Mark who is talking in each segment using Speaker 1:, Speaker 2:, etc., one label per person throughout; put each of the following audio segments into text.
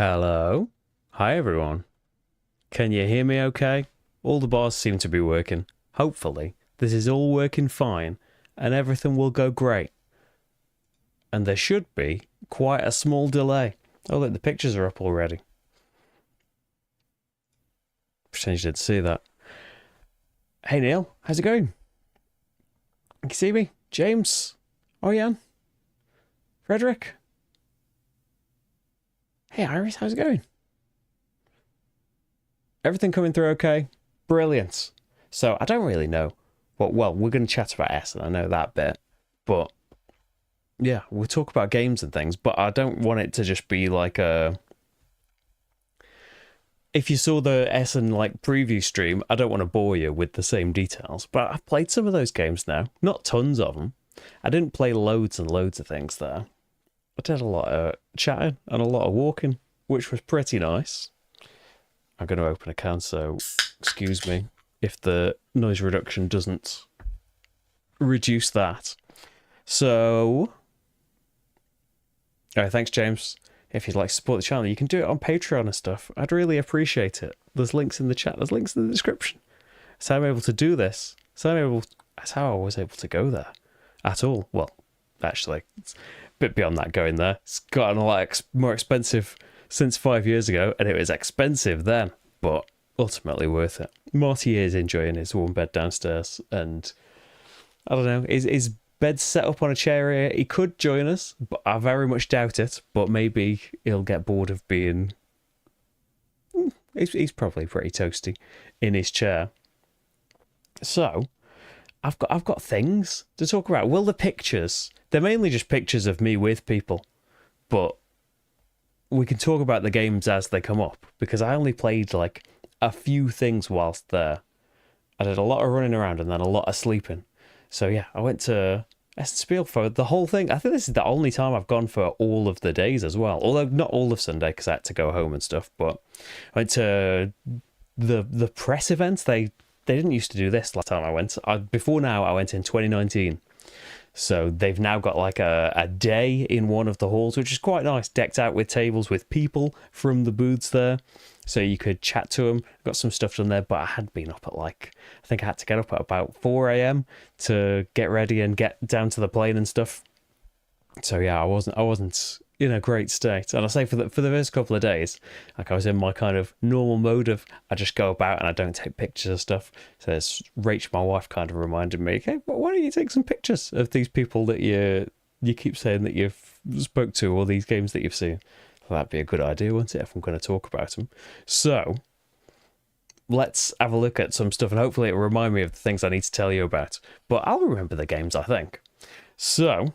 Speaker 1: Hello. Hi, everyone. Can you hear me okay? All the bars seem to be working. Hopefully, this is all working fine and everything will go great. And there should be quite a small delay. Oh, look, the pictures are up already. Pretend you didn't see that. Hey, Neil. How's it going? Can you see me? James? Oriane? Frederick? Hey, Iris. How's it going? Everything coming through okay? Brilliant. So, I don't really know. Well, we're going to chat about Essen. I know that bit. But, yeah, we'll talk about games and things. But I don't want it to just be like a... If you saw the Essen preview stream, I don't want to bore you with the same details. But I've played some of those games now. Not tons of them. I didn't play loads and loads of things there. I did a lot of chatting and a lot of walking, which was pretty nice. I'm going to open a can, so excuse me if the noise reduction doesn't reduce that. So, all right, thanks, James. If you'd like to support the channel, you can do it on Patreon and stuff. I'd really appreciate it. There's links in the chat. There's links in the description. That's how I'm able to do this. That's how I was able to go there at all. Well, actually, it's a bit beyond that going there. It's gotten a lot more expensive since 5 years ago, and it was expensive then, but ultimately worth it. Marty is enjoying his warm bed downstairs, and I don't know, his bed's set up on a chair here. He could join us, but I very much doubt it. But maybe he'll get bored of being... He's probably pretty toasty in his chair. So, I've got things to talk about. Well, the pictures, they're mainly just pictures of me with people, but we can talk about the games as they come up, because I only played a few things whilst there. I did a lot of running around and then a lot of sleeping. So yeah, I went to Essen Spiel for the whole thing. I think this is the only time I've gone for all of the days as well. Although not all of Sunday, because I had to go home and stuff. But I went to the press events. They didn't used to do this last time I went. Before now, I went in 2019. So they've now got a day in one of the halls, which is quite nice, decked out with tables with people from the booths there. So you could chat to them. Got some stuff done there, but I had been up at I think I had to get up at about 4 a.m. to get ready and get down to the plane and stuff. So yeah, I wasn't in a great state. And I say for the first couple of days, I was in my kind of normal mode of I just go about and I don't take pictures of stuff. So it's Rach, my wife, kind of reminded me, okay, but why don't you take some pictures of these people that you keep saying that you've spoke to, or these games that you've seen? Well, that'd be a good idea, wouldn't it, if I'm going to talk about them? So let's have a look at some stuff, and hopefully it'll remind me of the things I need to tell you about. But I'll remember the games, I think. So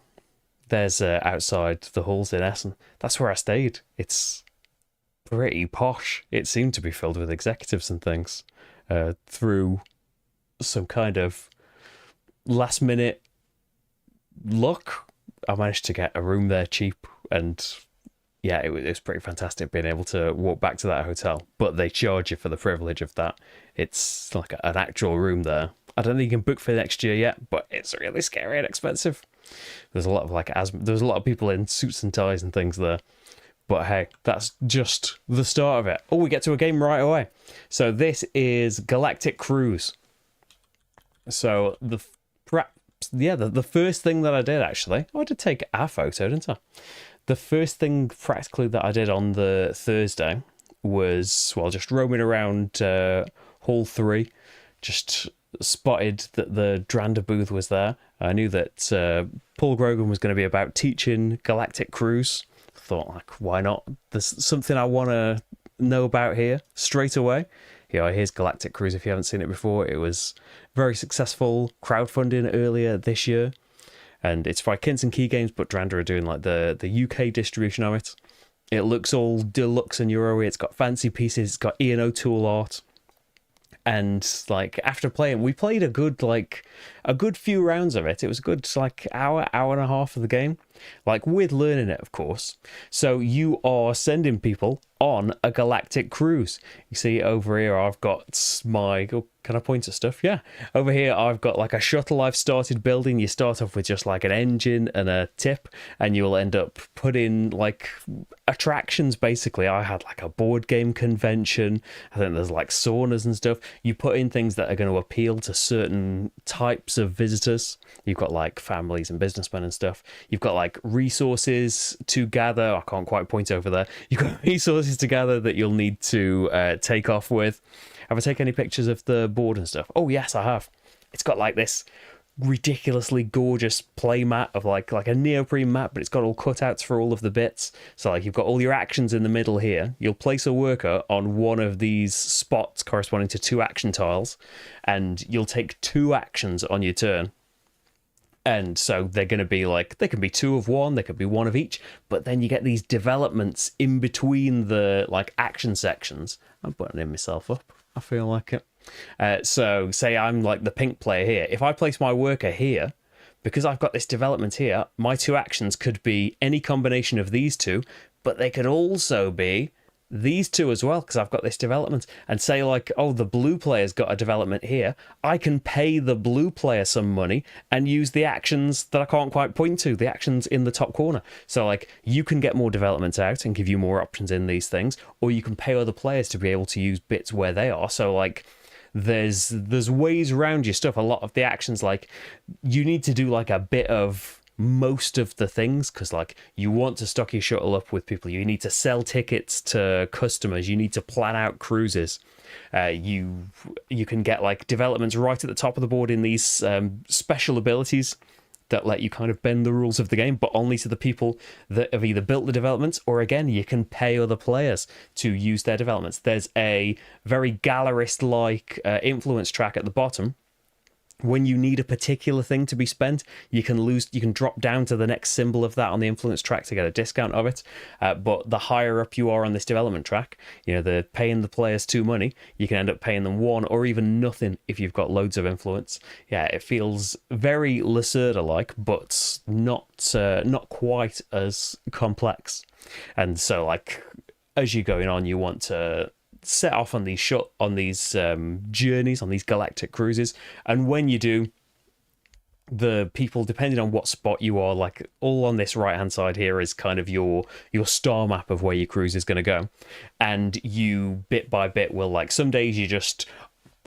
Speaker 1: there's outside the halls in Essen. That's where I stayed. It's pretty posh. It seemed to be filled with executives and things. Through some kind of last minute luck, I managed to get a room there cheap, and yeah, it was pretty fantastic being able to walk back to that hotel. But they charge you for the privilege of that. It's like an actual room there. I don't think you can book for next year yet, but it's really scary and expensive. There's a lot of there's a lot of people in suits and ties and things there. But hey, that's just the start of it. Oh, we get to a game right away. So this is Galactic Cruise. So the first thing that I did, actually, I did take a photo, didn't I? The first thing practically that I did on the Thursday was, well, just roaming around Hall 3, just spotted that the Dranda booth was there. I knew that Paul Grogan was going to be about teaching Galactic Cruise. Thought, why not? There's something I want to know about here straight away. Yeah, here's Galactic Cruise if you haven't seen it before. It was very successful crowdfunding earlier this year. And it's by Kinson Key Games, but Dranda are doing the UK distribution of it. It looks all deluxe and Euro. It's got fancy pieces. It's got E&O tool art. And after playing, we played a good few rounds of it. It was a good hour and a half of the game, with learning it, of course. So you are sending people on a galactic cruise. You see over here I've got my... Oh, can I point at stuff? Yeah. Over here I've got like a shuttle I've started building. You start off with just like an engine and a tip, and you'll end up putting like attractions basically. I had like a board game convention. I think there's like saunas and stuff. You put in things that are going to appeal to certain types of visitors. You've got like families and businessmen and stuff. You've got like resources to gather. I can't quite point over there. You've got resources to gather that you'll need to take off with. Have I taken any pictures of the board and stuff? Oh yes, I have. It's got like this ridiculously gorgeous play mat of like a neoprene mat, but it's got all cutouts for all of the bits. So like you've got all your actions in the middle here. You'll place a worker on one of these spots corresponding to 2 action tiles, and you'll take 2 actions on your turn. And so they're going to be like, they can be 2 of one, they could be 1 of each, but then you get these developments in between the like action sections. I'm buttoning myself up. I feel like it. So say I'm like the pink player here. If I place my worker here, because I've got this development here, my 2 actions could be any combination of these 2, but they could also be these 2 as well, because I've got this development. And say like, oh, the blue player's got a development here. I can pay the blue player some money and use the actions that I can't quite point to, the actions in the top corner. So like you can get more development out and give you more options in these things, or you can pay other players to be able to use bits where they are. So like there's ways around your stuff. A lot of the actions, like you need to do like a bit of most of the things, because like you want to stock your shuttle up with people, you need to sell tickets to customers, you need to plan out cruises, you can get like developments right at the top of the board in these special abilities that let you kind of bend the rules of the game, but only to the people that have either built the developments, or again you can pay other players to use their developments. There's a very gallerist like influence track at the bottom. When you need a particular thing to be spent, you can drop down to the next symbol of that on the influence track to get a discount of it. But the higher up you are on this development track, the paying the players 2 money, you can end up paying them 1 or even nothing if you've got loads of influence. Yeah, it feels very Lacerda-like, but not quite as complex. And so, like, as you're going on, you want to set off on these journeys, on these galactic cruises, and when you do, the people, depending on what spot you are, like all on this right hand side here is kind of your star map of where your cruise is going to go, and you bit by bit will, like, some days you just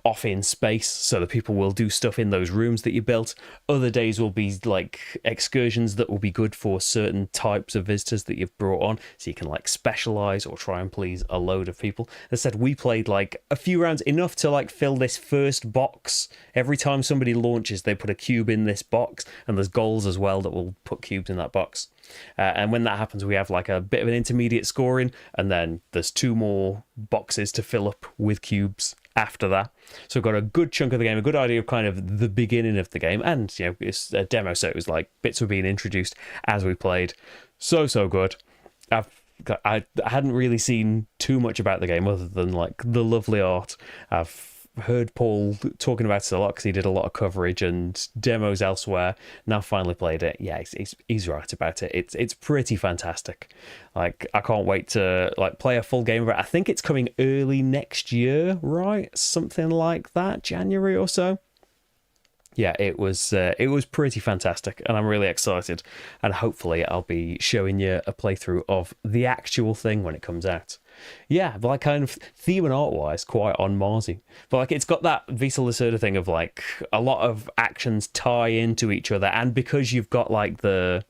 Speaker 1: off in space, so the people will do stuff in those rooms that you built. Other days will be like excursions that will be good for certain types of visitors that you've brought on, so you can like specialize or try and please a load of people. As I said, we played like a few rounds, enough to like fill this first box. Every time somebody launches, they put a cube in this box, and there's goals as well that will put cubes in that box. And when that happens, we have like a bit of an intermediate scoring, and then there's 2 more boxes to fill up with cubes after that. So we've got a good chunk of the game, a good idea of kind of the beginning of the game, and it's a demo, so it was like bits were being introduced as we played. So good. I hadn't really seen too much about the game other than like the lovely art. I've heard Paul talking about it a lot because he did a lot of coverage and demos elsewhere. Now finally played it. Yeah, he's right about it. It's pretty fantastic. Like, I can't wait to like play a full game of it. I think it's coming early next year, right? Something like that, January or so. Yeah, it was pretty fantastic, and I'm really excited. And hopefully I'll be showing you a playthrough of the actual thing when it comes out. Yeah, but like kind of theme and art-wise, quite on Marsy. But like it's got that Visa Lacerda thing of like a lot of actions tie into each other, and because you've got like that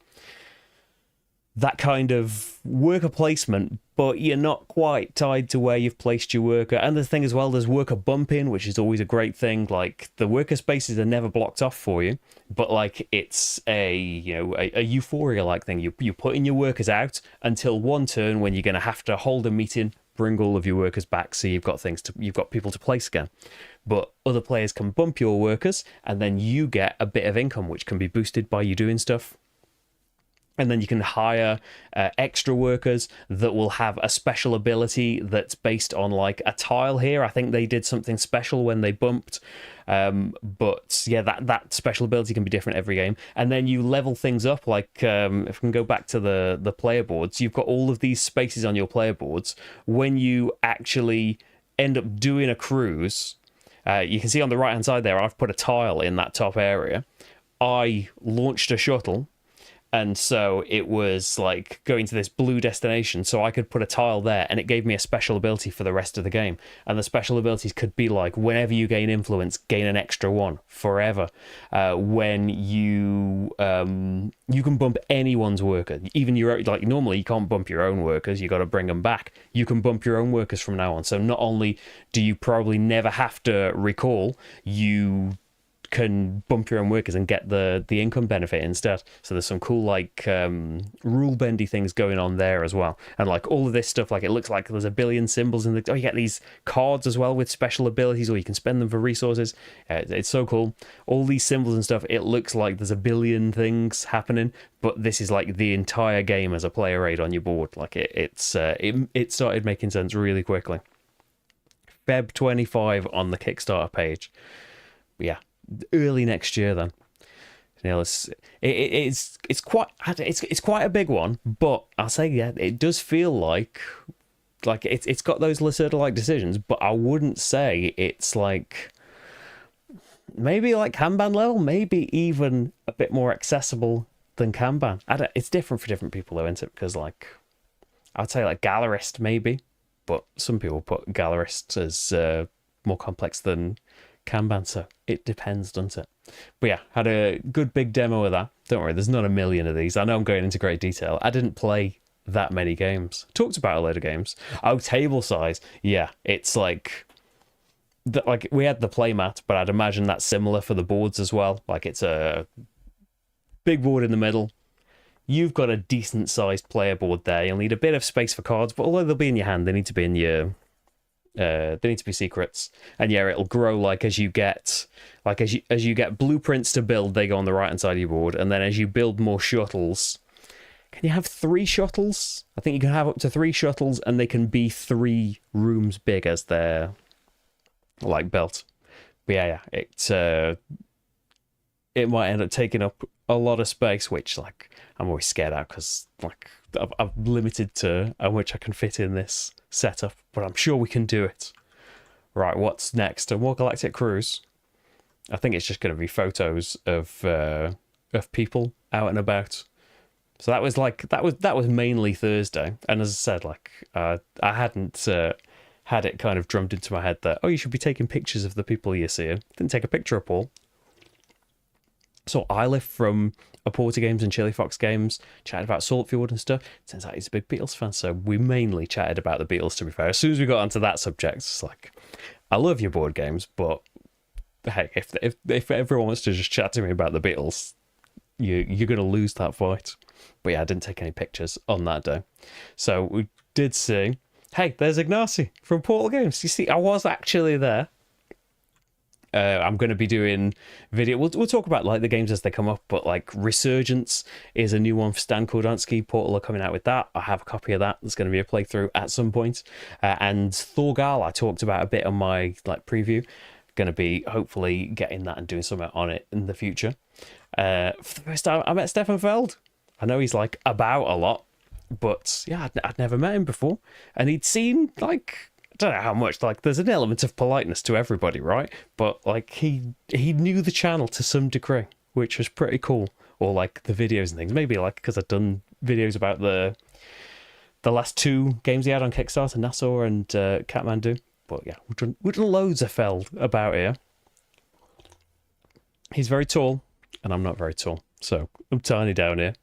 Speaker 1: kind of worker placement, but you're not quite tied to where you've placed your worker. And the thing as well, there's worker bumping, which is always a great thing. Like, the worker spaces are never blocked off for you, but like it's a euphoria-like thing. You're putting your workers out until one turn when you're going to have to hold a meeting, bring all of your workers back, so you've got people to place again. But other players can bump your workers, and then you get a bit of income, which can be boosted by you doing stuff. And then you can hire extra workers that will have a special ability that's based on like a tile here. I think they did something special when they bumped. But yeah, that special ability can be different every game. And then you level things up. Like if we can go back to the player boards, you've got all of these spaces on your player boards. When you actually end up doing a cruise, you can see on the right hand side there, I've put a tile in that top area. I launched a shuttle. And so it was like going to this blue destination, so I could put a tile there, and it gave me a special ability for the rest of the game. And the special abilities could be like, whenever you gain influence, gain an extra one forever. When you can bump anyone's worker, even your, like, normally you can't bump your own workers, you got to bring them back. You can bump your own workers from now on. So not only do you probably never have to recall, you can bump your own workers and get the income benefit instead. So there's some cool like rule bendy things going on there as well. And like all of this stuff, like it looks like there's a billion symbols in the, you get these cards as well with special abilities, or you can spend them for resources. It's so cool. All these symbols and stuff, it looks like there's a billion things happening, but this is like the entire game as a player aid on your board. Like it started making sense really quickly. Feb 25 on the Kickstarter page. Yeah, early next year then. You know, it's quite a big one, but I'll say, yeah, it does feel like it's got those Lacerda-like decisions, but I wouldn't say it's like, maybe like Kanban level, maybe even a bit more accessible than Kanban. It's different for different people though, isn't it? Because like, I'd say like Gallerist maybe, but some people put Gallerist as more complex than Kanban, so it depends, doesn't it? But yeah, had a good big demo of that. Don't worry, there's not a million of these. I know I'm going into great detail. I didn't play that many games. Talked about a load of games. Oh, table size. Yeah, it's like we had the playmat, but I'd imagine that's similar for the boards as well. Like it's a big board in the middle. You've got a decent sized player board there. You'll need a bit of space for cards, but although they'll be in your hand, they need to be in your they need to be secrets. And yeah, it'll grow like as you get blueprints to build, they go on the right hand side of your board, and then as you build more shuttles, can you have 3 shuttles? I think you can have up to 3 shuttles, and they can be 3 rooms big as they're like built. But yeah, it might end up taking up a lot of space, which like I'm always scared out because like I'm limited to how much I can fit in this setup, but I'm sure we can do it. Right, what's next? A more Galactic Cruise. I think it's just going to be photos of people out and about. So that was mainly Thursday, and as I said, like I hadn't had it kind of drummed into my head that, oh, you should be taking pictures of the people you see. Didn't take a picture of Paul. So Eilif from Aporta Games and Chili Fox Games chatted about Saltfield and stuff. Turns out he's a big Beatles fan, so we mainly chatted about the Beatles, to be fair. As soon as we got onto that subject, it's like, I love your board games, but hey, if everyone wants to just chat to me about the Beatles, you're going to lose that fight. But yeah, I didn't take any pictures on that day. So we did see, hey, there's Ignacy from Portal Games. You see, I was actually there. I'm going to be doing video. We'll talk about like the games as they come up, but like Resurgence is a new one for Stan Kordansky. Portal are coming out with that. I have a copy of that. There's going to be a playthrough at some point. And Thorgal, I talked about a bit on my like preview. Going to be hopefully getting that and doing something on it in the future. For the first time, I met Stefan Feld. I know he's like about a lot, but yeah, I'd never met him before, and he'd seen like, I don't know how much, like there's an element of politeness to everybody, right? But like he knew the channel to some degree, which was pretty cool. Or like the videos and things, maybe like because I'd done videos about the last 2 games he had on Kickstarter, Nassau and Kathmandu. But yeah, we've done loads of Feld about here. He's very tall, and I'm not very tall, so I'm tiny down here.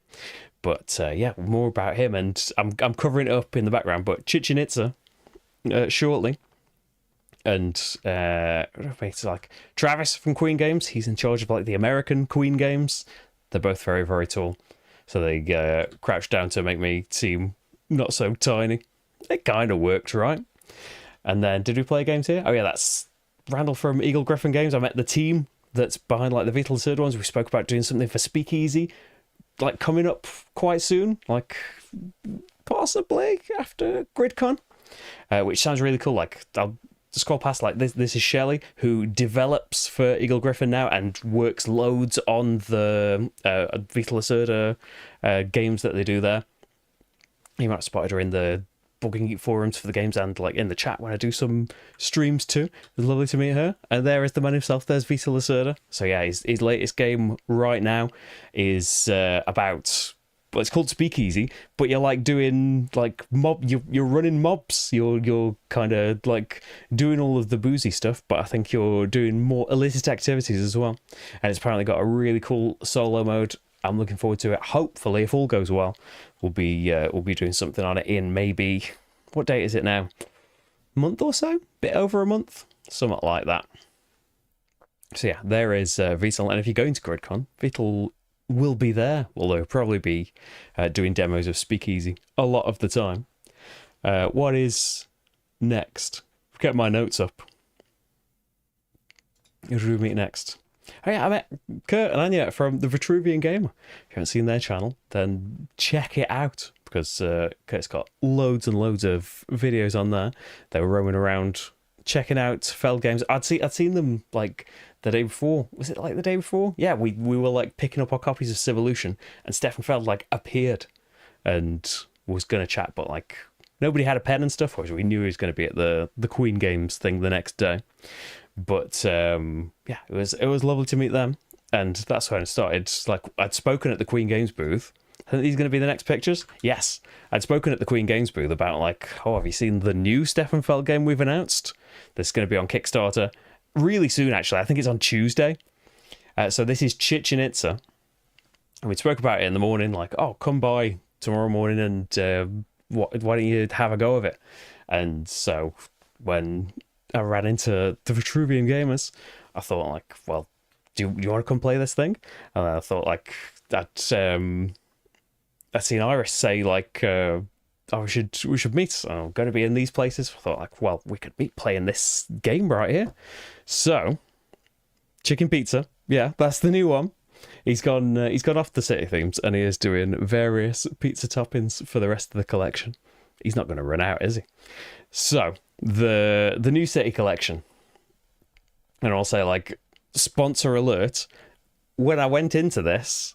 Speaker 1: But yeah, more about him, and I'm covering it up in the background. But Chichen Itza shortly, and it's like Travis from Queen Games. He's in charge of like the American Queen Games. They're both very, very tall, so they crouched down to make me seem not so tiny. It kind of worked, right? And then, did we play games here? Oh yeah, that's Randall from Eagle Griffin Games. I met the team that's behind like the Vital Third ones. We spoke about doing something for Speakeasy. like coming up quite soon, like possibly after GridCon, which sounds really cool. Like I'll scroll past, like this is Shelley, who develops for Eagle Griffin now and works loads on the Vita Lacerda games that they do there. You might have spotted her in the Bugging Geek forums for the games and like in the chat when I do some streams too. It was lovely to meet her. And there is the man himself. There's Vita Lacerda. So yeah, his latest game right now is about, well, it's called Speakeasy, but you're like doing like you're running mobs. You're kind of like doing all of the boozy stuff, but I think you're doing more illicit activities as well. And it's apparently got a really cool solo mode. I'm looking forward to it. Hopefully, if all goes well, we'll be doing something on it in maybe, what date is it now? Month or so? Bit over a month? Something like that. So yeah, there is Vital. And if you're going to GridCon, Vital will be there, although he'll probably be doing demos of Speakeasy a lot of the time. What is next? Get my notes up. Who do we meet next? Oh yeah, I met Kurt and Anya from the Vitruvian Gamer. If you haven't seen their channel, then check it out, because Kurt's got loads and loads of videos on there. They were roaming around checking out Feld games. I'd seen them like the day before. Was it like the day before? Yeah, we were like picking up our copies of Civolution, and Stefan Feld like appeared and was gonna chat, but like nobody had a pen and stuff, which we knew he was going to be at the Queen Games thing the next day. But yeah, it was lovely to meet them, and that's when I started. Like, I'd spoken at the Queen Games booth. I think these are going to be the next pictures. Yes, I'd spoken at the Queen Games booth about like, oh, have you seen the new Stefan Feld game we've announced? That's going to be on Kickstarter really soon. Actually, I think it's on Tuesday. So this is Chichen Itza, and we spoke about it in the morning. Like, oh, come by tomorrow morning, and why don't you have a go of it? And so when I ran into the Vitruvian Gamers, I thought like, well, do you want to come play this thing? And I thought like that. I seen Iris say like, oh, we should meet. I'm going to be in these places. I thought like, well, we could meet playing this game right here. So, Chicken Pizza, yeah, that's the new one. He's gone off the city themes, and he is doing various pizza toppings for the rest of the collection. He's not going to run out, is he? So the new city collection, and I'll say like, sponsor alert. When I went into this,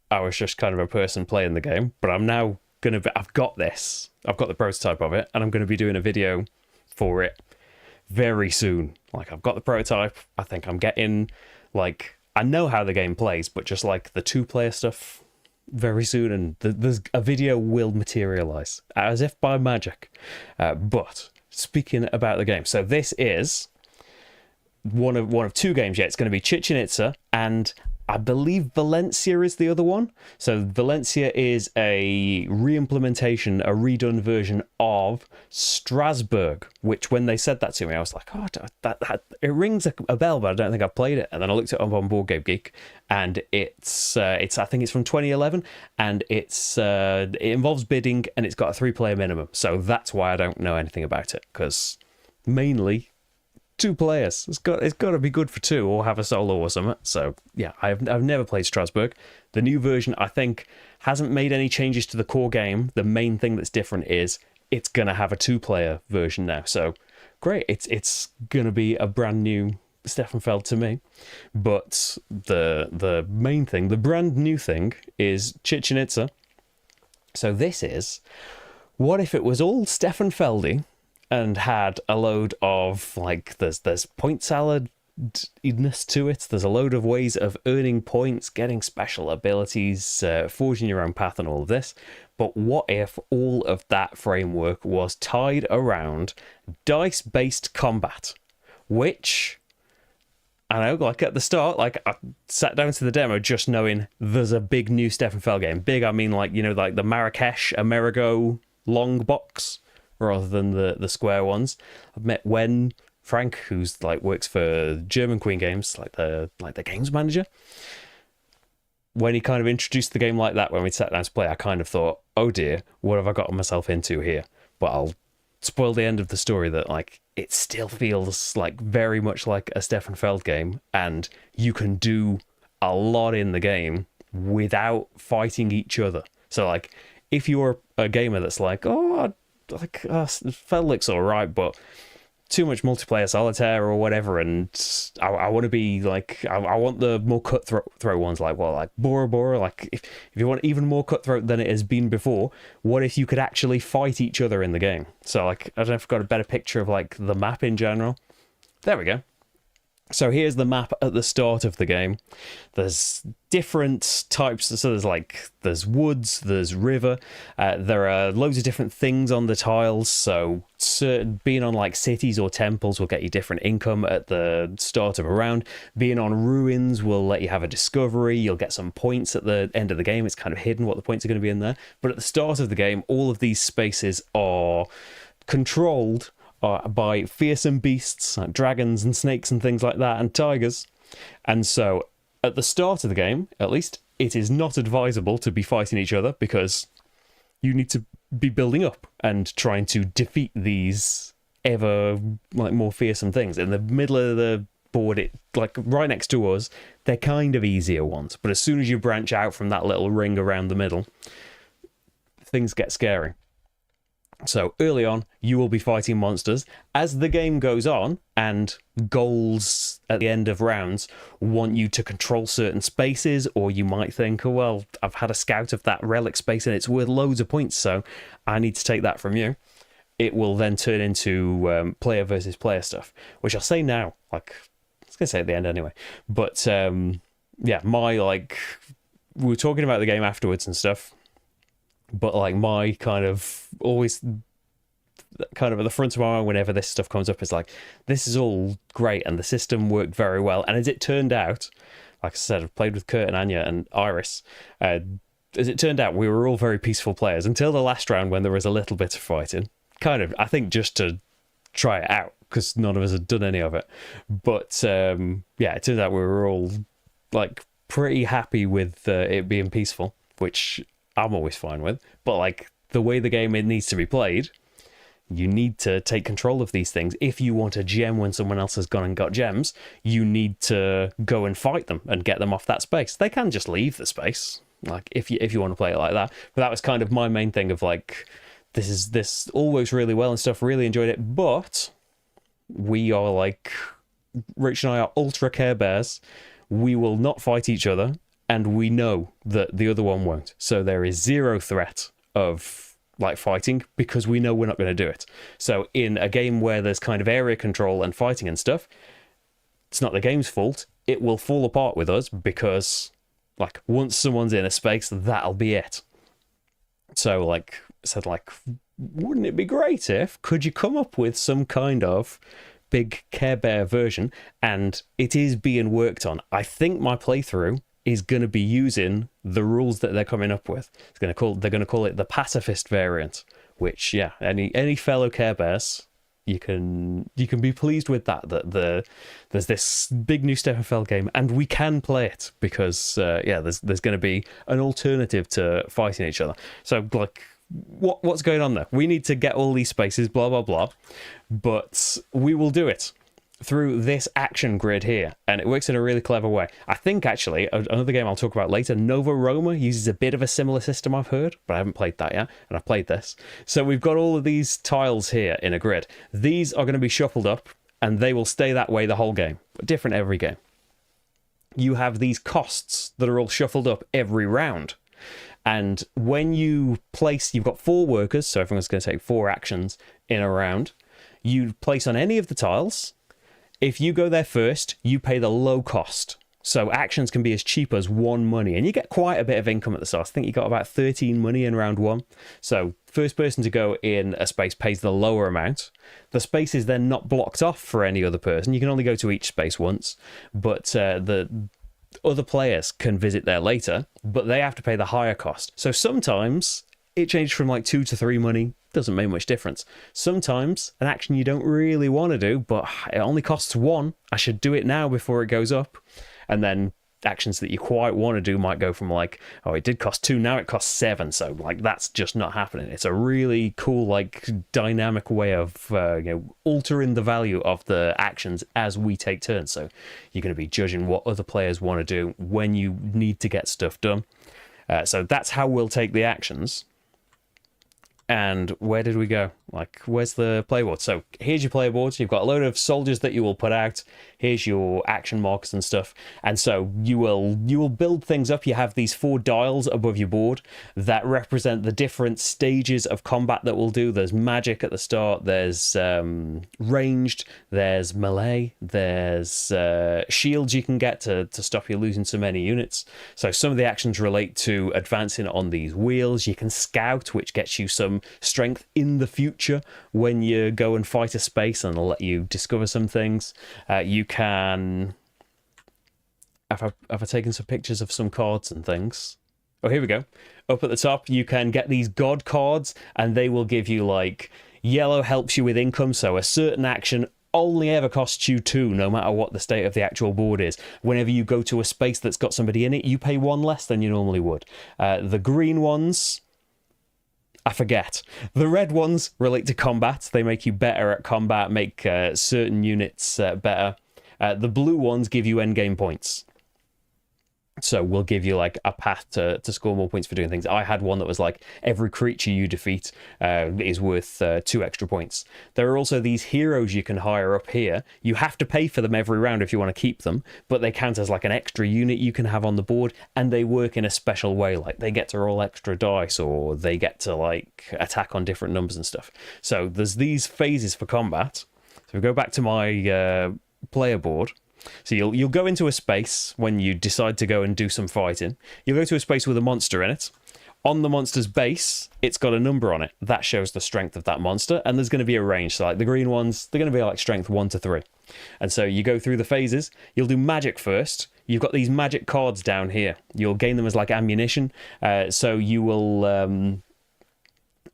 Speaker 1: I was just kind of a person playing the game, but I'm now I've got this. I've got the prototype of it, and I'm going to be doing a video for it very soon. Like, I've got the prototype. I think I'm getting like, I know how the game plays, but just like the 2-player stuff very soon, and there's a video will materialize as if by magic. But speaking about the game, so this is one of 2 games. Yeah, it's going to be Chichen Itza, and I believe Valencia is the other one. So Valencia is a re-implementation, a redone version of Strasbourg, which when they said that to me, I was like, oh, that it rings a bell, but I don't think I've played it. And then I looked it up on Board Game Geek, and it's I think it's from 2011, and it involves bidding, and it's got a 3-player minimum. So that's why I don't know anything about it, because mainly 2 players. It's got to be good for 2, or have a solo or something. So yeah, I've never played Strasbourg. The new version, I think, hasn't made any changes to the core game. The main thing that's different is it's gonna have a 2-player version now. So great, it's gonna be a brand new Stefan Feld to me. But the main thing, the brand new thing, is Chichen Itza. So this is, what if it was all Stefan Feldy and had a load of, like, there's point salad-ness to it. There's a load of ways of earning points, getting special abilities, forging your own path and all of this. But what if all of that framework was tied around dice-based combat? Which, I know, like at the start, like I sat down to the demo just knowing there's a big new Stefan Feld game. Big, I mean like, you know, like the Marrakesh Amerigo long box, rather than the square ones. I've met Frank, who's like works for German Queen Games, like the games manager. When he kind of introduced the game like that, when we sat down to play, I kind of thought, oh dear, what have I gotten myself into here? But I'll spoil the end of the story, that like it still feels like very much like a Stefan Feld game, and you can do a lot in the game without fighting each other. So like, if you're a gamer that's like, oh, Fell looks all right, but too much multiplayer solitaire or whatever, and I want to be like, I want the more cutthroat ones, like Bora Bora. Like, if you want even more cutthroat than it has been before, what if you could actually fight each other in the game? So like, I don't know if I've got a better picture of like the map in general. There we go. So here's the map at the start of the game. There's different types. So there's woods, there's river. There are loads of different things on the tiles. So being on like cities or temples will get you different income at the start of a round. Being on ruins will let you have a discovery. You'll get some points at the end of the game. It's kind of hidden what the points are going to be in there. But at the start of the game, all of these spaces are controlled by fearsome beasts like dragons and snakes and things like that, and tigers. And so at the start of the game, at least, it is not advisable to be fighting each other, because you need to be building up and trying to defeat these ever like more fearsome things. In the middle of the board, like right next to us, they're kind of easier ones, but as soon as you branch out from that little ring around the middle, things get scary. So early on, you will be fighting monsters. As the game goes on, and goals at the end of rounds want you to control certain spaces, or you might think, oh, well, I've had a scout of that relic space and it's worth loads of points, so I need to take that from you. It will then turn into player versus player stuff, which I'll say now. Like, I was going to say at the end anyway. But, yeah, we were talking about the game afterwards and stuff. But like, my kind of always kind of at the front of my mind whenever this stuff comes up is like, this is all great and the system worked very well. And as it turned out, like I said, I've played with Kurt and Anya and Iris. As it turned out, we were all very peaceful players until the last round, when there was a little bit of fighting. Kind of, I think, just to try it out, because none of us had done any of it. But yeah, it turned out we were all like pretty happy with it being peaceful, which I'm always fine with. But like, the way the game needs to be played, you need to take control of these things. If you want a gem when someone else has gone and got gems, you need to go and fight them and get them off that space. They can just leave the space, like if you want to play it like that. But that was kind of my main thing of like, this all works really well and stuff, really enjoyed it. But we are like, Rich and I are ultra Care Bears. We will not fight each other, and we know that the other one won't. So there is zero threat of like fighting, because we know we're not going to do it. So in a game where there's kind of area control and fighting and stuff, it's not the game's fault. It will fall apart with us, because like, once someone's in a space, that'll be it. So like, I said, like, wouldn't it be great if, could you come up with some kind of big Care Bear version? And it is being worked on. I think my playthrough is going to be using the rules that they're coming up with. They're going to call it the pacifist variant, which, yeah, any fellow Care Bears, you can be pleased with that there's this big new Steppenfeld game, and we can play it, because yeah, there's going to be an alternative to fighting each other. So like, what's going on there? We need to get all these spaces, blah blah blah, but we will do it through this action grid here, and it works in a really clever way. I think, actually, another game I'll talk about later, Nova Roma, uses a bit of a similar system, I've heard, but I haven't played that yet, and I've played this. So we've got all of these tiles here in a grid. These are going to be shuffled up, and they will stay that way the whole game, but different every game. You have these costs that are all shuffled up every round, and when you place, you've got 4 workers, so everyone's going to take 4 actions in a round. You place on any of the tiles. If you go there first, you pay the low cost. So actions can be as cheap as 1 money, and you get quite a bit of income at the start. I think you got about 13 money in round 1. So first person to go in a space pays the lower amount. The space is then not blocked off for any other person. You can only go to each space once, but the other players can visit there later, but they have to pay the higher cost. So sometimes it changed from like 2 to 3 money. Doesn't make much difference. Sometimes an action you don't really want to do, but it only costs 1. I should do it now before it goes up. And then actions that you quite want to do might go from like, oh, it did cost 2, now it costs 7, so like that's just not happening. It's a really cool like dynamic way of altering the value of the actions as we take turns. So you're going to be judging what other players want to do when you need to get stuff done. So that's how we'll take the actions. And where did we go? Like, where's the playboard? So here's your playboard. You've got a load of soldiers that you will put out. Here's your action markers and stuff. And so you will build things up. You have these 4 dials above your board that represent the different stages of combat that we'll do. There's magic at the start. There's ranged. There's melee. There's shields you can get to stop you losing so many units. So some of the actions relate to advancing on these wheels. You can scout, which gets you some strength in the future when you go and fight a space, and it'll let you discover some things. You can... Have I taken some pictures of some cards and things? Oh, here we go. Up at the top, you can get these god cards, and they will give you, like, yellow helps you with income, so a certain action only ever costs you 2, no matter what the state of the actual board is. Whenever you go to a space that's got somebody in it, you pay 1 less than you normally would. The green ones... I forget. The red ones relate to combat. They make you better at combat, make certain units better. The blue ones give you endgame points. So we'll give you like a path to score more points for doing things. I had one that was like every creature you defeat is worth 2 extra points. There are also these heroes you can hire up here. You have to pay for them every round if you want to keep them, but they count as like an extra unit you can have on the board, and they work in a special way. Like they get to roll extra dice, or they get to like attack on different numbers and stuff. So there's these phases for combat. So we go back to my player board. So you'll go into a space when you decide to go and do some fighting. You'll go to a space with a monster in it. On the monster's base, it's got a number on it. That shows the strength of that monster, and there's going to be a range. So like the green ones, they're going to be like strength 1 to 3. And so you go through the phases. You'll do magic first. You've got these magic cards down here. You'll gain them as like ammunition. So you will...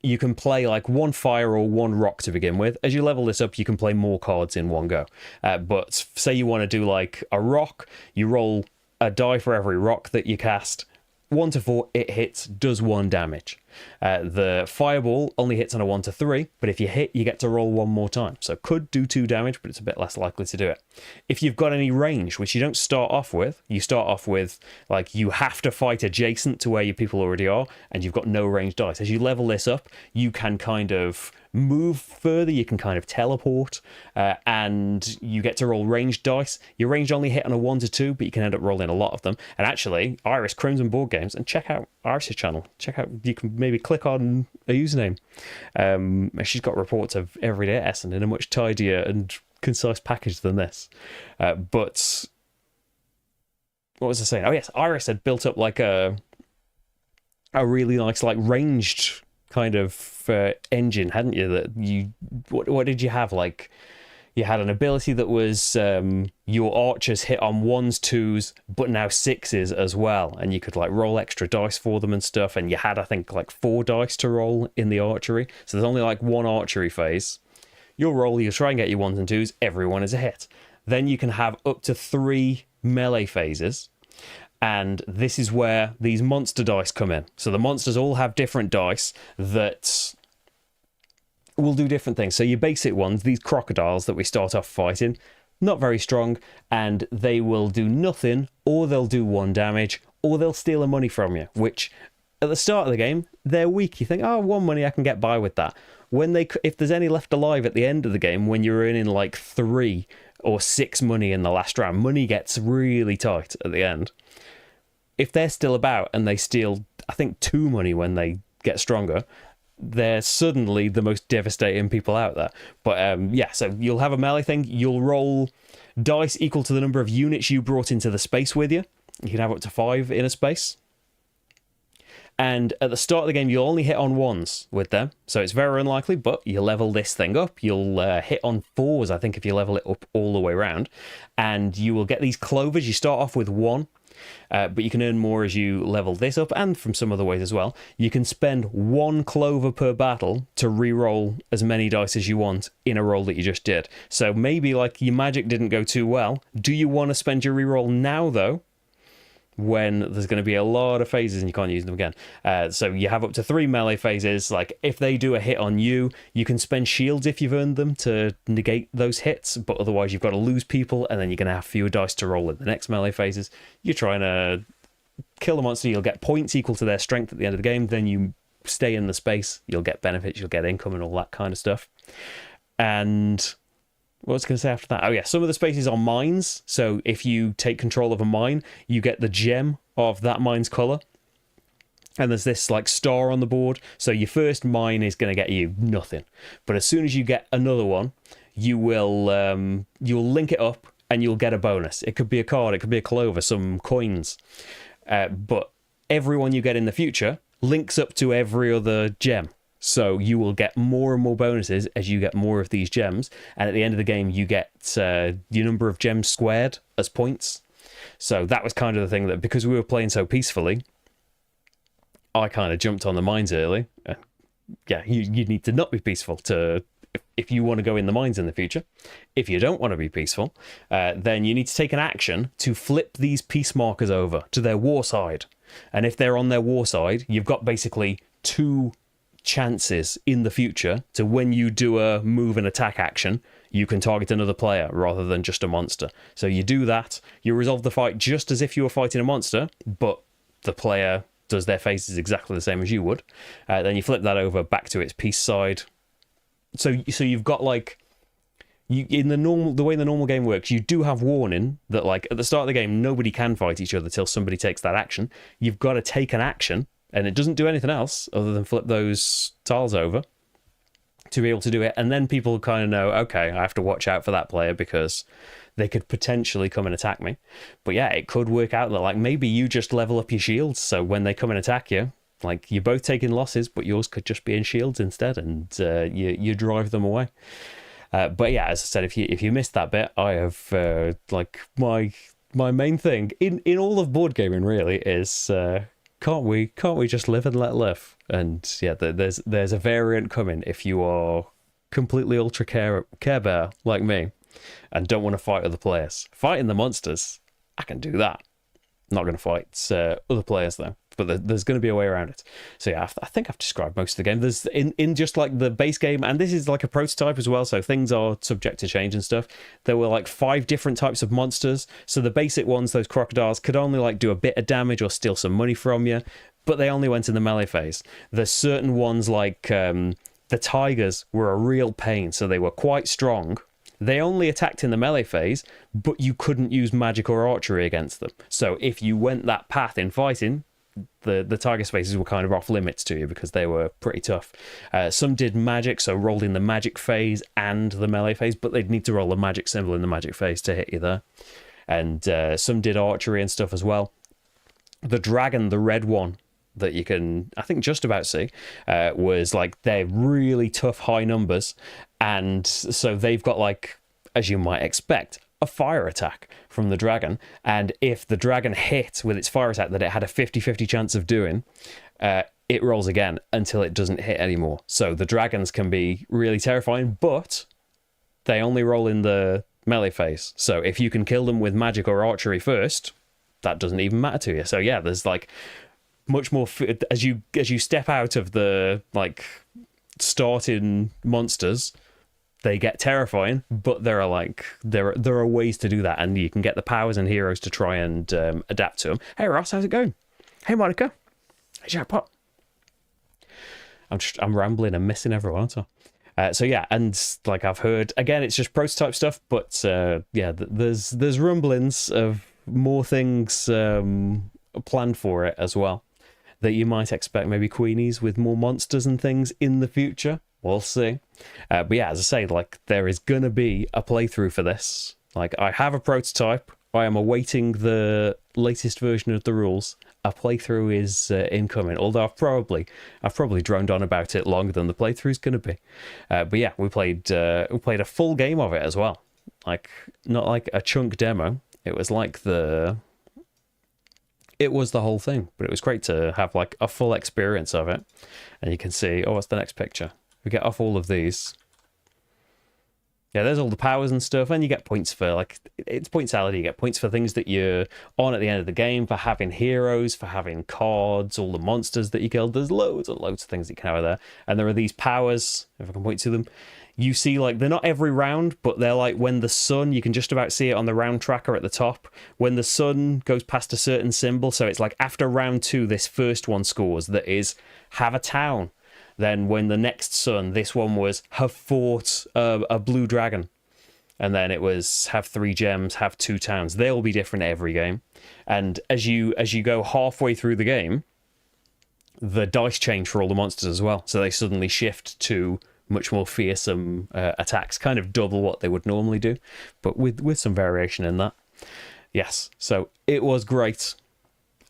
Speaker 1: you can play like 1 fire or 1 rock to begin with. As you level this up, you can play more cards in one go. But say you want to do like a rock, you roll a die for every rock that you cast. 1 to 4, it hits, does 1 damage. The fireball only hits on a 1 to 3, but if you hit, you get to roll 1 more time. So could do 2 damage, but it's a bit less likely to do it. If you've got any range, which you don't start off with, you start off with, like, you have to fight adjacent to where your people already are, and you've got no range dice. As you level this up, you can kind of move further, you can kind of teleport, and you get to roll ranged dice. Your range only hit on a 1 to 2, but you can end up rolling a lot of them. And actually, Iris Crimson Board Games, and check out Iris' channel. Check out, you can maybe click on a username. She's got reports of everyday Essen in a much tidier and concise package than this. But what was I saying? Oh yes, Iris had built up like a really nice like ranged kind of engine, hadn't you? That you what did you have? Like you had an ability that was your archers hit on 1s, 2s, but now 6s as well, and you could like roll extra dice for them and stuff. And you had, I think, like 4 dice to roll in the archery, so there's only like 1 archery phase. You'll roll, you'll try and get your 1s and 2s, everyone is a hit. Then you can have up to 3 melee phases, and this is where these monster dice come in. So the monsters all have different dice that will do different things. So your basic ones, these crocodiles that we start off fighting, not very strong, and they will do nothing, or they'll do 1 damage, or they'll steal the money from you, which at the start of the game, they're weak. You think, oh, 1 money, I can get by with that. If there's any left alive at the end of the game, when you're earning like 3 or 6 money in the last round, money gets really tight at the end. If they're still about and they steal, I think, 2 money when they get stronger, they're suddenly the most devastating people out there. But yeah, so you'll have a melee thing. You'll roll dice equal to the number of units you brought into the space with you. You can have up to 5 in a space. And at the start of the game, you'll only hit on 1s with them. So it's very unlikely, but you level this thing up. You'll hit on 4s, I think, if you level it up all the way around. And you will get these clovers. You start off with 1. But you can earn more as you level this up, and from some other ways as well. You can spend 1 clover per battle to re-roll as many dice as you want in a roll that you just did. So maybe like your magic didn't go too well. Do you want to spend your re-roll now though? when there's going to be a lot of phases and you can't use them again. So you have up to 3 melee phases. Like, if they do a hit on you, you can spend shields if you've earned them to negate those hits, but otherwise you've got to lose people, and then you're going to have fewer dice to roll in the next melee phases. You're trying to kill the monster, you'll get points equal to their strength at the end of the game, then you stay in the space, you'll get benefits, you'll get income and all that kind of stuff. And what was I going to say after that? Oh yeah, some of the spaces are mines, so if you take control of a mine, you get the gem of that mine's colour. And there's this like star on the board, so your first mine is going to get you nothing. But as soon as you get another one, you will you'll link it up and you'll get a bonus. It could be a card, it could be a clover, some coins. But everyone you get in the future links up to every other gem. So you will get more and more bonuses as you get more of these gems. And at the end of the game, you get your number of gems squared as points. So that was kind of the thing that, because we were playing so peacefully, I kind of jumped on the mines early. Yeah, you need to not be peaceful to... If you want to go in the mines in the future. If you don't want to be peaceful, then you need to take an action to flip these peace markers over to their war side. And if they're on their war side, you've got basically 2 chances in the future to, when you do a move and attack action, you can target another player rather than just a monster. So you do that, you resolve the fight just as if you were fighting a monster, but the player does their phases exactly the same as you would. Then you flip that over back to its peace side. So you've got like, the way the normal game works, you do have warning that like at the start of the game nobody can fight each other till somebody takes that action. You've got to take an action, and it doesn't do anything else other than flip those tiles over to be able to do it. And then people kind of know, okay, I have to watch out for that player because they could potentially come and attack me. But yeah, it could work out that like maybe you just level up your shields, so when they come and attack you, like, you're both taking losses, but yours could just be in shields instead, and you drive them away. But yeah, as I said, if you missed that bit, I have like my main thing in all of board gaming really is can't we just live and let live? And yeah, there's a variant coming if you are completely ultra care bear like me and don't want to fight other players. Fighting the monsters, I can do that. I'm not going to fight other players though. But there's going to be a way around it. So yeah, I think I've described most of the game. There's in just like the base game, and this is like a prototype as well, so things are subject to change and stuff. There were like 5 different types of monsters. So the basic ones, those crocodiles, could only like do a bit of damage or steal some money from you, but they only went in the melee phase. There's certain ones like the tigers were a real pain, so they were quite strong. They only attacked in the melee phase, but you couldn't use magic or archery against them. So if you went that path in fighting, the tiger spaces were kind of off limits to you because they were pretty tough. Some did magic, so rolled in the magic phase and the melee phase, but they'd need to roll a magic symbol in the magic phase to hit you there. And some did archery and stuff as well. The dragon, the red one that you can, I think, just about see, was like, they're really tough high numbers, and so they've got, like, as you might expect, a fire attack from the dragon, and if the dragon hit with its fire attack that it had a 50-50 chance of doing, it rolls again until it doesn't hit anymore. So the dragons can be really terrifying, but they only roll in the melee phase. So if you can kill them with magic or archery first, that doesn't even matter to you. So yeah, there's like much more as you step out of the like starting monsters. They get terrifying, but there are ways to do that, and you can get the powers and heroes to try and adapt to them. Hey Ross, how's it going? Hey Monica, hey Jackpot. I'm rambling and missing everyone, aren't I? So yeah, and like I've heard again, it's just prototype stuff, but yeah, there's rumblings of more things planned for it as well that you might expect. Maybe Queenies with more monsters and things in the future. We'll see. But yeah, as I say, like, there is going to be a playthrough for this. Like, I have a prototype. I am awaiting the latest version of the rules. A playthrough is incoming. Although I've probably droned on about it longer than the playthrough is going to be. But yeah, we played a full game of it as well. Like, not like a chunk demo. It was like it was the whole thing. But it was great to have like a full experience of it. And you can see, oh, what's the next picture? We get off all of these. Yeah, there's all the powers and stuff, and you get points for, like, it's point salad. You get points for things that you're on at the end of the game, for having heroes, for having cards, all the monsters that you killed. There's loads and loads of things that you can have there. And there are these powers, if I can point to them. You see, like, they're not every round, but they're like when the sun, you can just about see it on the round tracker at the top. When the sun goes past a certain symbol, so it's like after round 2, this first one scores, that is, have a town. Then when the next sun, this one was have fought a blue dragon. And then it was have 3 gems, have 2 towns. They'll be different every game. And as you go halfway through the game, the dice change for all the monsters as well. So they suddenly shift to much more fearsome attacks, kind of double what they would normally do, but with some variation in that. Yes, so it was great.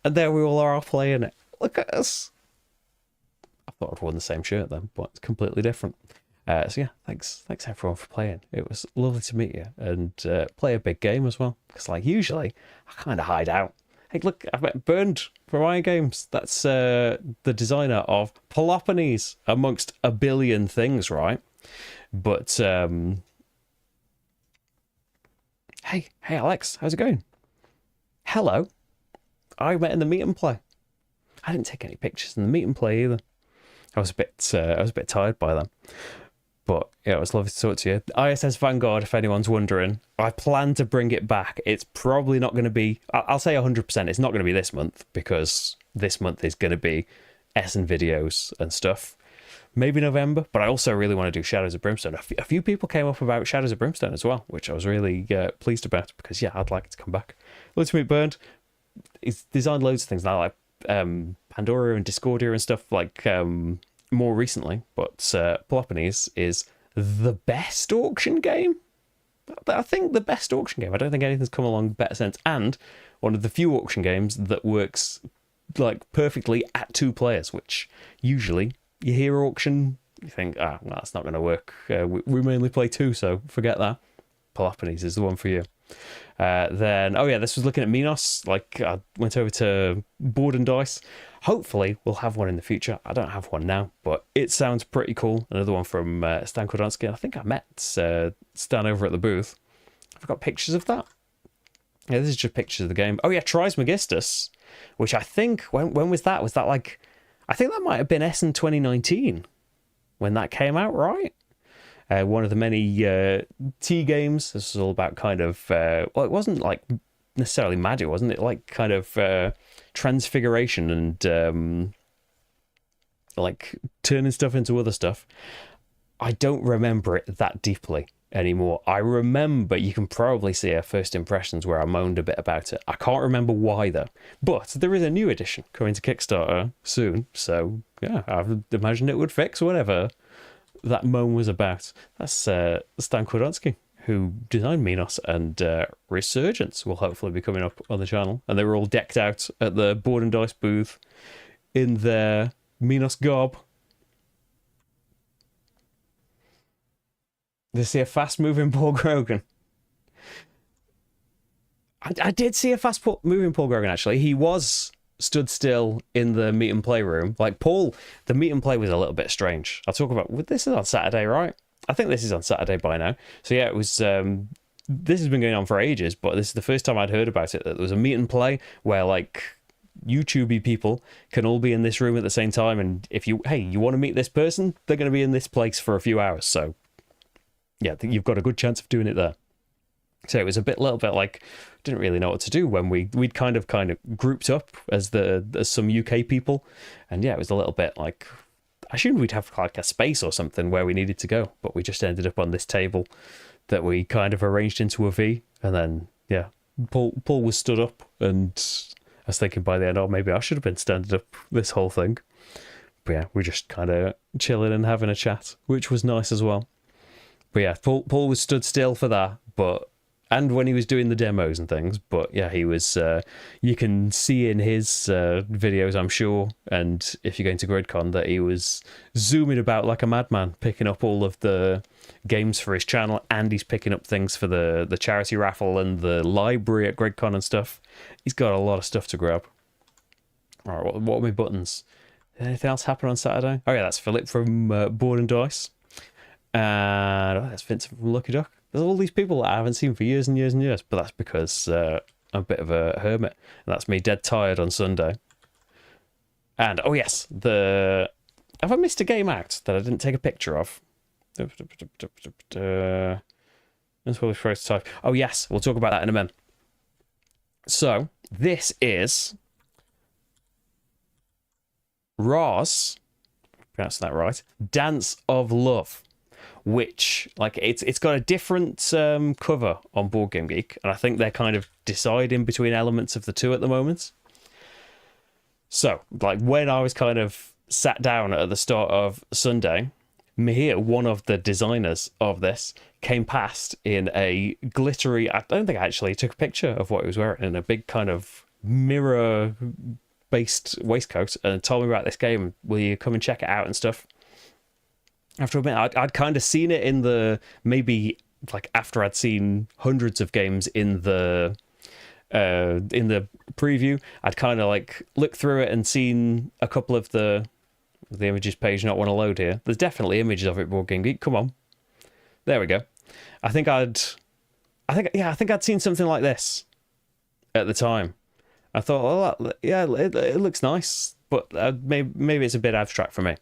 Speaker 1: And there we all are playing it. Look at us. I thought I'd worn the same shirt then, but it's completely different. So yeah, thanks everyone for playing. It was lovely to meet you and play a big game as well. Because like usually, I kind of hide out. Hey, look, I've met Bernd from Iron Games. That's the designer of Peloponnese, amongst a billion things, right? But hey Alex, how's it going? Hello. I met in the meet and play. I didn't take any pictures in the meet and play either. I was a bit tired by then, but yeah, it was lovely to talk to you. ISS Vanguard, if anyone's wondering, I plan to bring it back. It's probably not going to be, I'll say 100%, it's not going to be this month, because this month is going to be Essen videos and stuff. Maybe November, but I also really want to do Shadows of Brimstone. A few people came up about Shadows of Brimstone as well, which I was really pleased about, because yeah, I'd like it to come back. Let's meet Bernd. He's designed loads of things now, like Pandora and Discordia and stuff, like more recently, but Peloponnese is the best auction game. I think the best auction game. I don't think anything's come along better since, and one of the few auction games that works like perfectly at 2 players, which usually you hear auction, you think, well, that's not going to work. We mainly play 2, so forget that. Peloponnese is the one for you. Then, oh yeah, this was looking at Minos. Like, I went over to Board and Dice. Hopefully, we'll have one in the future. I don't have one now, but it sounds pretty cool. Another one from Stan Kodonsky. I think I met Stan over at the booth. I've got pictures of that. Yeah, this is just pictures of the game. Oh yeah, Trismegistus, which I think, when was that? Was that like, I think that might have been Essen 2019 when that came out, right? One of the many T games. This was all about kind of, well, it wasn't like necessarily magic, wasn't it? Like kind of transfiguration and like turning stuff into other stuff. I don't remember it that deeply anymore. I remember, you can probably see our first impressions where I moaned a bit about it. I can't remember why though. But there is a new edition coming to Kickstarter soon. So yeah, I imagine it would fix whatever that moan was about. That's Stan Kodonsky, who designed Minos, and Resurgence will hopefully be coming up on the channel. And they were all decked out at the Board and Dice booth in their Minos garb. They see a fast-moving Paul Grogan. I did see a fast-moving Paul Grogan, actually. He was stood still in the meet and play room. Like Paul, the meet and play was a little bit strange. I'll talk about, this is on Saturday, right? I think this is on Saturday by now. So yeah, it was, this has been going on for ages, but this is the first time I'd heard about it, that there was a meet and play where like YouTubey people can all be in this room at the same time. And if you want to meet this person, they're going to be in this place for a few hours. So yeah, I think you've got a good chance of doing it there. So it was a little bit like, didn't really know what to do when we'd kind of grouped up as some UK people, and yeah, it was a little bit like, I assumed we'd have like a space or something where we needed to go, but we just ended up on this table that we kind of arranged into a V, and then yeah, Paul was stood up, and I was thinking by the end, oh, maybe I should have been standing up this whole thing, but yeah, we're just kind of chilling and having a chat, which was nice as well. But yeah, Paul was stood still for that, and when he was doing the demos and things, but yeah, he was, you can see in his videos, I'm sure, and if you're going to GridCon, that he was zooming about like a madman, picking up all of the games for his channel, and he's picking up things for the charity raffle and the library at GridCon and stuff. He's got a lot of stuff to grab. All right, what are my buttons? Anything else happen on Saturday? Oh yeah, that's Philip from Board and Dice. And that's Vincent from Lucky Duck. There's all these people that I haven't seen for years and years and years, but that's because I'm a bit of a hermit, and that's me dead tired on Sunday. And oh yes, have I missed a game out that I didn't take a picture of? Prototype. Oh yes, we'll talk about that in a minute. So this is Ra's, pronounced that right, Dance of Love, which it's got a different cover on Board Game Geek, and I think they're kind of deciding between elements of the two at the moment. So when I was kind of sat down at the start of Sunday, Mihir, one of the designers of this, came past in a glittery, I don't think I actually took a picture of what he was wearing, in a big kind of mirror-based waistcoat, and told me about this game. Will you come and check it out and stuff? After a minute, I'd kind of seen it in the, maybe after I'd seen hundreds of games in the preview, I'd kind of looked through it and seen a couple of the images page not want to load here. There's definitely images of it, Board Game Geek. Come on. There we go. I think I'd seen something like this at the time. I thought, oh, yeah, it looks nice, but maybe it's a bit abstract for me.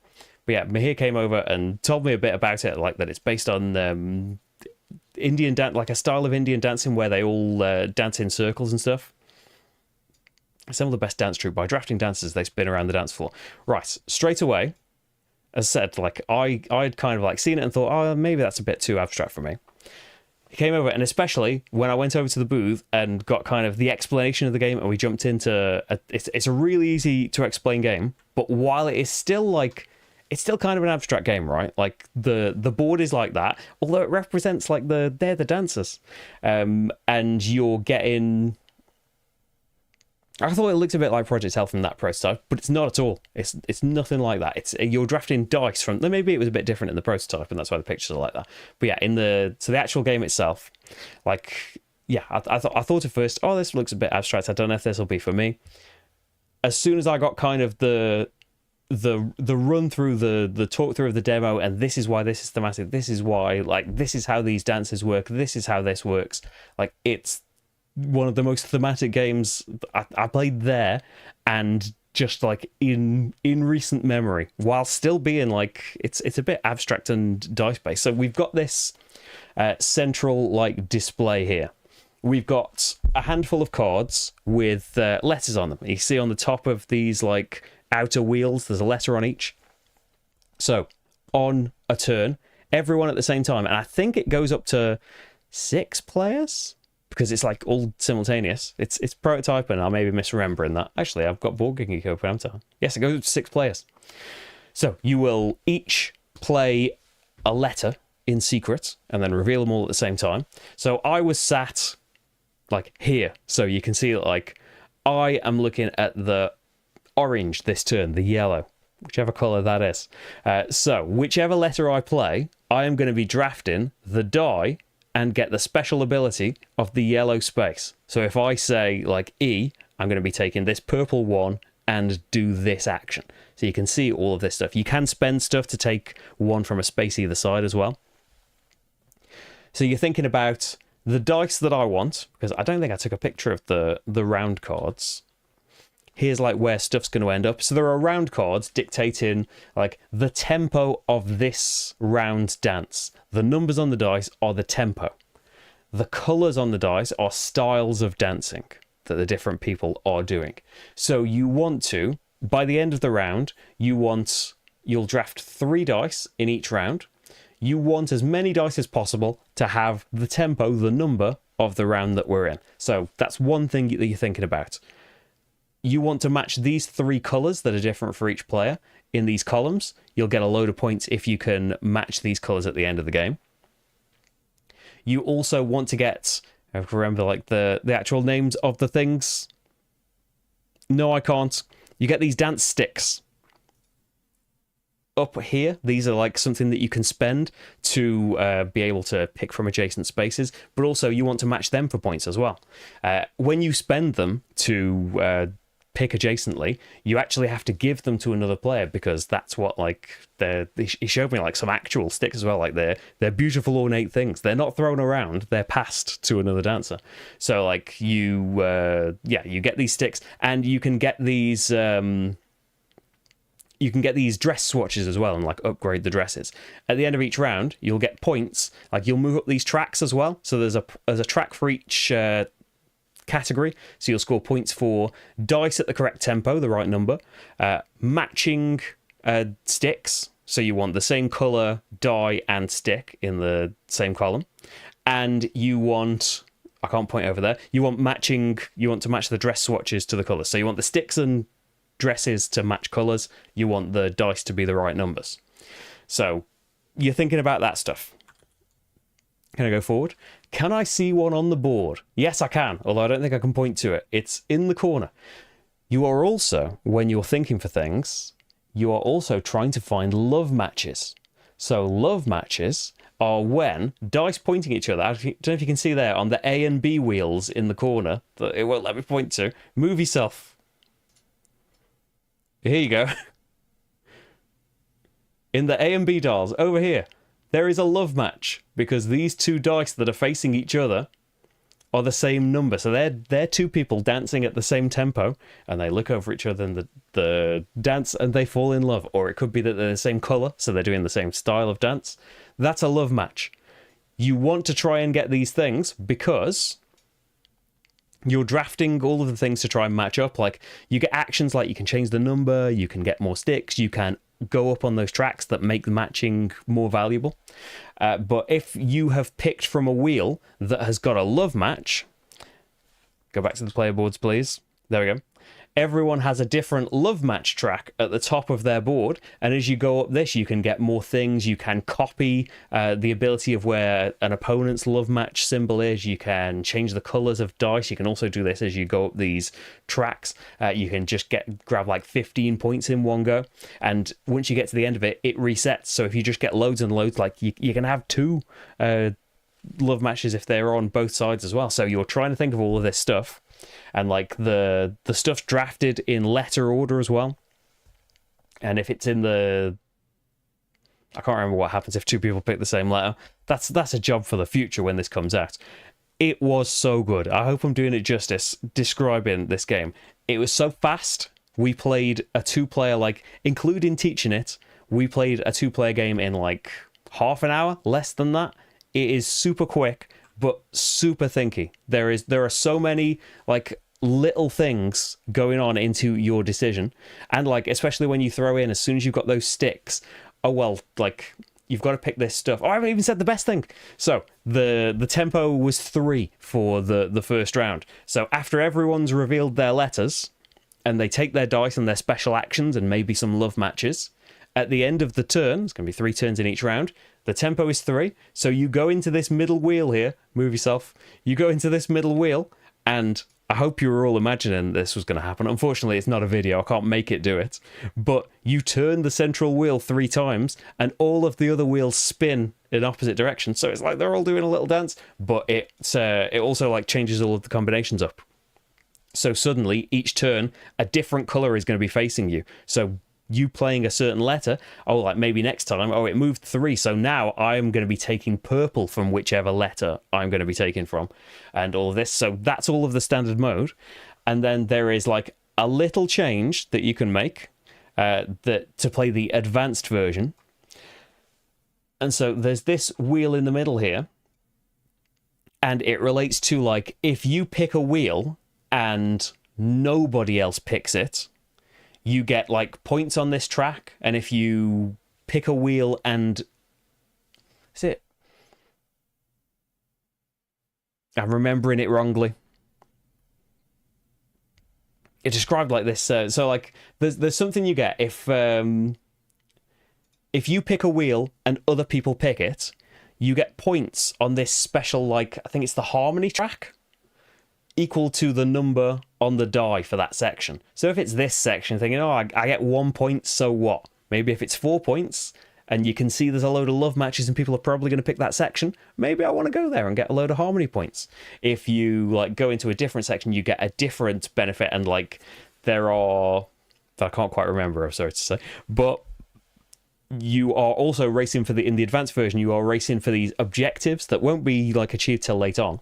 Speaker 1: But yeah, Mihir came over and told me a bit about it, that it's based on Indian dance, a style of Indian dancing where they all dance in circles and stuff. Assemble the best dance troupe by drafting dancers they spin around the dance floor. Right, straight away, as I said, I'd kind of seen it and thought, oh, maybe that's a bit too abstract for me. He came over, and especially when I went over to the booth and got kind of the explanation of the game, and we jumped into it's a really easy to explain game, but while it is still it's still kind of an abstract game, right? The board is like that, although it represents they're the dancers, and you're getting. I thought it looked a bit like Project Health from that prototype, but it's not at all. It's nothing like that. You're drafting dice from. Maybe it was a bit different in the prototype, and that's why the pictures are like that. But yeah, the actual game itself, I thought at first, oh, this looks a bit abstract. I don't know if this will be for me. As soon as I got kind of the run through, the talk through of the demo, and this is why this is thematic. This is why this is how these dances work. This is how this works. It's one of the most thematic games I played there, and just in recent memory, while still being it's a bit abstract and dice based. So we've got this central display here. We've got a handful of cards with letters on them. You see on the top of these outer wheels, there's a letter on each. So on a turn, everyone at the same time, and I think it goes up to 6 players. Because it's all simultaneous. It's prototyping. I may be misremembering that. Actually, I've got Board Game Geek open, haven't I? Yes, it goes to 6 players. So you will each play a letter in secret and then reveal them all at the same time. So I was sat here, so you can see that I am looking at the orange this turn, the yellow, whichever color that is. So whichever letter I play, I am going to be drafting the die and get the special ability of the yellow space. So if I say E, I'm going to be taking this purple one and do this action. So you can see all of this stuff. You can spend stuff to take one from a space either side as well. So you're thinking about the dice that I want, because I don't think I took a picture of the round cards. Here's where stuff's going to end up. So there are round cards dictating the tempo of this round dance. The numbers on the dice are the tempo. The colours on the dice are styles of dancing that the different people are doing. So you want to, by the end of the round, you'll draft 3 dice in each round. You want as many dice as possible to have the tempo, the number of the round that we're in. So that's one thing that you're thinking about. You want to match these 3 colours that are different for each player in these columns. You'll get a load of points if you can match these colours at the end of the game. You also want to get, I have to remember the actual names of the things. No, I can't. You get these dance sticks up here. These are something that you can spend to be able to pick from adjacent spaces, but also you want to match them for points as well. When you spend them to pick adjacently, you actually have to give them to another player, because that's what, like, he showed me like some actual sticks as well, like they're beautiful ornate things. They're not thrown around, they're passed to another dancer. So like you get these sticks, and you can get these dress swatches as well, and like upgrade the dresses. At the end of each round, you'll get points. Like you'll move up these tracks as well. So there's a track for each category. So you'll score points for dice at the correct tempo, the right number, matching sticks. So you want the same color die and stick in the same column, and you want, I can't point over there. You want to match the dress swatches to the colors. So you want the sticks and dresses to match colors. You want the dice to be the right numbers. So you're thinking about that stuff. Can I go forward? Can I see one on the board? Yes, I can, although I don't think I can point to it. It's in the corner. You are also, when you're thinking for things, you are also trying to find love matches. So love matches are when dice pointing at each other. I don't know if you can see there on the A and B wheels in the corner that it won't let me point to. Move yourself. Here you go. In the A and B dials, over here, there is a love match, because these two dice that are facing each other are the same number. So they're two people dancing at the same tempo, and they look over each other in the dance and they fall in love. Or it could be that they're the same colour, so they're doing the same style of dance. That's a love match. You want to try and get these things because you're drafting all of the things to try and match up. Like, you get actions like you can change the number, you can get more sticks, you can go up on those tracks that make the matching more valuable. But if you have picked from a wheel that has got a love match, go back to the player boards, please. There we go. Everyone has a different love match track at the top of their board, and as you go up this, you can get more things. You can copy the ability of where an opponent's love match symbol is. You can change the colors of dice. You can also do this as you go up these tracks. You can just grab like 15 points in one go, and once you get to the end of it, it resets. So if you just get loads and loads, like you can have two love matches if they're on both sides as well. So you're trying to think of all of this stuff. And like the stuff's drafted in letter order as well. And if it's in I can't remember what happens if two people pick the same letter. That's a job for the future when this comes out. It was so good. I hope I'm doing it justice describing this game. It was so fast. We played a 2-player, like, including teaching it, we played a 2-player game in like half an hour, less than that. It is super quick, but super thinky. There are so many like little things going on into your decision, and like especially when you throw in, as soon as you've got those sticks, oh well, like you've got to pick this stuff. Oh, I haven't even said the best thing. So the tempo was 3 for the first round. So after everyone's revealed their letters and they take their dice and their special actions and maybe some love matches, at the end of the turn, it's going to be 3 turns in each round, the tempo is 3, so you go into this middle wheel here, move yourself, you go into this middle wheel, and I hope you were all imagining this was going to happen. Unfortunately, it's not a video, I can't make it do it, but you turn the central wheel 3 times, and all of the other wheels spin in opposite directions, so it's like they're all doing a little dance, but it also like changes all of the combinations up. So suddenly, each turn, a different colour is going to be facing you, so you playing a certain letter, oh, like maybe next time, oh, it moved 3, so now I'm going to be taking purple from whichever letter I'm going to be taking from, and all of this. So that's all of the standard mode, and then there is like a little change that you can make that to play the advanced version. And so there's this wheel in the middle here, and it relates to like if you pick a wheel and nobody else picks it, you get like points on this track, and if you pick a wheel and that's it. I'm remembering it wrongly. It's described like this. So like there's something you get if you pick a wheel and other people pick it, you get points on this special, like I think it's the harmony track, equal to the number on the die for that section. So if it's this section, thinking, oh, I get 1 point, so what? Maybe if it's 4 points, and you can see there's a load of love matches and people are probably going to pick that section, maybe I want to go there and get a load of harmony points. If you like go into a different section, you get a different benefit, and like there are, that I can't quite remember, I'm sorry to say, but you are also racing for in the advanced version, you are racing for these objectives that won't be like achieved till late on,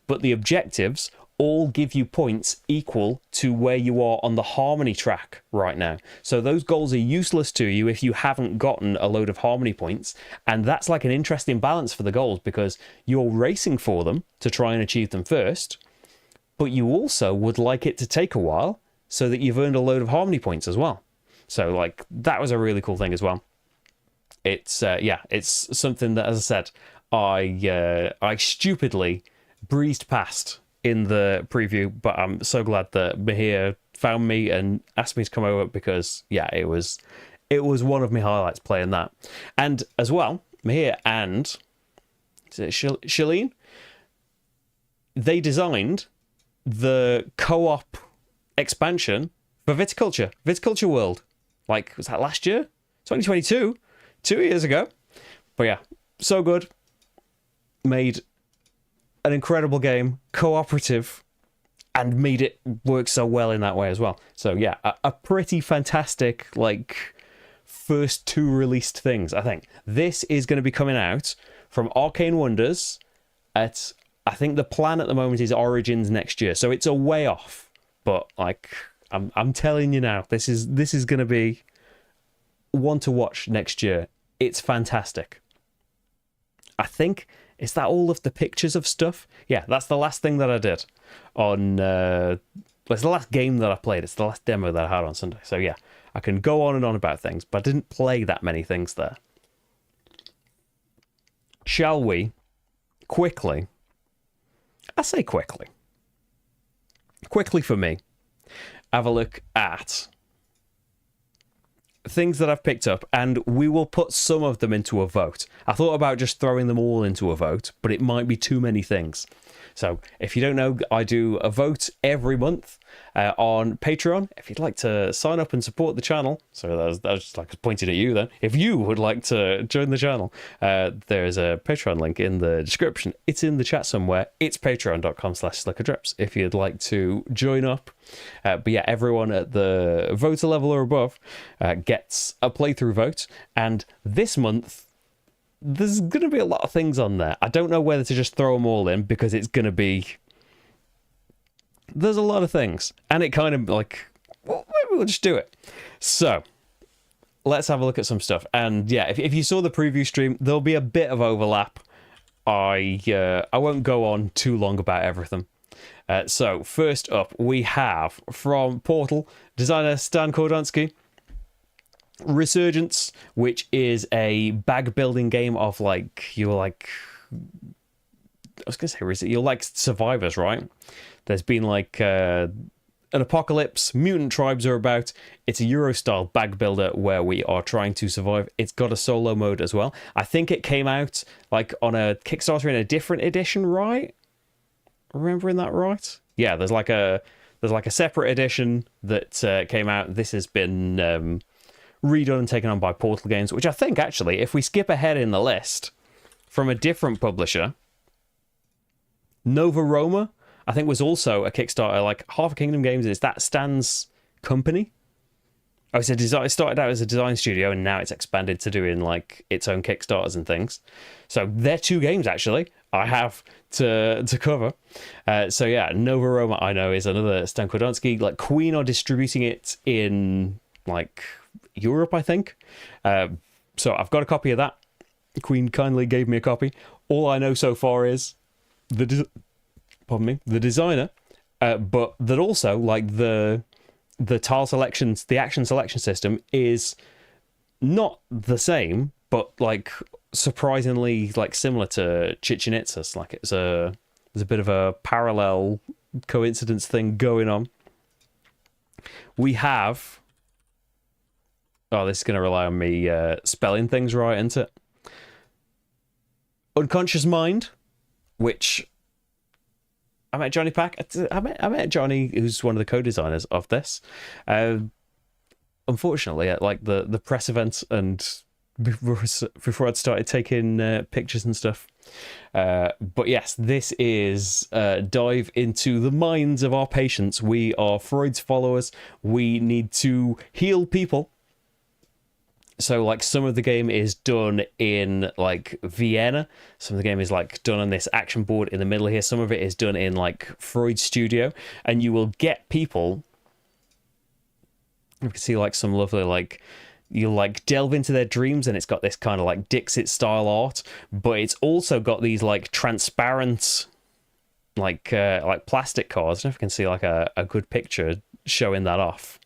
Speaker 1: but the objectives all give you points equal to where you are on the harmony track right now. So those goals are useless to you if you haven't gotten a load of harmony points, and that's like an interesting balance for the goals, because you're racing for them to try and achieve them first, but you also would like it to take a while so that you've earned a load of harmony points as well. So like that was a really cool thing as well. It's it's something that, as I said, I stupidly breezed past in the preview, but I'm so glad that Mahir found me and asked me to come over, because it was one of my highlights playing that. And as well, Mahir and Shalene, they designed the co-op expansion for Viticulture World. Like, was that last year? 2022? 2 years ago. But yeah, so good. Made an incredible game, cooperative, and made it work so well in that way as well. So yeah, a pretty fantastic, like, first 2 released things, I think. This is going to be coming out from Arcane Wonders at, I think the plan at the moment is Origins next year. So it's a way off. But like, I'm telling you now, this is going to be one to watch next year. It's fantastic. I think, is that all of the pictures of stuff? Yeah, that's the last thing that I did on... it's the last game that I played. It's the last demo that I had on Sunday. So yeah, I can go on and on about things, but I didn't play that many things there. Shall we quickly... I say quickly for me, have a look at things that I've picked up, and we will put some of them into a vote. I thought about just throwing them all into a vote, but it might be too many things. So if you don't know, I do a vote every month on Patreon. If you'd like to sign up and support the channel, so that was just like pointed at you then. If you would like to join the channel, there's a Patreon link in the description. It's in the chat somewhere. It's patreon.com/slickerdrips if you'd like to join up. But yeah, everyone at the voter level or above gets a playthrough vote. And this month, there's going to be a lot of things on there. I don't know whether to just throw them all in, because it's going to be... There's a lot of things. And it kind of like... Well, maybe we'll just do it. So, let's have a look at some stuff. And yeah, if you saw the preview stream, there'll be a bit of overlap. I won't go on too long about everything. So, first up, we have from Portal, designer Stan Kordonsky, Resurgence, which is a bag building game of like, you're like, I was gonna say you're like survivors, right? There's been like an apocalypse, mutant tribes are about. It's a Euro style bag builder where we are trying to survive. It's got a solo mode as well. I think it came out like on a Kickstarter in a different edition, right? Remembering that right? Yeah, there's like a separate edition that came out. This has been redone and taken on by Portal Games, which I think, actually, if we skip ahead in the list, from a different publisher, Nova Roma, I think, was also a Kickstarter, like Half a Kingdom Games, is that Stan's company? Oh, it started out as a design studio, and now it's expanded to doing like its own Kickstarters and things. So they're 2 games, actually, I have to cover. So yeah, Nova Roma, I know, is another Stan Kordonsky. Like, Queen are distributing it in like Europe, I think. So I've got a copy of that. Queen kindly gave me a copy. All I know so far is the designer, but that also like the tile selections, the action selection system is not the same, but like surprisingly like similar to Chichen Itza's. Like there's a bit of a parallel coincidence thing going on. We have... Oh, this is going to rely on me spelling things right, isn't it? Unconscious Mind, which I met Johnny Pack. I met Johnny, who's one of the co-designers of this. Unfortunately, at like the press event and before I'd started taking pictures and stuff, But yes, this is dive into the minds of our patients. We are Freud's followers. We need to heal people. So, like, some of the game is done in, like, Vienna. Some of the game is, like, done on this action board in the middle here. Some of it is done in, like, Freud's studio. And you will get people... You can see, like, some lovely, like... You'll, like, delve into their dreams, and it's got this kind of, like, Dixit-style art. But it's also got these, like, transparent... Like plastic cards. I don't know if you can see, like, a good picture showing that off.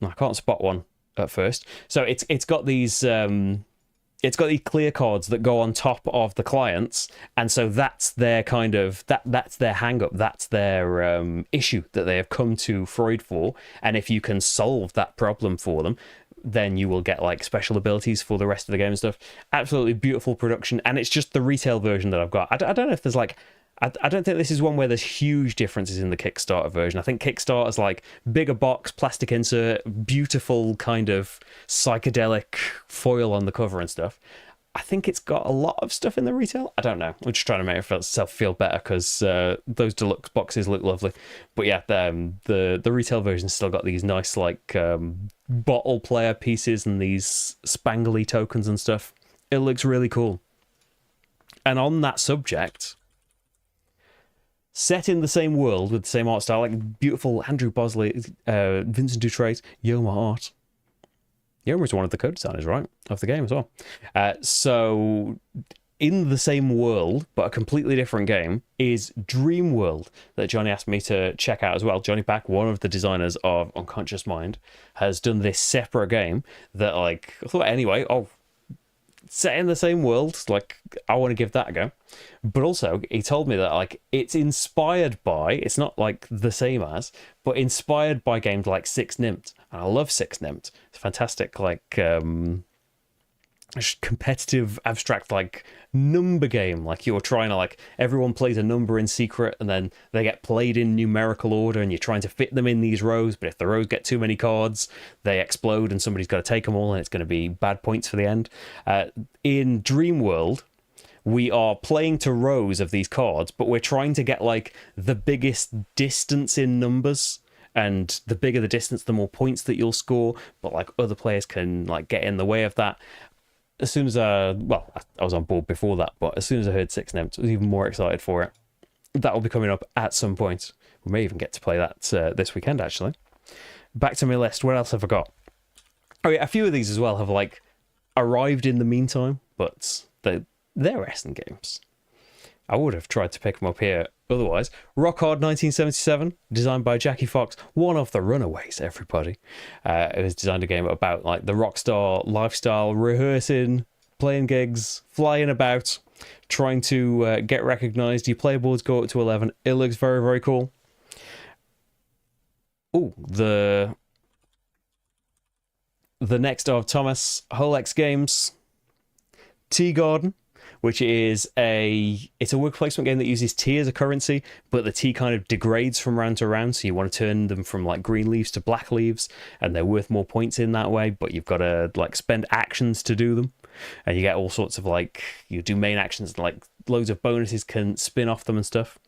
Speaker 1: I can't spot one at first. So it's got these clear cards that go on top of the clients, and so that's their kind of that's their hang up, that's their issue that they have come to Freud for. And if you can solve that problem for them, then you will get like special abilities for the rest of the game and stuff. Absolutely beautiful production, and it's just the retail version that I've got. I don't know if there's like I don't think this is one where there's huge differences in the Kickstarter version. I think Kickstarter's like bigger box, plastic insert, beautiful kind of psychedelic foil on the cover and stuff. I think it's got a lot of stuff in the retail. I don't know. I'm just trying to make myself feel better because those deluxe boxes look lovely. But yeah, the retail version's still got these nice like bottle player pieces and these spangly tokens and stuff. It looks really cool. And on that subject... Set in the same world with the same art style, like beautiful Andrew Bosley, Vincent Dutrait, Yoma art. Yoma is one of the co-designers, right, of the game as well. So, in the same world, but a completely different game, is Dream World that Johnny asked me to check out as well. Johnny Pack, one of the designers of Unconscious Mind, has done this separate game that, like, I thought, anyway, set in the same world, like, I want to give that a go. But also, he told me that, like, it's inspired by, it's not, like, the same as, but inspired by games like Six Nimmt. And I love Six Nimmt. It's fantastic, like, competitive, abstract, like, number game. Like, you're trying to, like, everyone plays a number in secret, and then they get played in numerical order, and you're trying to fit them in these rows, but if the rows get too many cards, they explode, and somebody's got to take them all, and it's going to be bad points for the end. In Dream World, we are playing to rows of these cards, but we're trying to get, like, the biggest distance in numbers. And the bigger the distance, the more points that you'll score. But, like, other players can, like, get in the way of that. As soon as I was on board before that, but as soon as I heard Six Nimmt, I was even more excited for it. That will be coming up at some point. We may even get to play that this weekend, actually. Back to my list. What else have I got? Oh, yeah, a few of these as well have, like, arrived in the meantime, but they're Essen games. I would have tried to pick them up here otherwise. Rock Hard 1977, designed by Jackie Fox, one of the Runaways, everybody. It was designed a game about like the rock star lifestyle, rehearsing, playing gigs, flying about, trying to get recognised. Your player boards go up to 11. It looks very, very cool. Oh, the next of Thomas Holek's games, Tea Garden, which is it's a work placement game that uses tea as a currency, but the tea kind of degrades from round to round, so you want to turn them from like green leaves to black leaves, and they're worth more points in that way, but you've got to like spend actions to do them, and you get all sorts of like, you do main actions, like loads of bonuses can spin off them and stuff.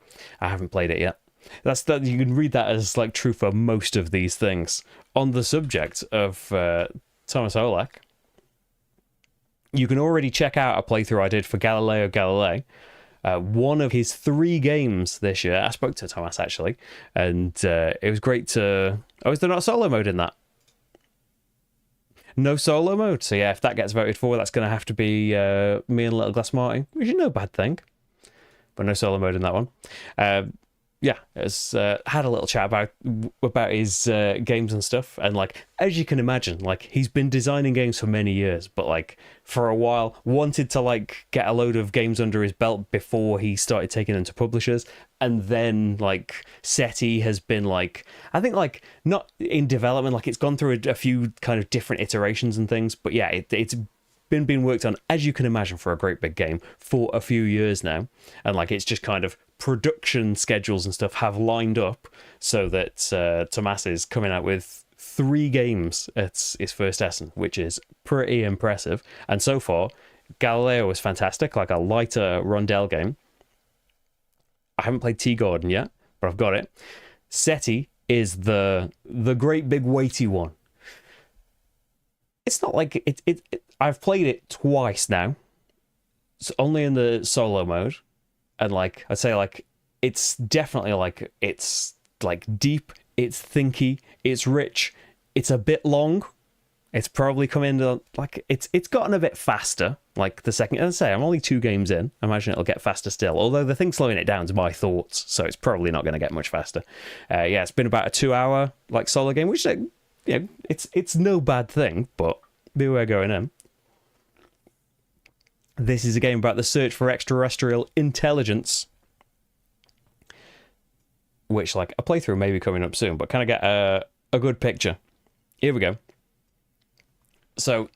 Speaker 1: I haven't played it yet. That you can read that as like true for most of these things. On the subject of Thomas Holek, you can already check out a playthrough I did for Galileo Galilei, one of his 3 games this year. I spoke to Thomas, actually, and it was great to... Oh, is there not a solo mode in that? No solo mode. So yeah, if that gets voted for, that's going to have to be me and Little Glass Martin, which is no bad thing. But no solo mode in that one. Yeah, it's had a little chat about his games and stuff, and like, as you can imagine, like, he's been designing games for many years, but like for a while wanted to like get a load of games under his belt before he started taking them to publishers. And then like SETI has been like, I think like not in development, like it's gone through a few kind of different iterations and things, but yeah, it's been being worked on, as you can imagine, for a great big game for a few years now. And like, it's just kind of production schedules and stuff have lined up so that Tomas is coming out with 3 games at his first Essen, which is pretty impressive. And so far, Galileo was fantastic, like a lighter rondel game. I haven't played Tea Garden yet, but I've got it. SETI is the great big weighty one. It's not like I've played it twice now. It's only in the solo mode, and like I'd say, like it's definitely like it's like deep, it's thinky, it's rich, it's a bit long. It's probably come into like it's gotten a bit faster. Like the second, as I say, I'm only 2 games in. I imagine it'll get faster still. Although the thing slowing it down is my thoughts, so it's probably not going to get much faster. Yeah, it's been about a 2-hour like solo game, which it's no bad thing, but beware going in. This is a game about the search for extraterrestrial intelligence, which like a playthrough may be coming up soon, but can I get a good picture? Here we go. So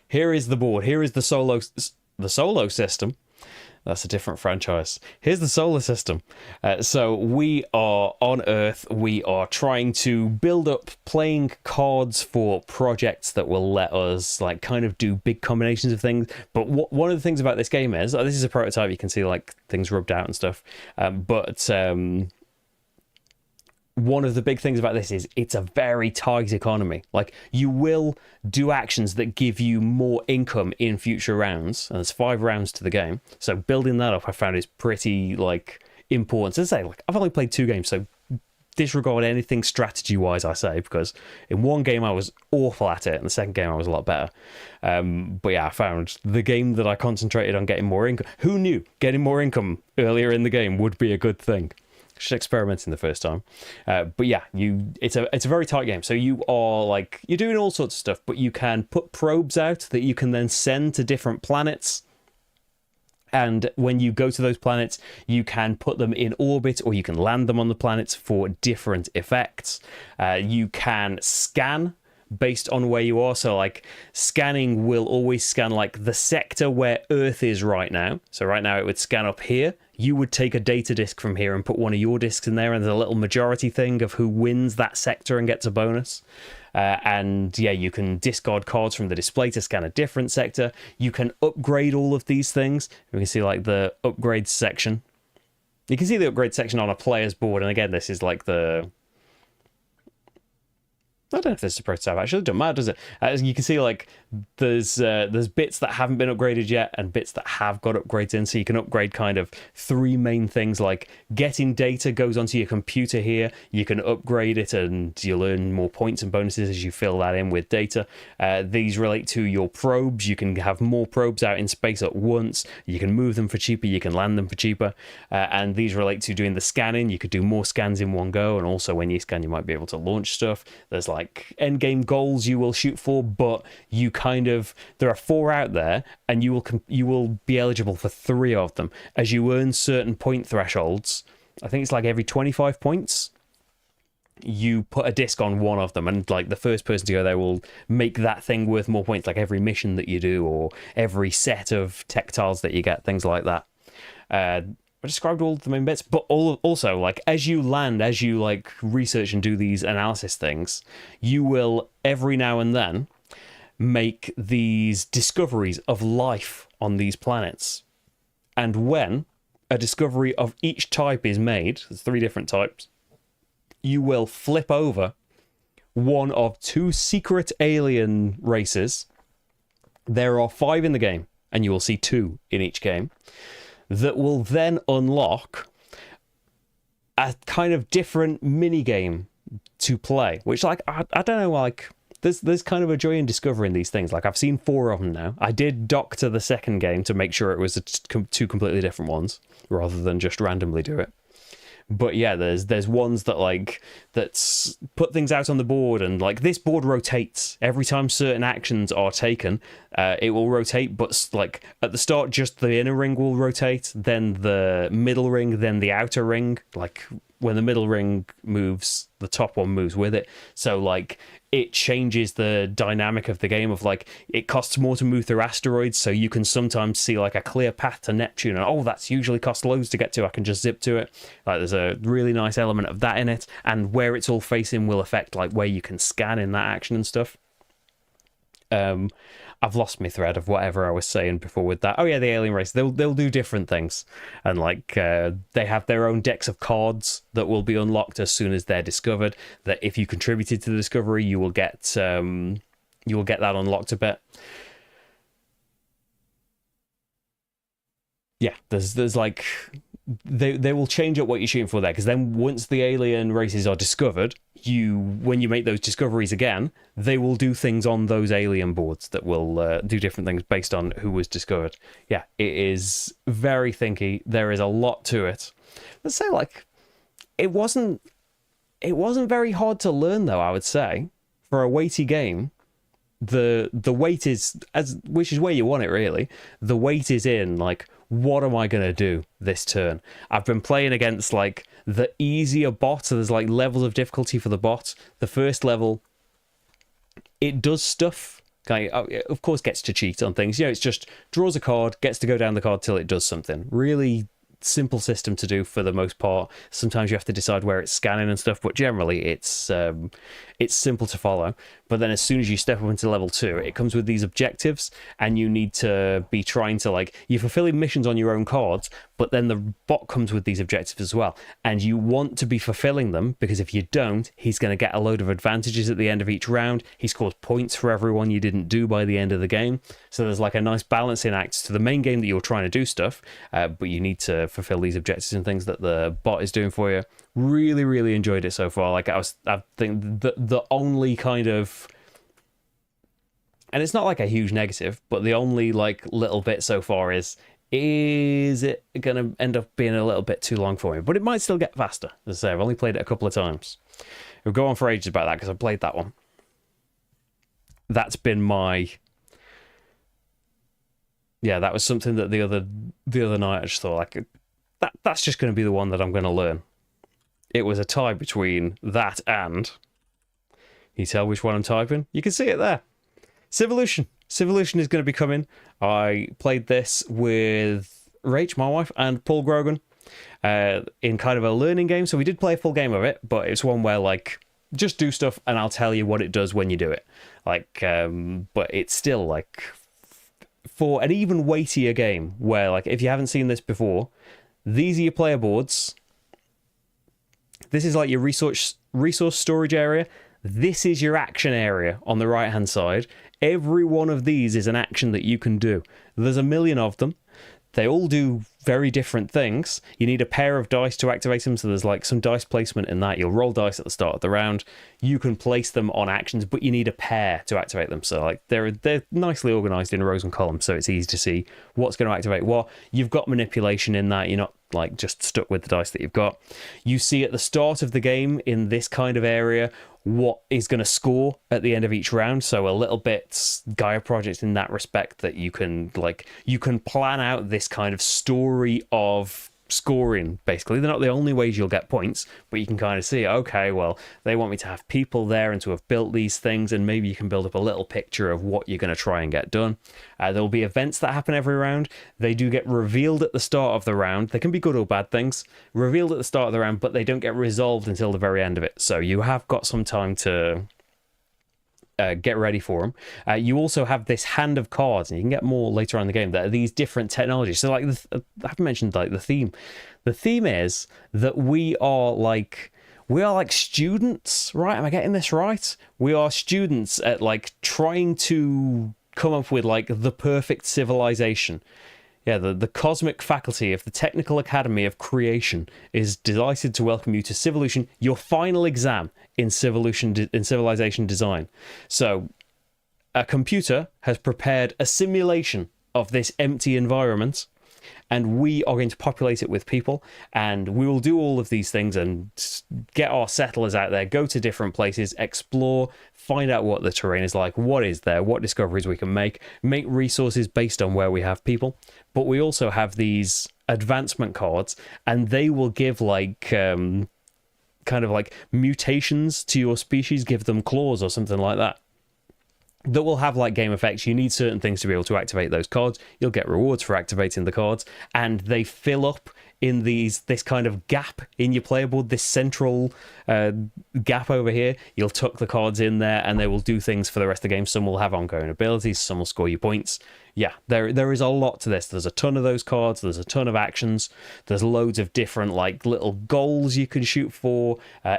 Speaker 1: here is the board. Here is the solo system. That's a different franchise. Here's the solar system. So we are on Earth. We are trying to build up playing cards for projects that will let us like kind of do big combinations of things. But one of the things about this game is, this is a prototype. You can see like things rubbed out and stuff. But one of the big things about this is it's a very tight economy. Like, you will do actions that give you more income in future rounds, and there's 5 rounds to the game. So building that up, I found, is pretty like important. As I say, like I've only played 2 games, so disregard anything strategy-wise I say, because in one game I was awful at it, and the second game I was a lot better. But yeah, I found the game that I concentrated on getting more income. Who knew getting more income earlier in the game would be a good thing? Should experiment in the first time. But yeah, it's a very tight game. So you are like, you're doing all sorts of stuff, but you can put probes out that you can then send to different planets. And when you go to those planets, you can put them in orbit, or you can land them on the planets for different effects. You can scan based on where you are. So like scanning will always scan like the sector where Earth is right now. So right now it would scan up here. You would take a data disk from here and put one of your disks in there, and there's a little majority thing of who wins that sector and gets a bonus. And yeah, you can discard cards from the display to scan a different sector. You can upgrade all of these things. We can see like the upgrade section. You can see the upgrade section on a player's board, and again, this is like the... I don't know if this is a prototype, actually. It doesn't matter, does it? As you can see, like there's bits that haven't been upgraded yet, and bits that have got upgrades in. So you can upgrade kind of 3 main things, like getting data goes onto your computer here. You can upgrade it, and you'll earn more points and bonuses as you fill that in with data. These relate to your probes. You can have more probes out in space at once. You can move them for cheaper. You can land them for cheaper. And these relate to doing the scanning. You could do more scans in one go, and also when you scan, you might be able to launch stuff. There's like end game goals you will shoot for, but you kind of, there are 4 out there, and you will be eligible for 3 of them as you earn certain point thresholds. I think it's like every 25 points you put a disc on one of them, and like the first person to go there will make that thing worth more points, like every mission that you do or every set of tech tiles that you get, things like that. I described all the main bits, but also like as you land, as you like research and do these analysis things, you will every now and then make these discoveries of life on these planets. And when a discovery of each type is made, there's 3 different types, you will flip over one of 2 secret alien races. There are 5 in the game, and you will see 2 in each game, that will then unlock a kind of different mini game to play, which like I don't know, like there's kind of a joy in discovering these things. Like I've seen 4 of them now. I did doctor the second game to make sure it was 2 completely different ones rather than just randomly do it. But yeah, there's ones that like that's put things out on the board, and like this board rotates every time certain actions are taken. It will rotate, but like at the start, just the inner ring will rotate, then the middle ring, then the outer ring. Like when the middle ring moves, the top one moves with it. So like it changes the dynamic of the game of like it costs more to move through asteroids, so you can sometimes see like a clear path to Neptune, and that's usually cost loads to get to, I can just zip to it. Like there's a really nice element of that in it, and where it's all facing will affect like where you can scan in that action and stuff. I I've lost my thread of whatever I was saying before with that. Oh yeah, the alien race. They'll do different things, and like they have their own decks of cards that will be unlocked as soon as they're discovered. That if you contributed to the discovery, you will get that unlocked a bit. Yeah, there's like they will change up what you're shooting for there, because then once the alien races are discovered, when you make those discoveries again, they will do things on those alien boards that will do different things based on who was discovered. Yeah, it is very thinky. There is a lot to it. Let's say like it wasn't very hard to learn though, I would say, for a weighty game. The weight is, which is where you want it really. The weight is in like, what am I gonna do this turn? I've been playing against like the easier bot, so there's like levels of difficulty for the bot. The first level, it does stuff. Of course, gets to cheat on things. It's just draws a card, gets to go down the card till it does something. Really simple system to do for the most part. Sometimes you have to decide where it's scanning and stuff, but generally it's simple to follow. But then as soon as you step up into level 2, it comes with these objectives, and you need to be trying to, like, you're fulfilling missions on your own cards, but then the bot comes with these objectives as well, and you want to be fulfilling them, because if you don't, he's going to get a load of advantages at the end of each round. He scores points for everyone you didn't do by the end of the game. So there's like a nice balancing act to the main game that you're trying to do stuff, but you need to fulfill these objectives and things that the bot is doing for you. Really, really enjoyed it so far. Like I think the only kind of, and it's not like a huge negative, but the only like little bit so far is it gonna end up being a little bit too long for me? But it might still get faster. As I say, I've only played it a couple of times. We'll go on for ages about that because I played that one. That's been my, yeah, that was something that the other night I just thought like that's just going to be the one that I'm going to learn. It was a tie between that and, can you tell which one I'm typing? You can see it there. Civolution. Civolution is going to be coming. I played this with Rach, my wife, and Paul Grogan in kind of a learning game. So we did play a full game of it, but it's one where like, just do stuff and I'll tell you what it does when you do it. Like, but it's still like, for an even weightier game where like, if you haven't seen this before, these are your player boards. This is like your resource storage area. This is your action area on the right hand side. Every one of these is an action that you can do. There's a million of them. They all do very different things. You need a pair of dice to activate them, so there's like some dice placement in that. You'll roll dice at the start of the round. You can place them on actions, but you need a pair to activate them. So like they're nicely organized in rows and columns, so it's easy to see what's going to activate what. You've got manipulation in that. You're not like just stuck with the dice that you've got. You see at the start of the game in this kind of area what is going to score at the end of each round. So a little bit Gaia Project in that respect, that you can plan out this kind of story of scoring. Basically, they're not the only ways you'll get points, but you can kind of see, okay, well, they want me to have people there and to have built these things, and maybe you can build up a little picture of what you're going to try and get done. There'll be events that happen every round. They do get revealed at the start of the round. They can be good or bad things, revealed at the start of the round, but they don't get resolved until the very end of it. So you have got some time to get ready for them. You also have this hand of cards, and you can get more later on in the game, that are these different technologies. So like I haven't mentioned like the theme. The theme is that we are like students, right? Am I getting this right? We are students at like trying to come up with like the perfect civilization. Yeah, the cosmic faculty of the Technical Academy of Creation is delighted to welcome you to Civolution, your final exam in civilization design. So, a computer has prepared a simulation of this empty environment, and we are going to populate it with people, and we will do all of these things and get our settlers out there, go to different places, explore, find out what the terrain is like, what is there, what discoveries we can make resources based on where we have people. But we also have these advancement cards, and they will give like kind of like mutations to your species, give them claws or something like that. that will have like game effects. You need certain things to be able to activate those cards. You'll get rewards for activating the cards, and they fill up in this kind of gap in your player board, this central gap over here. You'll tuck the cards in there, and they will do things for the rest of the game. Some will have ongoing abilities, some will score you points. Yeah, there is a lot to this. There's a ton of those cards. There's a ton of actions. There's loads of different like little goals you can shoot for,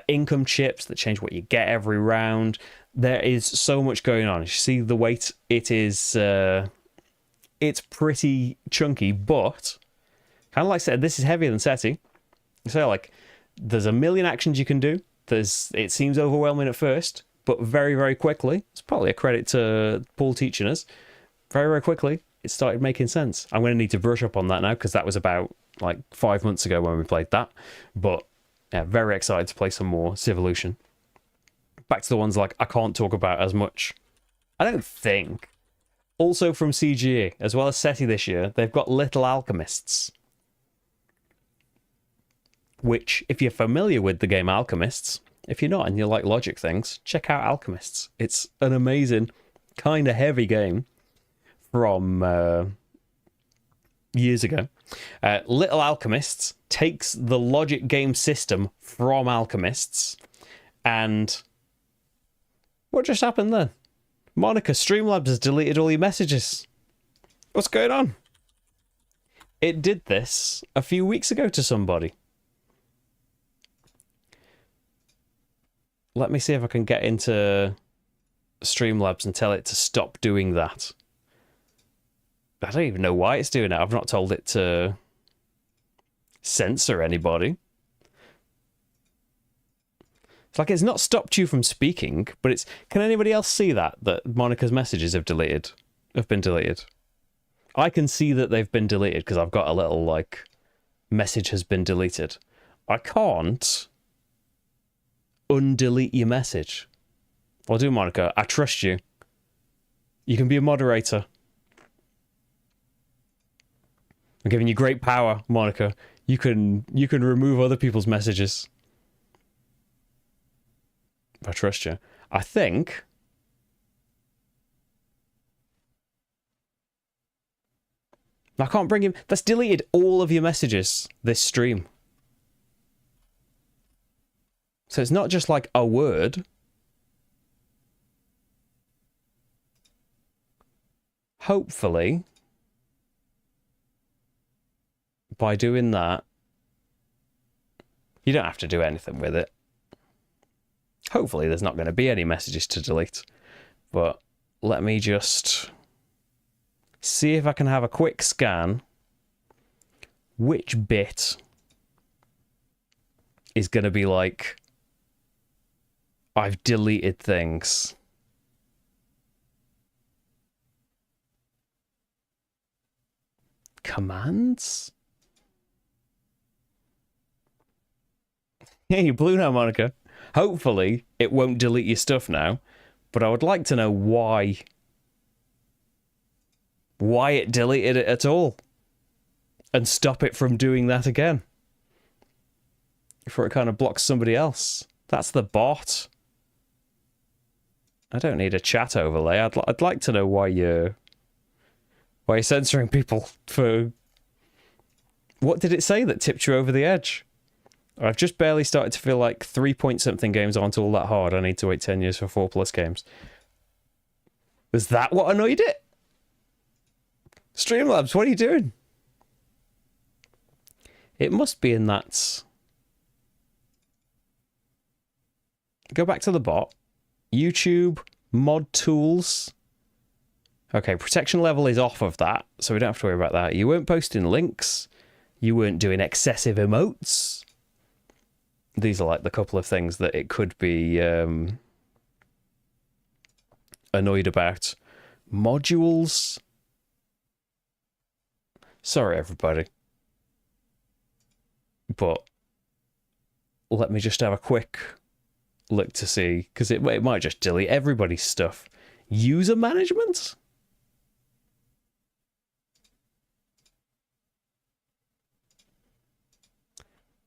Speaker 1: income chips that change what you get every round. There is so much going on. You see the weight. It is it's pretty chunky, but kind of like I said, this is heavier than SETI. So like, there's a million actions you can do. It seems overwhelming at first, but very, very quickly, it's probably a credit to Paul teaching us. Very, very quickly, it started making sense. I'm going to need to brush up on that now, because that was about like 5 months ago when we played that. But yeah, very excited to play some more Civolution. Back to the ones like I can't talk about as much. I don't think. Also from CGE, as well as SETI this year, they've got Little Alchemists. Which, if you're familiar with the game Alchemists, if you're not and you like logic things, check out Alchemists. It's an amazing, kind of heavy game from years ago. Little Alchemists takes the logic game system from Alchemists, and what just happened then? Monica, Streamlabs has deleted all your messages. What's going on? It did this a few weeks ago to somebody. Let me see if I can get into Streamlabs and tell it to stop doing that. I don't even know why it's doing it. I've not told it to censor anybody. It's like it's not stopped you from speaking, but it's... Can anybody else see that Monica's messages have been deleted? I can see that they've been deleted because I've got a little, like, message has been deleted. I can't undelete your message. I'll do, Monica. I trust you. You can be a moderator. I'm giving you great power, Monica. You can remove other people's messages. I trust you. I think... I can't bring him... That's deleted all of your messages this stream. So it's not just like a word. Hopefully, by doing that, you don't have to do anything with it. Hopefully there's not going to be any messages to delete. But let me just see if I can have a quick scan. Which bit is going to be like, I've deleted things. Commands? Yeah, you're blue now, Monica. Hopefully, it won't delete your stuff now, but I would like to know why it deleted it at all, and stop it from doing that again. Before it kind of blocks somebody else. That's the bot. I don't need a chat overlay. I'd like to know why you're censoring people for... What did it say that tipped you over the edge? I've just barely started to feel like 3-point-something games aren't all that hard. I need to wait 10 years for 4+ games. Was that what annoyed it? Streamlabs, what are you doing? It must be in that... Go back to the bot. YouTube, mod tools. Okay, protection level is off of that, so we don't have to worry about that. You weren't posting links. You weren't doing excessive emotes. These are like the couple of things that it could be annoyed about. Modules. Sorry, everybody. But let me just have a quick look to see, because it might just delete everybody's stuff. User management?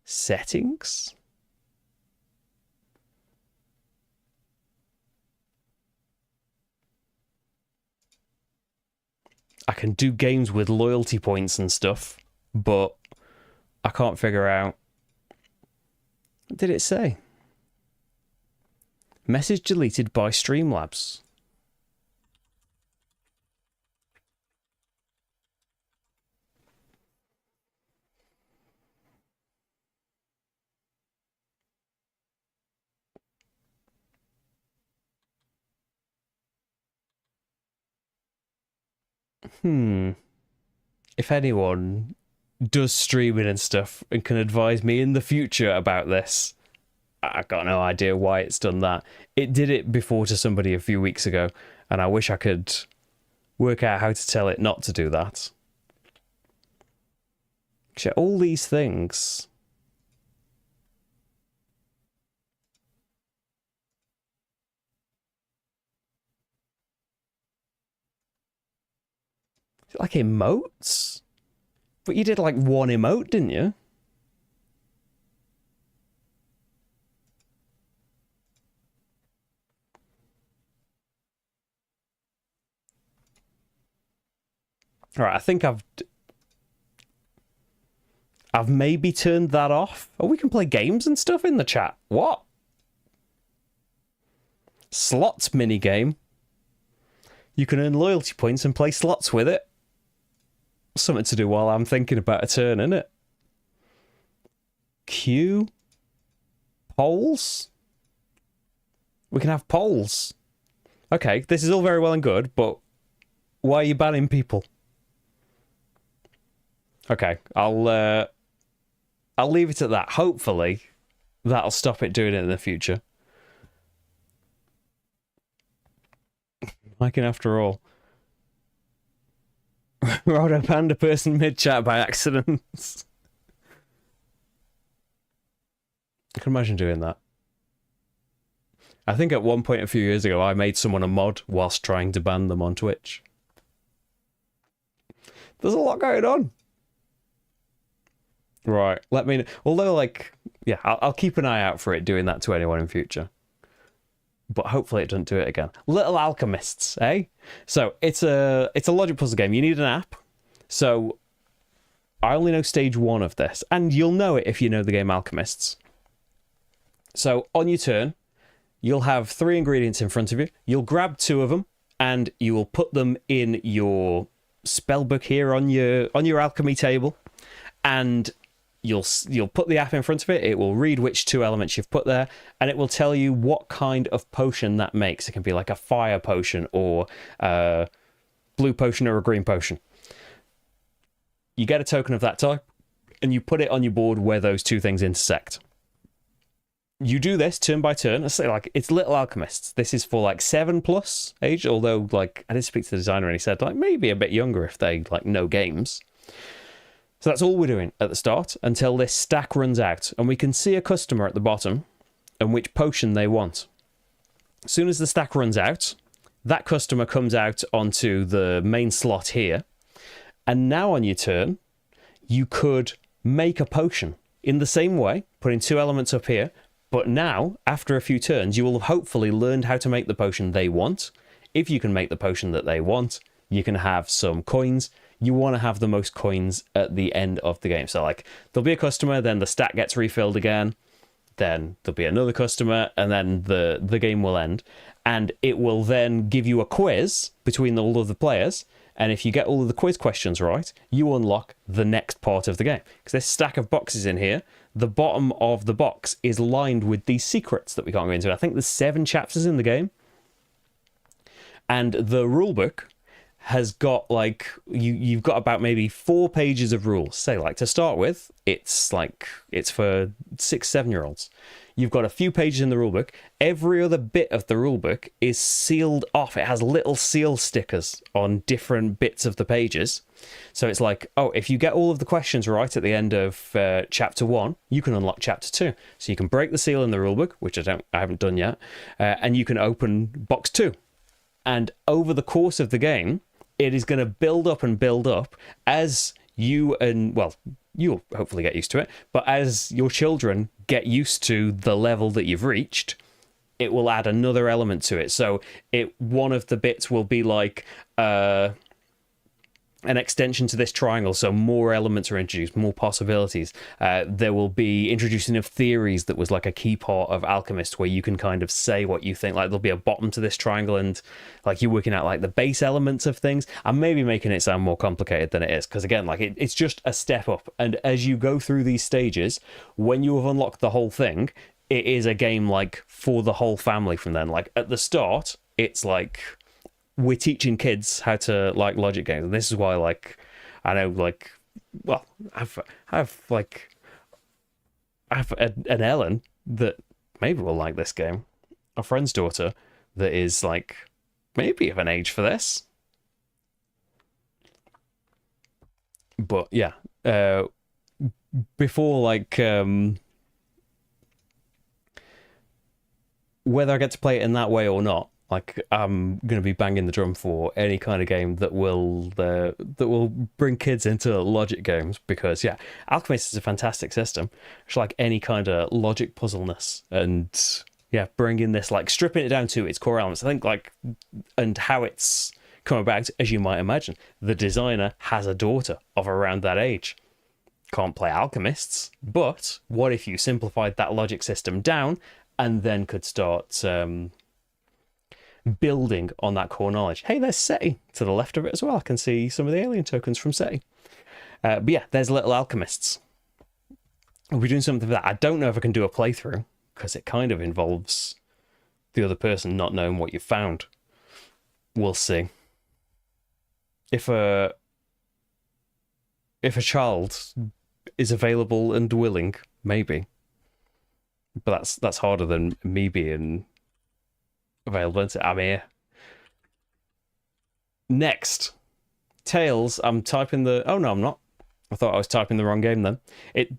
Speaker 1: Settings? can do games with loyalty points and stuff, but I can't figure out. What did it say? Message deleted by Streamlabs. If anyone does streaming and stuff and can advise me in the future about this, I got no idea why it's done that. It did it before to somebody a few weeks ago, and I wish I could work out how to tell it not to do that. Actually, all these things. Like emotes? But you did like one emote, didn't you? Alright, I think I've maybe turned that off. Oh, we can play games and stuff in the chat. What? Slots minigame. You can earn loyalty points and play slots with it. Something to do while I'm thinking about a turn, innit? Queue. Polls? We can have polls. Okay, this is all very well and good, but why are you banning people? Okay, I'll leave it at that. Hopefully, that'll stop it doing it in the future. Like, after all. Rodo Panda person mid-chat by accident. I can imagine doing that. I think at one point a few years ago, I made someone a mod whilst trying to ban them on Twitch. There's a lot going on. Right, let me know. Although, like, yeah, I'll keep an eye out for it doing that to anyone in future. But hopefully it doesn't do it again. Little Alchemists, eh? So it's a logic puzzle game. You need an app. So I only know stage 1 of this, and you'll know it if you know the game Alchemists. So on your turn, you'll have 3 ingredients in front of you. You'll grab 2 of them, and you will put them in your spellbook here on your alchemy table, and you'll put the app in front of it. It will read which 2 elements you've put there, and it will tell you what kind of potion that makes. It can be like a fire potion, or a blue potion, or a green potion. You get a token of that type, and you put it on your board where those 2 things intersect. You do this turn by turn. I say, like, it's Little Alchemists. This is for like 7+ age, although, like, I did speak to the designer and he said, like, maybe a bit younger if they like know games. So that's all we're doing at the start until this stack runs out, and we can see a customer at the bottom and which potion they want. As soon as the stack runs out, that customer comes out onto the main slot here, and now on your turn, you could make a potion in the same way, putting 2 elements up here, but now, after a few turns, you will have hopefully learned how to make the potion they want. If you can make the potion that they want, you can have some coins. You want to have the most coins at the end of the game. So, like, there'll be a customer, then the stack gets refilled again, then there'll be another customer, and then the game will end. And it will then give you a quiz between all of the players, and if you get all of the quiz questions right, you unlock the next part of the game. Because there's a stack of boxes in here. The bottom of the box is lined with these secrets that we can't go into. I think there's 7 chapters in the game. And the rulebook has got, like, you've got about maybe 4 pages of rules. Say, like, to start with, it's for 6-7-year-olds. You've got a few pages in the rulebook. Every other bit of the rulebook is sealed off. It has little seal stickers on different bits of the pages. So it's like, oh, if you get all of the questions right at the end of chapter 1, you can unlock chapter 2. So you can break the seal in the rulebook, which I haven't done yet, and you can open box 2. And over the course of the game, it is going to build up as you and, well, you'll hopefully get used to it, but as your children get used to the level that you've reached, it will add another element to it. So one of the bits will be like, an extension to this triangle, so more elements are introduced, more possibilities. There will be introducing of theories that was like a key part of Alchemist, where you can kind of say what you think. Like there'll be a bottom to this triangle, and like you're working out like the base elements of things. I'm maybe making it sound more complicated than it is, because again, like it's just a step up. And as you go through these stages, when you have unlocked the whole thing, it is a game like for the whole family from then. Like at the start, it's like we're teaching kids how to like logic games, and this is why, like, I know, like, well, I've an Ellen that maybe will like this game, a friend's daughter that is like maybe of an age for this, but yeah, before like whether I get to play it in that way or not. Like, I'm going to be banging the drum for any kind of game that will bring kids into logic games, because, yeah, Alchemist is a fantastic system. It's like any kind of logic puzzleness, and, yeah, bringing this, like, stripping it down to its core elements. I think, like, and how it's come about, as you might imagine, the designer has a daughter of around that age. Can't play Alchemists, but what if you simplified that logic system down and then could start building on that core knowledge? Hey, there's SETI to the left of it as well. I can see some of the alien tokens from SETI. But yeah, there's little alchemists. We'll be doing something for that. I don't know if I can do a playthrough, because it kind of involves the other person not knowing what you found. We'll see. If a child is available and willing, maybe. But that's harder than me being available. I'm here. Next, Tales. I'm typing the... Oh, no, I'm not. I thought I was typing the wrong game then. It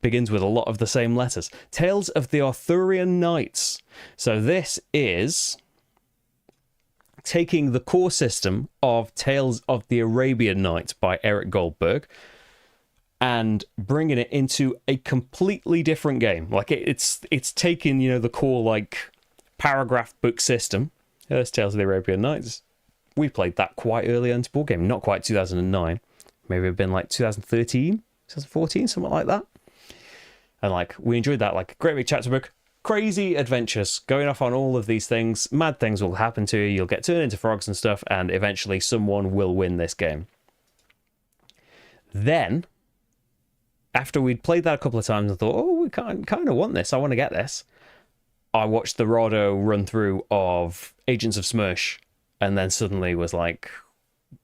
Speaker 1: begins with a lot of the same letters. Tales of the Arthurian Knights. So this is taking the core system of Tales of the Arabian Nights by Eric Goldberg and bringing it into a completely different game. Like it's taking, you know, the core like paragraph book system. Yeah, there's Tales of the Arabian Nights. We played that quite early into board game, not quite 2009. Maybe it'd been like 2013, 2014, something like that. And like we enjoyed that, like great big chapter book, crazy adventures, going off on all of these things. Mad things will happen to you. You'll get turned into frogs and stuff, and eventually someone will win this game. Then, after we'd played that a couple of times and thought, oh, we kind of want this, I want to get this, I watched the Rado run through of Agents of Smersh, and then suddenly was like,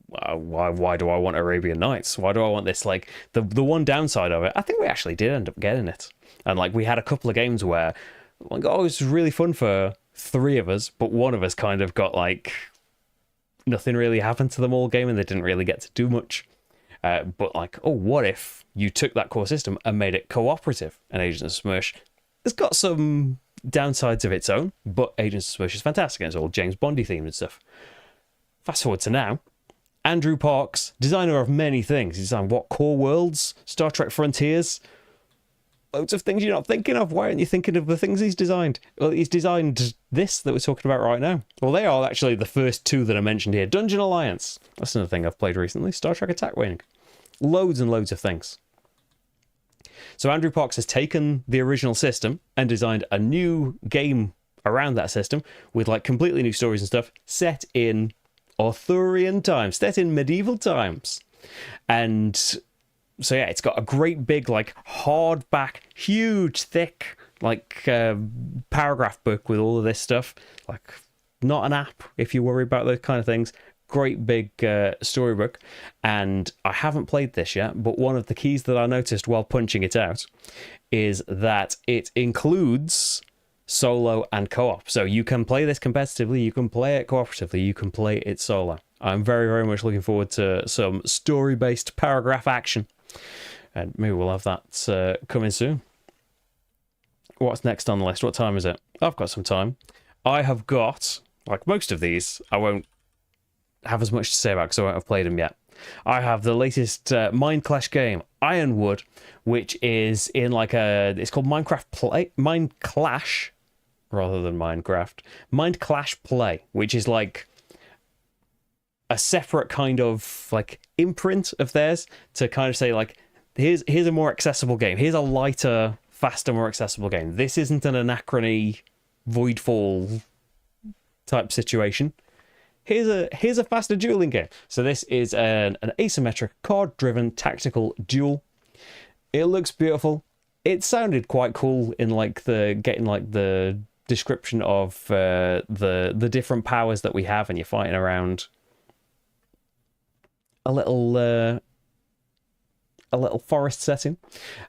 Speaker 1: why do I want Arabian Nights? Why do I want this? Like, the one downside of it, I think we actually did end up getting it. And like, we had a couple of games where, like, oh, it was really fun for three of us, but one of us kind of got like, nothing really happened to them all game, and they didn't really get to do much. But like, oh, what if you took that core system and made it cooperative? And Agents of Smersh has got some downsides of its own, but Agents of Smersh is fantastic, and it's all James Bondy themed and stuff. Fast forward to now, Andrew Parks, designer of many things. He's designed what? Core Worlds, Star Trek Frontiers, loads of things you're not thinking of. Why aren't you thinking of the things he's designed? Well, he's designed this that we're talking about right now. Well, they are actually the first two that I mentioned here. Dungeon Alliance. That's another thing I've played recently. Star Trek Attack Wing. Loads and loads of things. So Andrew Parks has taken the original system and designed a new game around that system with like completely new stories and stuff set in Arthurian times, set in medieval times. And so yeah, it's got a great big like hardback, huge, thick like paragraph book with all of this stuff. Like not an app if you worry about those kind of things. Great big storybook, and I haven't played this yet, but one of the keys that I noticed while punching it out is that it includes solo and co-op. So you can play this competitively, you can play it cooperatively, you can play it solo. I'm very, very much looking forward to some story-based paragraph action, and maybe we'll have that coming soon. What's next on the list? What time is it? I've got some time. I have got, like most of these, I won't have as much to say about because I won't have played them yet. I have the latest Mind Clash game, Ironwood, which is in like it's called Mind Clash rather than Minecraft. Mind Clash Play, which is like a separate kind of like imprint of theirs to kind of say like, here's a more accessible game. Here's a lighter, faster, more accessible game. This isn't an Anachrony Voidfall type situation. Here's a faster dueling game. So this is an asymmetric card-driven tactical duel. It looks beautiful. It sounded quite cool in like the description of the different powers that we have, and you're fighting around a little forest setting.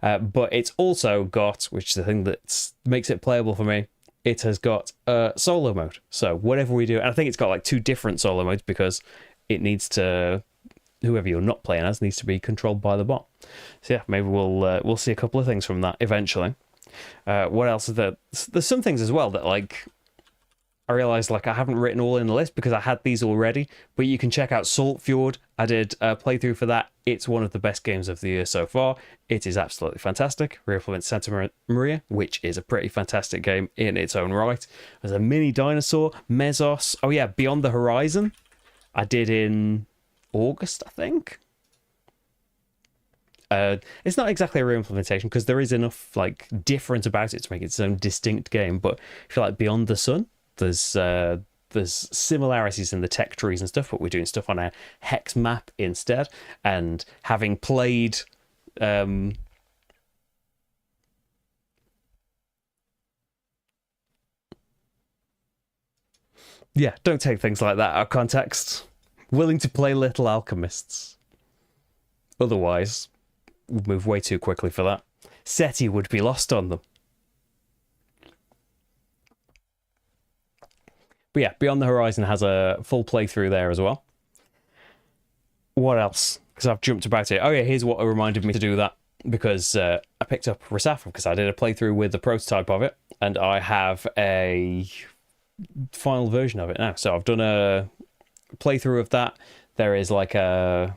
Speaker 1: But it's also got, which is the thing that makes it playable for me, it has got solo mode. So whatever we do, and I think it's got like 2 different solo modes because it needs to, whoever you're not playing as needs to be controlled by the bot. So yeah, maybe we'll see a couple of things from that eventually. What else is there? There's some things as well that like I realized like I haven't written all in the list because I had these already, but you can check out Salt Fjord. I did a playthrough for that. It's one of the best games of the year so far. It is absolutely fantastic. Re-implements Santa Maria, which is a pretty fantastic game in its own right. There's a mini dinosaur, Mesos. Oh yeah, Beyond the Horizon. I did in August, I think. It's not exactly a re-implementation because there is enough like difference about it to make it its own distinct game. But if you like Beyond the Sun, there's similarities in the tech trees and stuff, but we're doing stuff on a hex map instead. And having played yeah, don't take things like that out of context. Willing to play Little Alchemists. Otherwise, we'd move way too quickly for that. SETI would be lost on them. But yeah, Beyond the Horizon has a full playthrough there as well. What else? Because I've jumped about it. Oh yeah, here's what reminded me to do that. Because I picked up Rasafa because I did a playthrough with the prototype of it. And I have a final version of it now. So I've done a playthrough of that. There is like a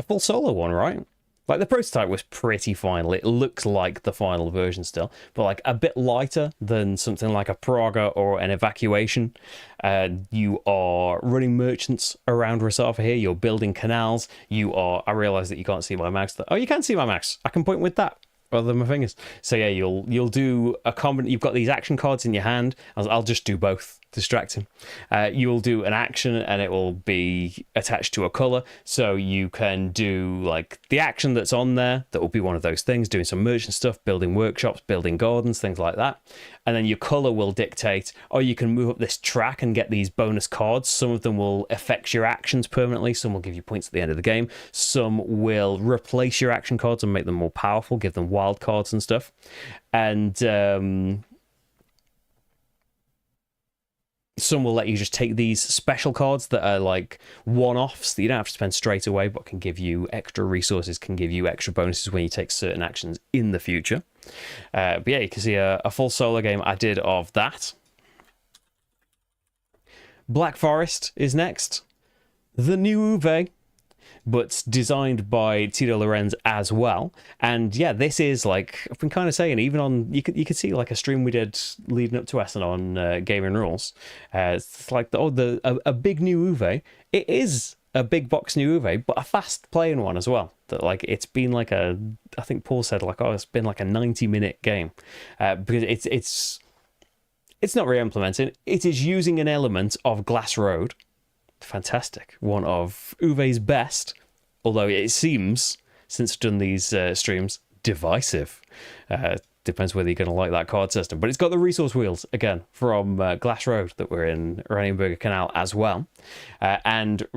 Speaker 1: full solo one, right? Like the prototype was pretty final. It looks like the final version still, but like a bit lighter than something like a Praga or an Evacuation. You are running merchants around Rasafa here. You're building canals. You are. I realise that you can't see my mouse. Oh, you can see my mouse. I can point with that rather than my fingers. So yeah, you'll do a combination. You've got these action cards in your hand. I'll just do both. Distracting. You'll do an action and it will be attached to a color, so you can do like the action that's on there that will be one of those things, doing some merchant stuff, building workshops, building gardens, things like that. And then your color will dictate, oh, you can move up this track and get these bonus cards. Some of them will affect your actions permanently, some will give you points at the end of the game, some will replace your action cards and make them more powerful, give them wild cards and stuff. And some will let you just take these special cards that are like one-offs that you don't have to spend straight away, but can give you extra resources, can give you extra bonuses when you take certain actions in the future. But yeah, you can see a full solo game I did of that. Black Forest is next. The new Uwe, but designed by Tito Lorenz as well. And yeah, this is like I've been kind of saying, even on you could see like a stream we did leading up to Essen on Gaming Rules. It's like a big new Uwe. It is a big box new Uwe, but a fast playing one as well. That like it's been like I think Paul said like, oh, it's been like a 90-minute game because it's not re-implementing. It is using an element of Glass Road. Fantastic. One of Uwe's best, although it seems, since I've done these streams, divisive. Depends whether you're going to like that card system. But it's got the resource wheels, again, from Glass Road that were in Oranienburger Canal as well. And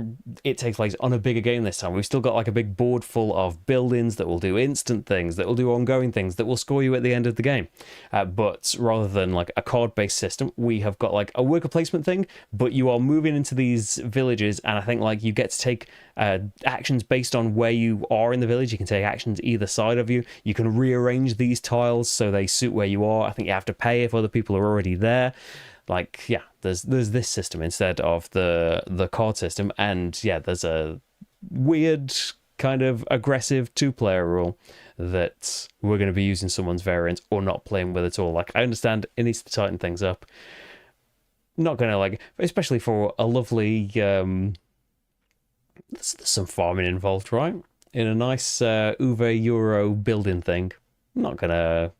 Speaker 1: it takes place on a bigger game this time. We've still got like a big board full of buildings that will do instant things, that will do ongoing things, that will score you at the end of the game. But rather than like a card-based system, we have got like a worker placement thing, but you are moving into these villages, and I think like you get to take actions based on where you are in the village. You can take actions either side of you. You can rearrange these tiles so they suit where you are. I think you have to pay if other people are already there. Like, yeah, there's this system instead of the card system. And yeah, there's a weird kind of aggressive 2-player rule that we're going to be using someone's variant or not playing with at all. Like, I understand it needs to tighten things up, but like, I don't think it's going to be too much of a problem. Like, I think it's going to be fine. But yeah, there's this system instead of the card system, and yeah, there's a weird kind of aggressive 2-player rule that we're going to be using someone's variant or not playing with at all. Like, I understand it needs to tighten things up, Not gonna like, especially for a lovely. There's some farming involved, right? In a nice Uwe Euro building thing. I'm not gonna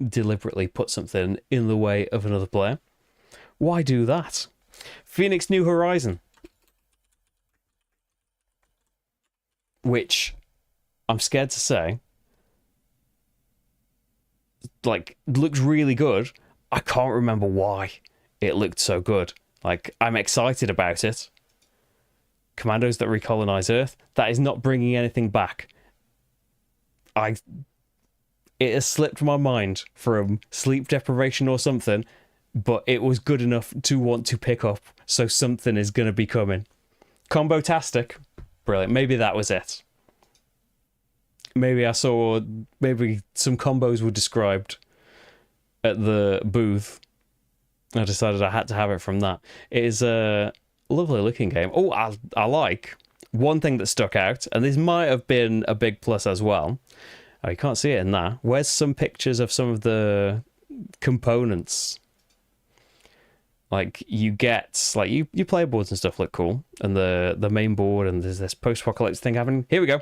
Speaker 1: deliberately put something in the way of another player. Why do that? Phoenix New Horizon, which I'm scared to say, like, looks really good. I can't remember why it looked so good. Like, I'm excited about it. Commandos that recolonize Earth. That is not bringing anything back. It has slipped my mind from sleep deprivation or something, but it was good enough to want to pick up, so something is going to be coming. Combo-tastic. Brilliant. Maybe that was it. Maybe some combos were described at the booth. I decided I had to have it from that. It is a lovely looking game. Oh, I like one thing that stuck out, and this might have been a big plus as well. Oh, you can't see it in there. Where's some pictures of some of the components? Like, you get, like, you playboards and stuff look cool, and the main board, and there's this post-apocalypse thing happening. Here we go.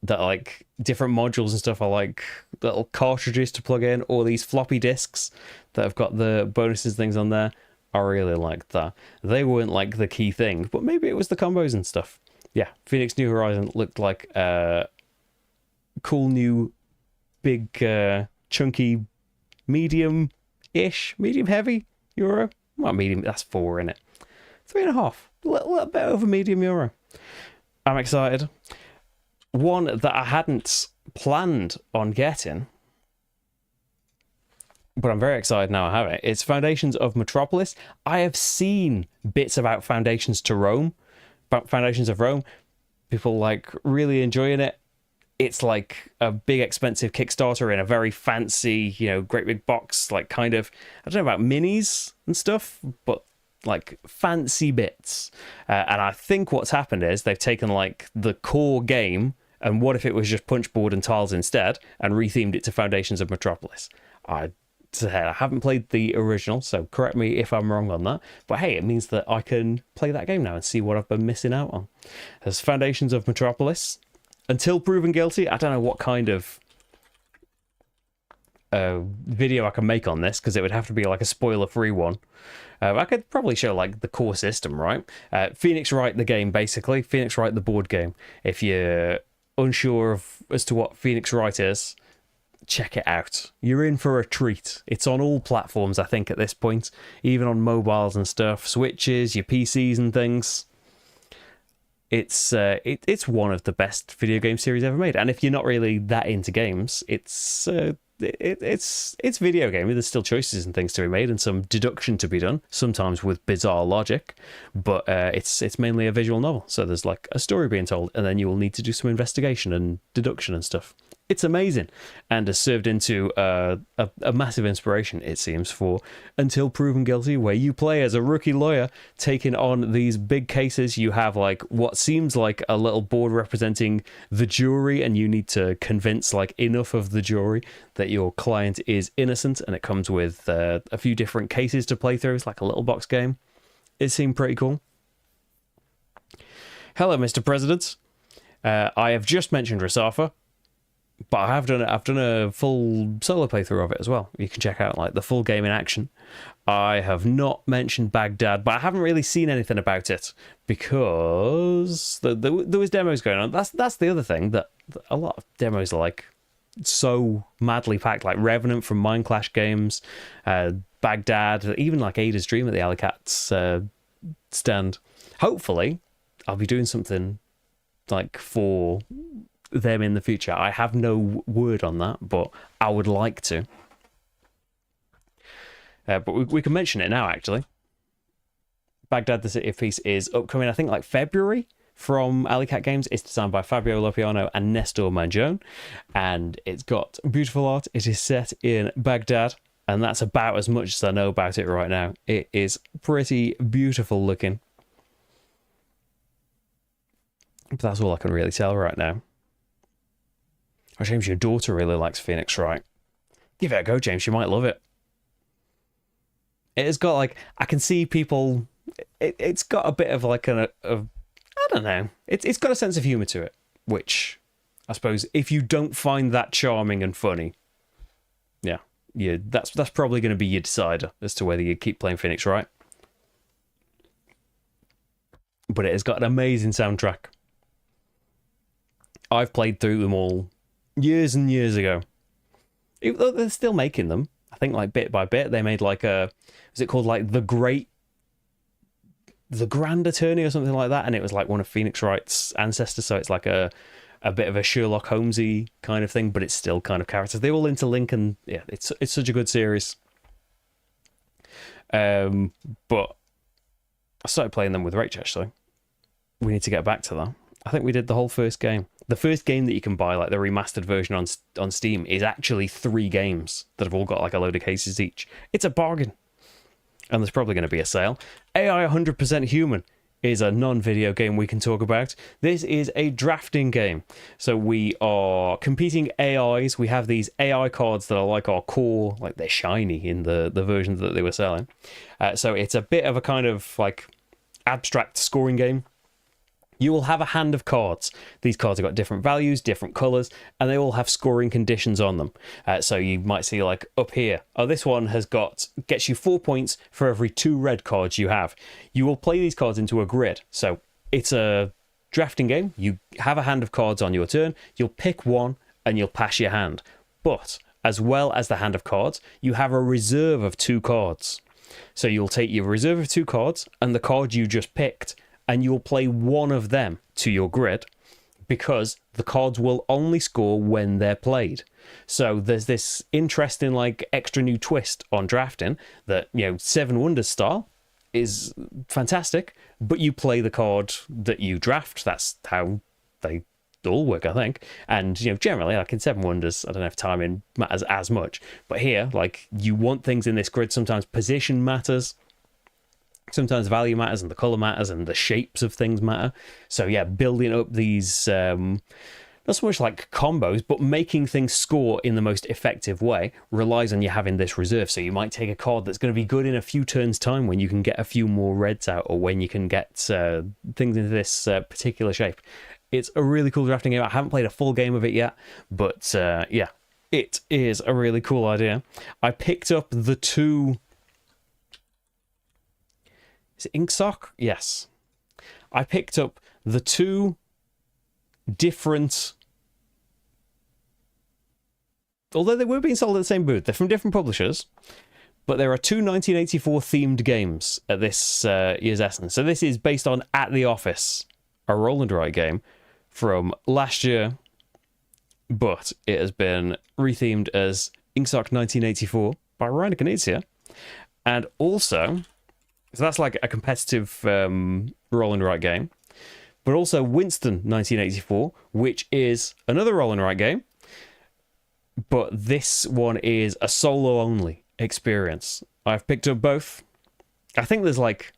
Speaker 1: That, like, different modules and stuff are like little cartridges to plug in, or these floppy disks that have got the bonuses things on there. I really liked that. They weren't like the key thing, but maybe it was the combos and stuff. Yeah, Phoenix New Horizon looked like a cool new big chunky medium heavy Euro. Not medium, that's 4 in it. 3.5, a little bit over medium Euro. I'm excited. One that I hadn't planned on getting, but I'm very excited now I have it. It's Foundations of Metropolis. I have seen bits about Foundations of Rome. People like really enjoying it. It's like a big expensive Kickstarter in a very fancy, great big box, like kind of, I don't know about minis and stuff, but like fancy bits. And I think what's happened is they've taken like the core game, and what if it was just punchboard and tiles instead, and rethemed it to Foundations of Metropolis. I haven't played the original, so correct me if I'm wrong on that. But hey, it means that I can play that game now and see what I've been missing out on. There's Foundations of Metropolis. Until proven guilty, I don't know what kind of video I can make on this, because it would have to be like a spoiler-free one. I could probably show like the core system, right? Phoenix Wright the game, basically. Phoenix Wright the board game. If you're unsure as to what Phoenix Wright is, check it out. You're in for a treat. It's on all platforms, I think, at this point, even on mobiles and stuff, Switches, your PCs and things. It's one of the best video game series ever made, and if you're not really that into games, it's video game. There's still choices and things to be made, and some deduction to be done, sometimes with bizarre logic, but it's mainly a visual novel. So there's like a story being told, and then you will need to do some investigation and deduction and stuff. It's amazing, and has served into a massive inspiration, it seems, for Until Proven Guilty, where you play as a rookie lawyer taking on these big cases. You have like what seems like a little board representing the jury, and you need to convince like enough of the jury that your client is innocent, and it comes with a few different cases to play through. It's like a little box game. It seemed pretty cool. Hello, Mr. President. I have just mentioned Rasafa, but I've done a full solo playthrough of it as well. You can check out like the full game in action. I have not mentioned Baghdad, but I haven't really seen anything about it because there was demos going on. That's the other thing, that a lot of demos are like so madly packed, like Revenant from Mind Clash Games, Baghdad, even like Ada's Dream at the Alley Cats stand. Hopefully, I'll be doing something like for them in the future. I have no word on that, but I would like to. But we can mention it now, actually. Baghdad, the City of Peace is upcoming, I think, like February from Alley Cat Games. It's designed by Fabio Lopiano and Nestor Mangione, and it's got beautiful art. It is set in Baghdad, and that's about as much as I know about it right now. It is pretty beautiful looking. But that's all I can really tell right now. Oh, James, your daughter really likes Phoenix Wright. Give it a go, James. You might love it. It has got like, I can see people. It's got a bit of like I don't know. It's got a sense of humor to it, which I suppose if you don't find that charming and funny, yeah, that's probably going to be your decider as to whether you keep playing Phoenix Wright. But it has got an amazing soundtrack. I've played through them all years and years ago. Even though they're still making them, I think like bit by bit they made like was it called like the Grand Attorney or something like that, and it was like one of Phoenix Wright's ancestors, so it's like a bit of a Sherlock Holmesy kind of thing, but it's still kind of characters. They all interlink, and yeah, it's such a good series. But I started playing them with Rach, actually. We need to get back to that. I think we did the whole first game. The first game that you can buy, like the remastered version on Steam, is actually 3 games that have all got like a load of cases each. It's a bargain. And there's probably going to be a sale. AI 100% Human is a non-video game we can talk about. This is a drafting game. So we are competing AIs. We have these AI cards that are like our core, like they're shiny in the versions that they were selling. So it's a bit of a kind of like abstract scoring game. You will have a hand of cards. These cards have got different values, different colours, and they all have scoring conditions on them. So you might see like up here, this one gets you 4 points for every 2 red cards you have. You will play these cards into a grid. So it's a drafting game. You have a hand of cards on your turn. You'll pick one and you'll pass your hand. But as well as the hand of cards, you have a reserve of 2 cards. So you'll take your reserve of 2 cards and the card you just picked, and you'll play one of them to your grid because the cards will only score when they're played. So there's this interesting like extra new twist on drafting that, Seven Wonders style is fantastic, but you play the card that you draft. That's how they all work, I think. And, generally, like in Seven Wonders, I don't know if timing matters as much, but here, like, you want things in this grid. Sometimes position matters. Sometimes value matters and the color matters and the shapes of things matter. So yeah, building up these, not so much like combos, but making things score in the most effective way relies on you having this reserve. So you might take a card that's going to be good in a few turns time when you can get a few more reds out, or when you can get things into this particular shape. It's a really cool drafting game. I haven't played a full game of it yet, but yeah, it is a really cool idea. I picked up the 2... Is it Inksock? Yes. I picked up the 2 different... Although they were being sold at the same booth, they're from different publishers, but there are 2 1984 themed games at this year's Essen. So this is based on At the Office, a roll and write game from last year, but it has been rethemed as Inksock 1984 by Rainer Knizia. And also... So that's like a competitive roll and write game. But also Winston 1984, which is another roll and write game. But this one is a solo only experience. I've picked up both. I think there's like...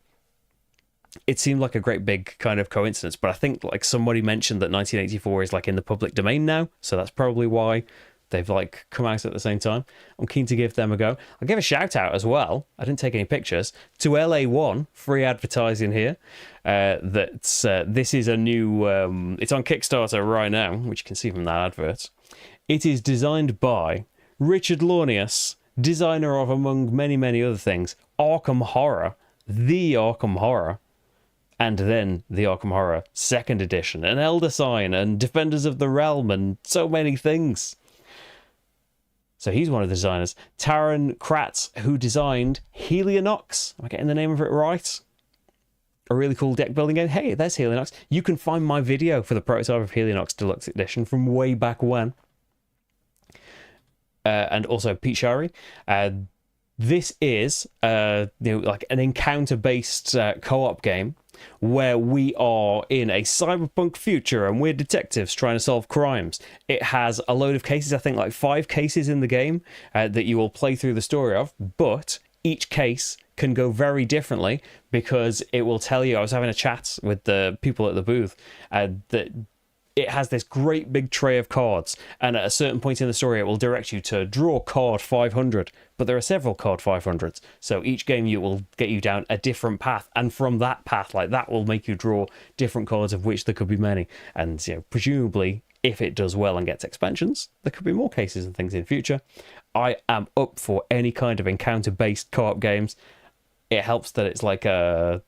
Speaker 1: It seemed like a great big kind of coincidence, but I think like somebody mentioned that 1984 is like in the public domain now. So that's probably why they've like come out at the same time. I'm keen to give them a go. I'll give a shout out as well. I didn't take any pictures to LA1, free advertising here. This is a new. It's on Kickstarter right now, which you can see from that advert. It is designed by Richard Launius, designer of, among many many other things, Arkham Horror, the Arkham Horror, and then the Arkham Horror 2nd Edition, and Elder Sign, and Defenders of the Realm, and so many things. So he's one of the designers. Taran Kratz, who designed Helionox. Am I getting the name of it right? A really cool deck building game. Hey, there's Helionox. You can find my video for the prototype of Helionox Deluxe Edition from way back when. And also Pete Shari. This is like an encounter-based co-op game where we are in a cyberpunk future and we're detectives trying to solve crimes. It has a load of cases, I think like 5 cases in the game that you will play through the story of, but each case can go very differently because it will tell you... I was having a chat with the people at the booth that it has this great big tray of cards, and at a certain point in the story it will direct you to draw card 500, but there are several card 500s, so each game you will get you down a different path, and from that path, like, that will make you draw different cards, of which there could be many. And presumably, if it does well and gets expansions, there could be more cases and things in future. I am up for any kind of encounter based co-op games. It helps that it's like a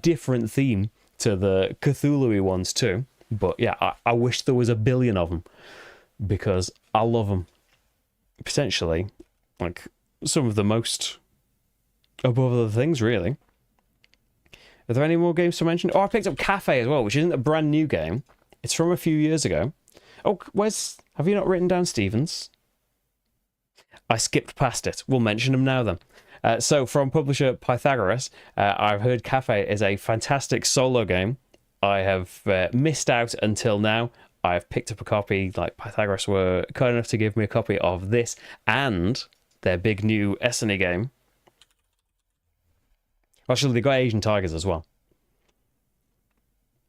Speaker 1: different theme to the Cthulhu-y ones too. But yeah, I wish there was a billion of them, because I love them. Potentially, like, some of the most above other things, really. Are there any more games to mention? Oh, I picked up Cafe as well, which isn't a brand new game. It's from a few years ago. Oh, have you not written down Stevens? I skipped past it. We'll mention them now then. So from publisher Pythagoras, I've heard Cafe is a fantastic solo game. I have missed out until now. I've picked up a copy. Like, Pythagoras were kind enough to give me a copy of this and their big new Essen game. Actually, they got Asian Tigers as well.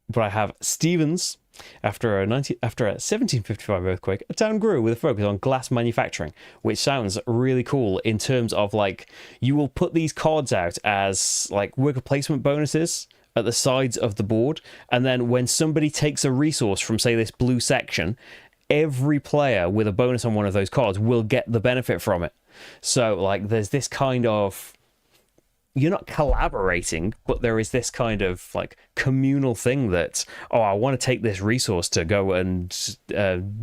Speaker 1: But I have Stevens. After a 1755 earthquake, a town grew with a focus on glass manufacturing, which sounds really cool in terms of, like, you will put these cards out as, like, worker placement bonuses at the sides of the board, and then when somebody takes a resource from, say, this blue section, every player with a bonus on one of those cards will get the benefit from it. So, like, there's this kind of, you're not collaborating, but there is this kind of, like, communal thing that, oh, I want to take this resource to go and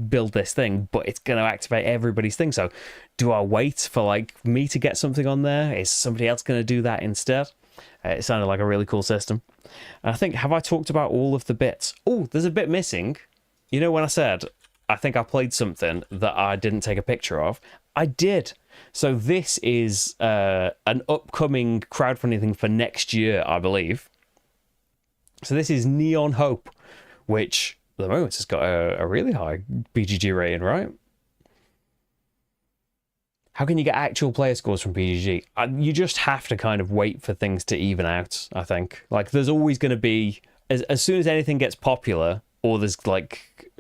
Speaker 1: build this thing, but it's going to activate everybody's thing. So do I wait for, like, me to get something on there? Is somebody else going to do that instead? It sounded like a really cool system. And I think, have I talked about all of the bits? Oh, there's a bit missing. You know, when I said I think I played something that I didn't take a picture of, I did. So this is an upcoming crowdfunding thing for next year, I believe. So this is Neon Hope, which at the moment has got a really high BGG rating, right? How can you get actual player scores from BGG? You just have to kind of wait for things to even out, I think. Like, there's always going to be, as soon as anything gets popular, or there's, like,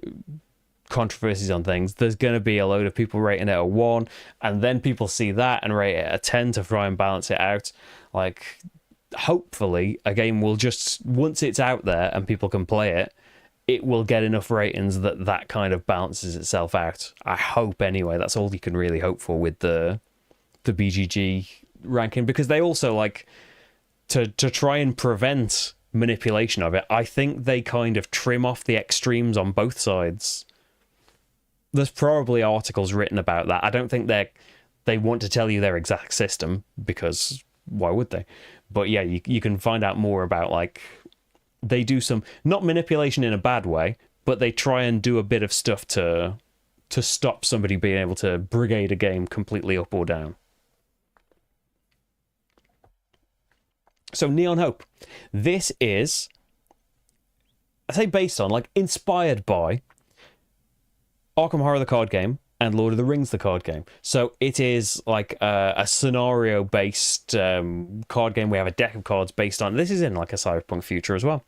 Speaker 1: controversies on things, there's going to be a load of people rating it a 1, and then people see that and rate it a 10 to try and balance it out. Like, hopefully a game will just, once it's out there and people can play it, it will get enough ratings that that kind of balances itself out. I hope, anyway. That's all you can really hope for with the BGG ranking, because they also, like, to try and prevent manipulation of it, I think they kind of trim off the extremes on both sides. There's probably articles written about that. I don't think they want to tell you their exact system, because why would they? But yeah, you can find out more about, like, they do some, not manipulation in a bad way, but they try and do a bit of stuff to stop somebody being able to brigade a game completely up or down. So Neon Hope. This is, I say based on, like, inspired by Arkham Horror the card game and Lord of the Rings the card game. So it is like a scenario-based card game. We have a deck of cards based on, this is in, like, a cyberpunk future as well.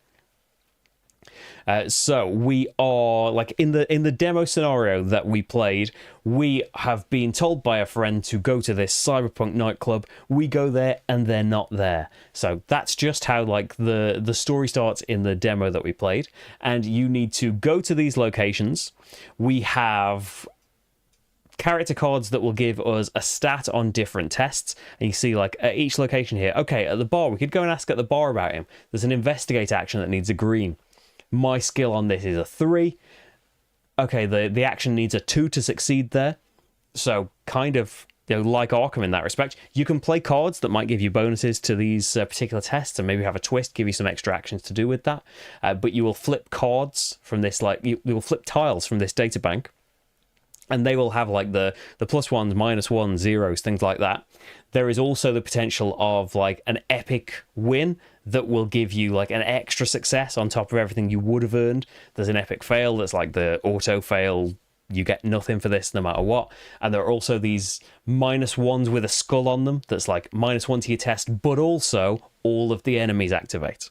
Speaker 1: So we are, like, in the demo scenario that we played, we have been told by a friend to go to this cyberpunk nightclub. We go there and they're not there. So that's just how, like, the story starts in the demo that we played. And you need to go to these locations. We have character cards that will give us a stat on different tests, and you see, like, at each location here, okay, at the bar, we could go and ask at the bar about him. There's an investigate action that needs a green. My skill on this is a 3. Okay, the action needs a 2 to succeed there. So kind of, you know, like Arkham in that respect. You can play cards that might give you bonuses to these particular tests, and maybe have a twist, give you some extra actions to do with that. But you will flip cards from this, like, you will flip tiles from this data bank, and they will have, like, the +1s, -1s, zeros, things like that. There is also the potential of, like, an epic win that will give you, like, an extra success on top of everything you would have earned. There's an epic fail that's like the auto fail, you get nothing for this no matter what. And there are also these -1s with a skull on them that's like -1 to your test, but also all of the enemies activate.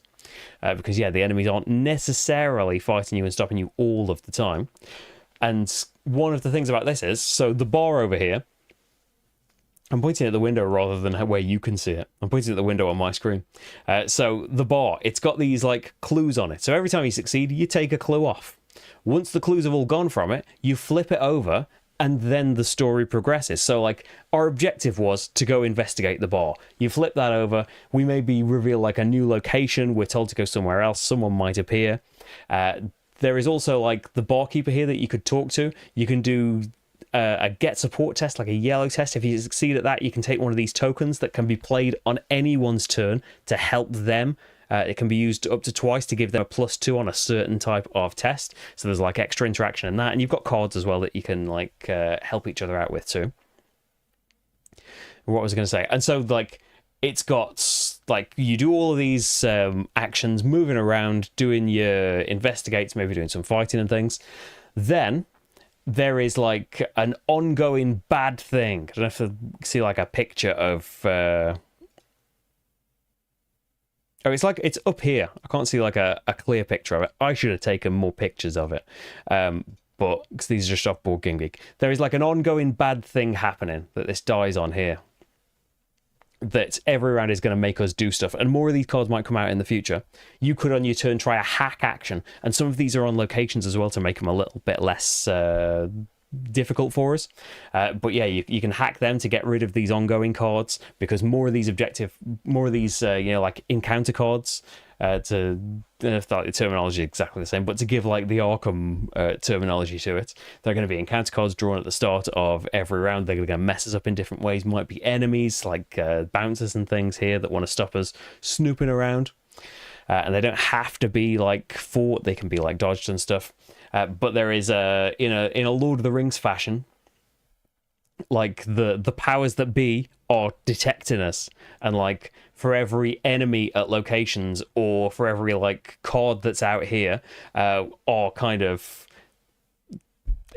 Speaker 1: because yeah, the enemies aren't necessarily fighting you and stopping you all of the time. And one of the things about this is, so the bar over here, I'm pointing at the window rather than where you can see it. I'm pointing at the window on my screen. So the bar, it's got these like clues on it. So every time you succeed, you take a clue off. Once the clues have all gone from it, you flip it over, and then the story progresses. So like our objective was to go investigate the bar. You flip that over, we maybe reveal like a new location, we're told to go somewhere else, someone might appear. There is also like the barkeeper here that you could talk to. You can do a get support test, like a yellow test. If you succeed at that, you can take one of these tokens that can be played on anyone's turn to help them. It can be used up to twice to give them a +2 on a certain type of test. So there's like extra interaction in that, and you've got cards as well that you can like help each other out with too. What was I going to say? And so like it's got like you do all of these actions, moving around, doing your investigates, maybe doing some fighting and things. Then there is like an ongoing bad thing. I don't know if you see like a picture of. Oh, it's like it's up here. I can't see like a clear picture of it. I should have taken more pictures of it. But because these are just off Board Game Geek. There is like an ongoing bad thing happening that this dies on here. That every round is going to make us do stuff, and more of these cards might come out in the future. You could on your turn try a hack action, and some of these are on locations as well to make them a little bit less difficult for us. But yeah, you can hack them to get rid of these ongoing cards, because more of these like encounter cards, to if the terminology is exactly the same, but to give like the Arkham terminology to it, they're going to be encounter cards drawn at the start of every round. They're going to mess us up in different ways. Might be enemies like bouncers and things here that want to stop us snooping around, and they don't have to be like fought. They can be like dodged and stuff. But there is in a Lord of the Rings fashion, like the powers that be are detecting us, and like for every enemy at locations or for every like card that's out here, are kind of,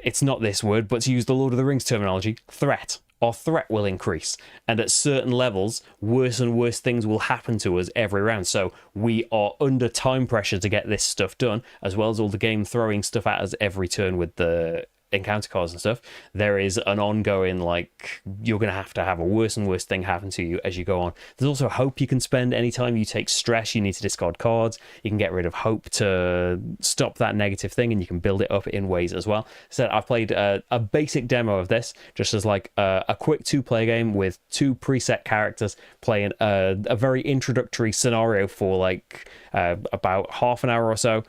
Speaker 1: it's not this word, but to use the Lord of the Rings terminology, threat. Our threat will increase, and at certain levels, worse and worse things will happen to us every round. So we are under time pressure to get this stuff done, as well as all the game throwing stuff at us every turn with the encounter cards and stuff. There is an ongoing, like, you're going to have a worse and worse thing happen to you as you go on. There's also hope you can spend. Anytime you take stress, you need to discard cards. You can get rid of hope to stop that negative thing, and you can build it up in ways as well. So I've played a basic demo of this just as like a quick 2-player game with 2 preset characters playing a very introductory scenario for like about half an hour or so.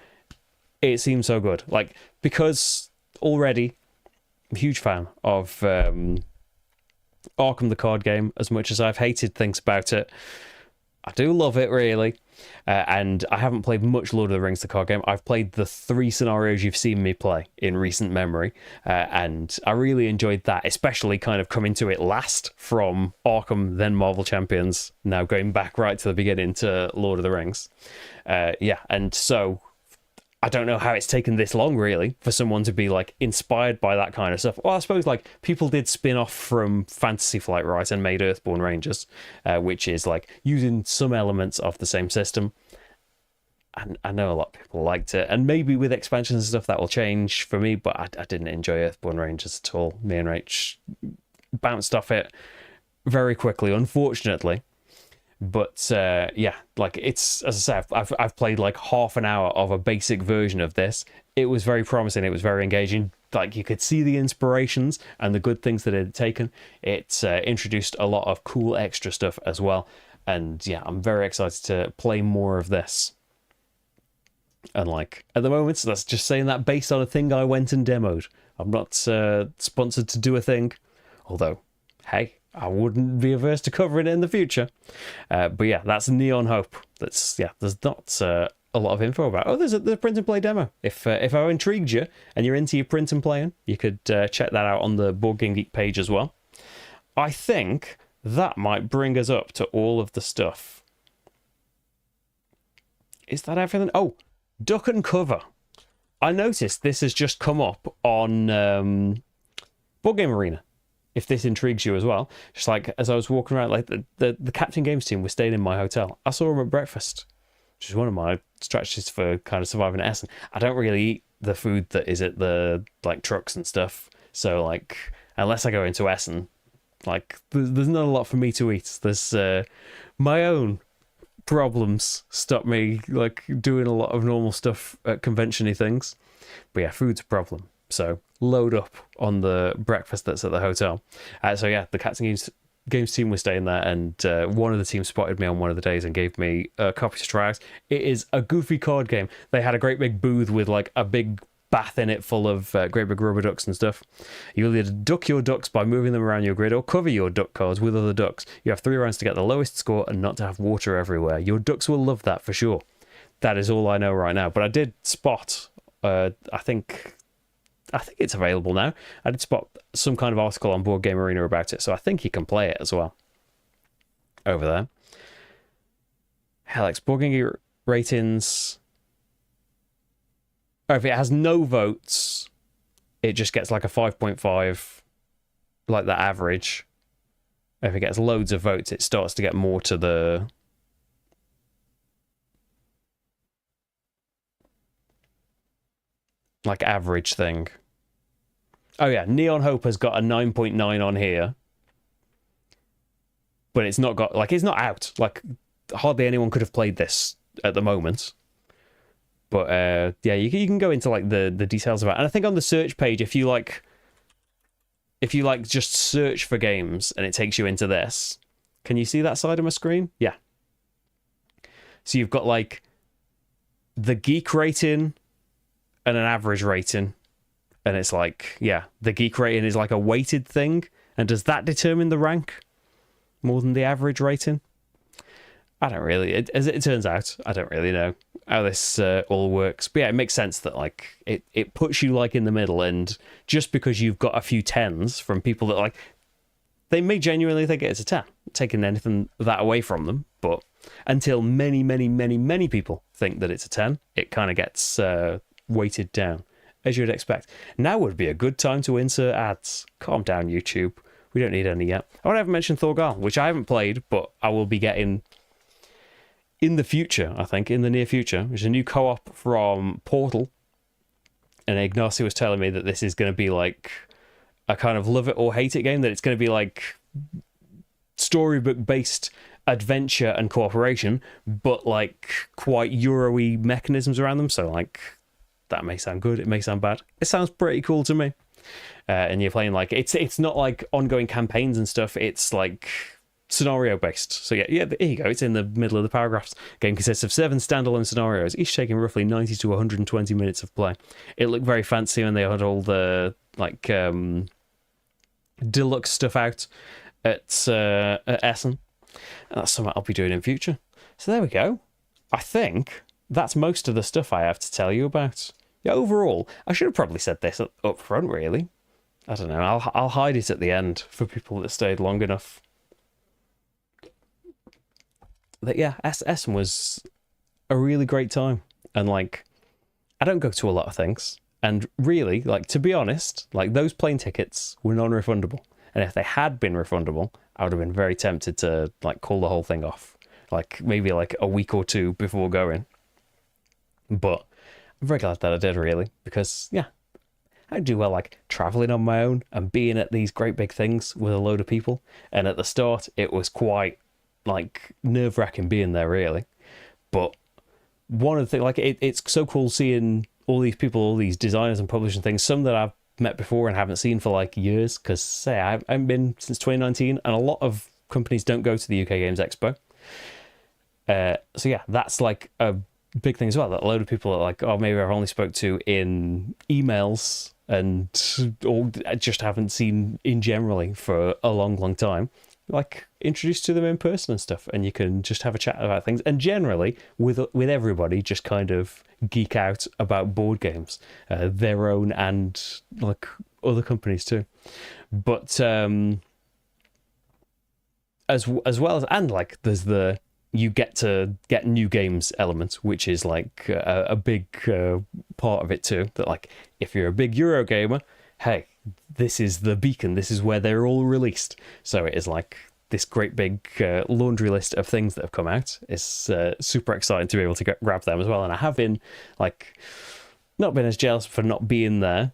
Speaker 1: It seems so good, like, because already I'm a huge fan of Arkham the card game. As much as I've hated things about it, I do love it, really. And I haven't played much Lord of the Rings the card game. I've played the 3 scenarios you've seen me play in recent memory, and I really enjoyed that, especially kind of coming to it last from Arkham, then Marvel Champions, now going back right to the beginning to Lord of the Rings. And so I don't know how it's taken this long, really, for someone to be like inspired by that kind of stuff. Well, I suppose like people did spin off from Fantasy Flight, right, and made Earthborn Rangers, which is like using some elements of the same system. And I know a lot of people liked it, and maybe with expansions and stuff that will change for me, but I didn't enjoy Earthborn Rangers at all. Me and Rach bounced off it very quickly, unfortunately. But like, it's, as I say, I've played like half an hour of a basic version of this. It was very promising. It was very engaging. Like, you could see the inspirations and the good things that it had taken. It's introduced a lot of cool extra stuff as well. And yeah, I'm very excited to play more of this. And like, at the moment, so that's just saying that based on a thing I went and demoed. I'm not sponsored to do a thing. Although, hey, I wouldn't be averse to covering it in the future. But yeah, that's Neon Hope. There's not a lot of info about. Oh, there's a print and play demo. If I intrigued you and you're into your print and playing, you could check that out on the Board Game Geek page as well. I think that might bring us up to all of the stuff. Is that everything? Oh, Duck and Cover. I noticed this has just come up on Board Game Arena. If this intrigues you as well, just like as I was walking around, like the Captain Games team was staying in my hotel. I saw them at breakfast. which is one of my strategies for kind of surviving at Essen. I don't really eat the food that is at the like trucks and stuff. So like unless I go into Essen, like there's not a lot for me to eat. There's my own problems stop me like doing a lot of normal stuff at convention-y things. But yeah, food's a problem. So load up on the breakfast that's at the hotel. So yeah, the Cats and Games team was staying there, and one of the team spotted me on one of the days and gave me a copy to try out. It is a goofy card game. They had a great big booth with like a big bath in it full of great big rubber ducks and stuff. You'll either duck your ducks by moving them around your grid or cover your duck cards with other ducks. You have 3 rounds to get the lowest score and not to have water everywhere. Your ducks will love that for sure. That is all I know right now. But I did spot, I think it's available now. I did spot some kind of article on Board Game Arena about it, so I think you can play it as well over there. Alex, Board Game ratings. Oh, if it has no votes, it just gets like a 5.5, like the average. If it gets loads of votes, it starts to get more to the like average thing. Oh yeah, Neon Hope has got a 9.9 on here. But it's not got, like, it's not out. Like, hardly anyone could have played this at the moment. But yeah, you can go into like the details about it. And I think on the search page, if you just search for games and it takes you into this, can you see that side of my screen? Yeah. So you've got like the geek rating and an average rating, and it's like, yeah, the geek rating is like a weighted thing, and does that determine the rank more than the average rating? I don't really, as it turns out, I don't really know how this all works. But yeah, it makes sense that like it puts you like in the middle, and just because you've got a few 10s from people that like, they may genuinely think it's a 10, taking anything that away from them, but until many people think that it's a 10, it kind of gets weighted down, as you'd expect. Now would be a good time to insert ads. Calm down, YouTube. We don't need any yet. I haven't mentioned Thorgal, which I haven't played, but I will be getting in the future, I think, in the near future, which is a new co-op from Portal. And Ignacy was telling me that this is going to be like a kind of love it or hate it game, that it's going to be like storybook-based adventure and cooperation, but like quite Euro-y mechanisms around them. So like, that may sound good, it may sound bad. It sounds pretty cool to me. And you're playing like, it's not like ongoing campaigns and stuff, it's like scenario based. So yeah, there you go, it's in the middle of the paragraphs. Game consists of 7 standalone scenarios, each taking roughly 90 to 120 minutes of play. It looked very fancy when they had all the like deluxe stuff out at Essen. And that's something I'll be doing in future. So there we go. I think that's most of the stuff I have to tell you about. Yeah, overall, I should have probably said this up front, really. I don't know, I'll hide it at the end for people that stayed long enough. But yeah, Essen was a really great time. And like, I don't go to a lot of things. And really, like, to be honest, like, those plane tickets were non-refundable. And if they had been refundable, I would have been very tempted to like call the whole thing off. Like maybe like a week or two before going. But I'm very glad that I did, really, because yeah, I do well like traveling on my own and being at these great big things with a load of people. And at the start, it was quite like nerve-wracking being there, really. But one of the things, like it's so cool seeing all these people, all these designers and publishing things, some that I've met before and haven't seen for like years, because say I haven't been since 2019, and a lot of companies don't go to the UK Games Expo. So yeah, that's like a big thing as well, that a load of people are like, oh, maybe I've only spoke to in emails and or I just haven't seen in generally for a long time, like introduced to them in person and stuff, and you can just have a chat about things, and generally with everybody just kind of geek out about board games, their own and like other companies too. But as well as, and like there's the you get to get new games element, which is like a big part of it too, that like if you're a big Euro gamer, hey, this is the beacon, this is where they're all released. So it is like this great big laundry list of things that have come out. It's super exciting to be able to grab them as well. And I have been like not been as jealous for not being there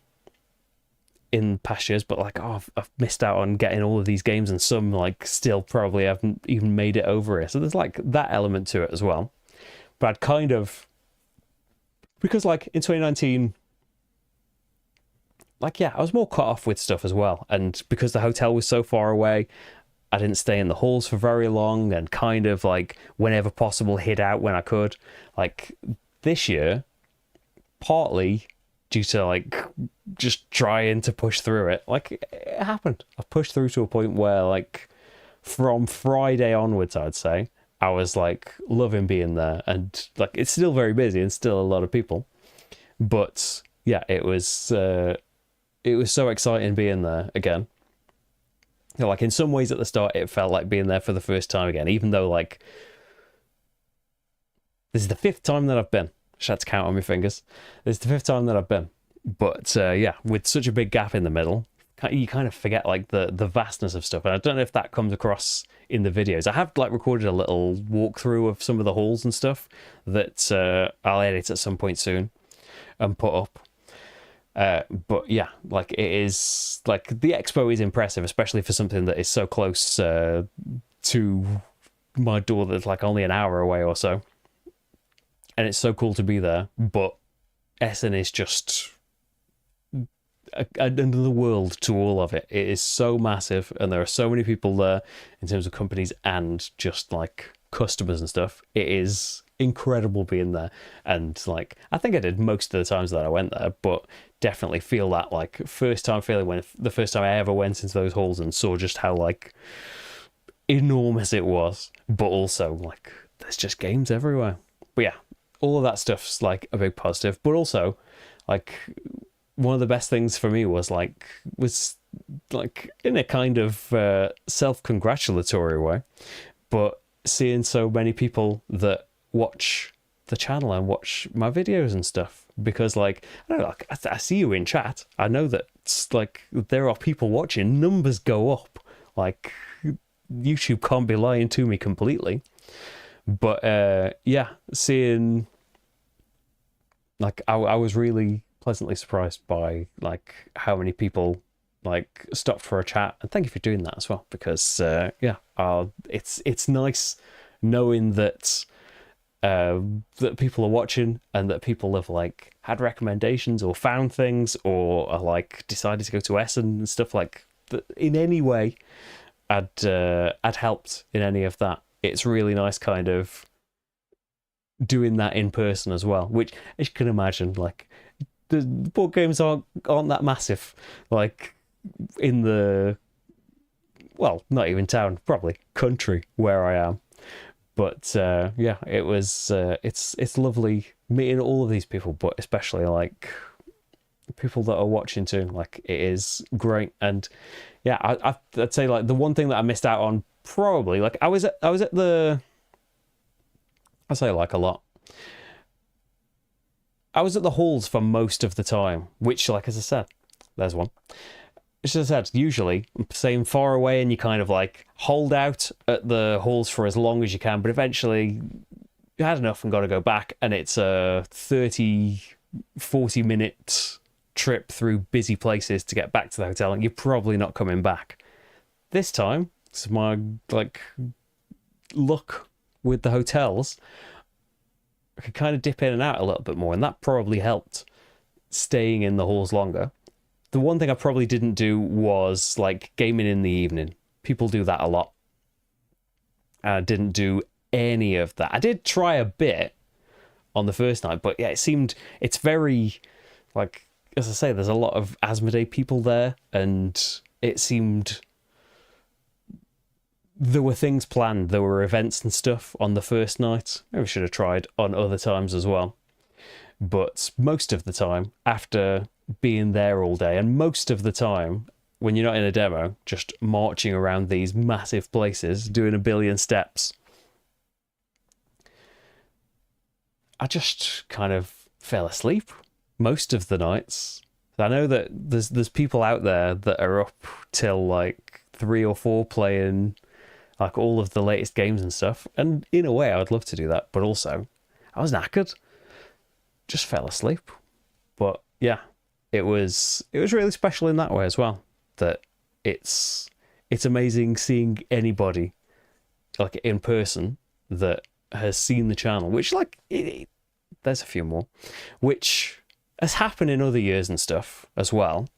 Speaker 1: in past years, but like, oh, I've missed out on getting all of these games, and some like still probably haven't even made it over here. So there's like that element to it as well. But I'd kind of, because like in 2019, like, yeah, I was more cut off with stuff as well. And because the hotel was so far away, I didn't stay in the halls for very long, and kind of like whenever possible hid out when I could. Like this year, partly due to like just trying to push through it, like it happened. I pushed through to a point where like from Friday onwards, I'd say, I was like loving being there. And like it's still very busy and still a lot of people. But yeah, it was so exciting being there again. You know, like in some ways at the start, it felt like being there for the first time again, even though like this is the 5th time that I've been. I had to count on my fingers. This is the 5th time that I've been. But yeah, with such a big gap in the middle, you kind of forget like the vastness of stuff. And I don't know if that comes across in the videos. I have like recorded a little walkthrough of some of the halls and stuff that I'll edit at some point soon and put up. But yeah, like it is like the expo is impressive, especially for something that is so close to my door that's like only an hour away or so. And it's so cool to be there. But Essen is just another world to all of it. It is so massive, and there are so many people there in terms of companies and just like customers and stuff. It is incredible being there. And like I think I did most of the times that I went there, but definitely feel that like first time feeling when the first time I ever went into those halls and saw just how like enormous it was. But also like there's just games everywhere. But yeah, all of that stuff's like a big positive. But also like one of the best things for me was like in a kind of self-congratulatory way, but seeing so many people that watch the channel and watch my videos and stuff. Because like I don't know, like I see you in chat. I know that like there are people watching. Numbers go up. Like YouTube can't be lying to me completely. But yeah, seeing like I was really pleasantly surprised by like how many people like stopped for a chat, and thank you for doing that as well, because yeah, it's nice knowing that that people are watching and that people have like had recommendations or found things or are like decided to go to Essen and stuff like that. In any way I'd helped in any of that. It's really nice kind of doing that in person as well, which as you can imagine, like the board games aren't that massive like in the, well, not even town, probably country where I am. But yeah, it was it's lovely meeting all of these people, but especially like people that are watching too. Like it is great. And yeah, I'd say like the one thing that I missed out on, probably like I was at the, I say like a lot, I was at the halls for most of the time, which, like as I said, there's one. As I said, usually staying far away and you kind of like hold out at the halls for as long as you can, but eventually you had enough and got to go back, and it's a 30-40 minute trip through busy places to get back to the hotel, and you're probably not coming back. This time, it's my like luck with the hotels, I could kind of dip in and out a little bit more, and that probably helped staying in the halls longer. The one thing I probably didn't do was like gaming in the evening. People do that a lot. I didn't do any of that. I did try a bit on the first night, but yeah, it's very, like, as I say, there's a lot of Asmodee people there, and it seemed there were things planned. There were events and stuff on the first night. Maybe I should have tried on other times as well. But most of the time, after being there all day, and most of the time when you're not in a demo, just marching around these massive places, doing a billion steps, I just kind of fell asleep most of the nights. I know that there's people out there that are up till like 3 or 4 playing like all of the latest games and stuff. And in a way, I would love to do that, but also I was knackered, just fell asleep. But yeah, it was really special in that way as well. That it's amazing seeing anybody like in person that has seen the channel, which like there's a few more, which has happened in other years and stuff as well.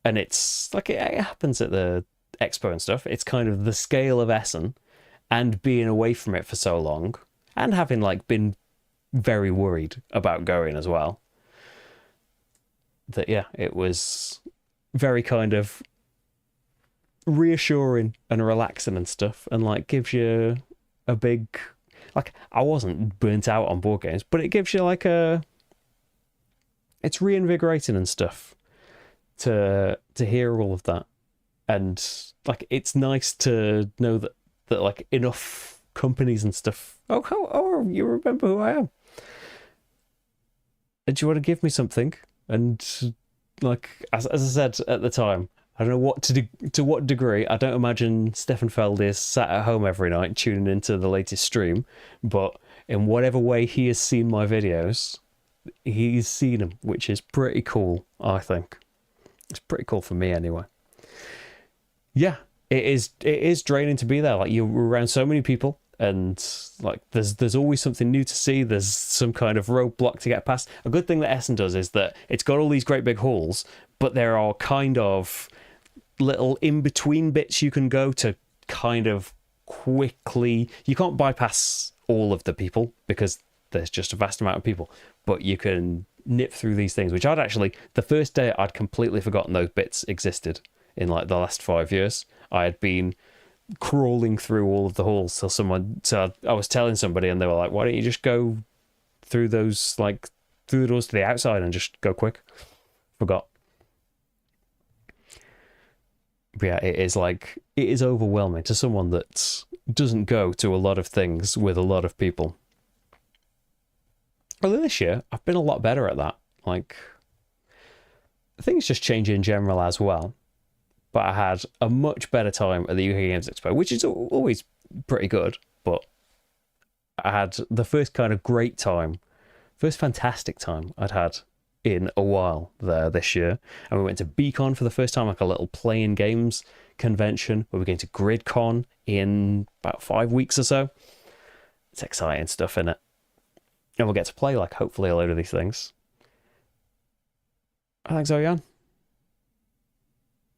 Speaker 1: And it's like it happens at the expo and stuff. It's kind of the scale of Essen and being away from it for so long and having like been very worried about going as well. That yeah, it was very kind of reassuring and relaxing and stuff, and like gives you a big, like, I wasn't burnt out on board games, but it gives you like it's reinvigorating and stuff to hear all of that. And like it's nice to know that like enough companies and stuff, oh you remember who I am, and do you want to give me something? And like as I said at the time, I don't know what to what degree. I don't imagine Stefan Feld is sat at home every night tuning into the latest stream, but in whatever way he has seen my videos, he's seen them, which is pretty cool, I think. It's pretty cool for me anyway. Yeah, it is draining to be there. Like, you're around so many people, and like there's always something new to see. There's some kind of roadblock to get past. A good thing that Essen does is that it's got all these great big halls, but there are kind of little in-between bits you can go to kind of quickly. You can't bypass all of the people because there's just a vast amount of people, but you can nip through these things, which the first day I'd completely forgotten those bits existed. In like the last 5 years, I had been crawling through all of the halls so I was telling somebody, and they were like, why don't you just go through those, like through the doors to the outside and just go quick. Forgot. But yeah, it is overwhelming to someone that doesn't go to a lot of things with a lot of people. Although this year I've been a lot better at that. Like, things just change in general as well. But I had a much better time at the UK Games Expo, which is always pretty good. But I had the first kind of great time, first fantastic time I'd had in a while there this year. And we went to BCon for the first time, like a little playing games convention. We were going to GridCon in about 5 weeks or so. It's exciting stuff, innit? And we'll get to play, like, hopefully a load of these things. Thanks, Oyan.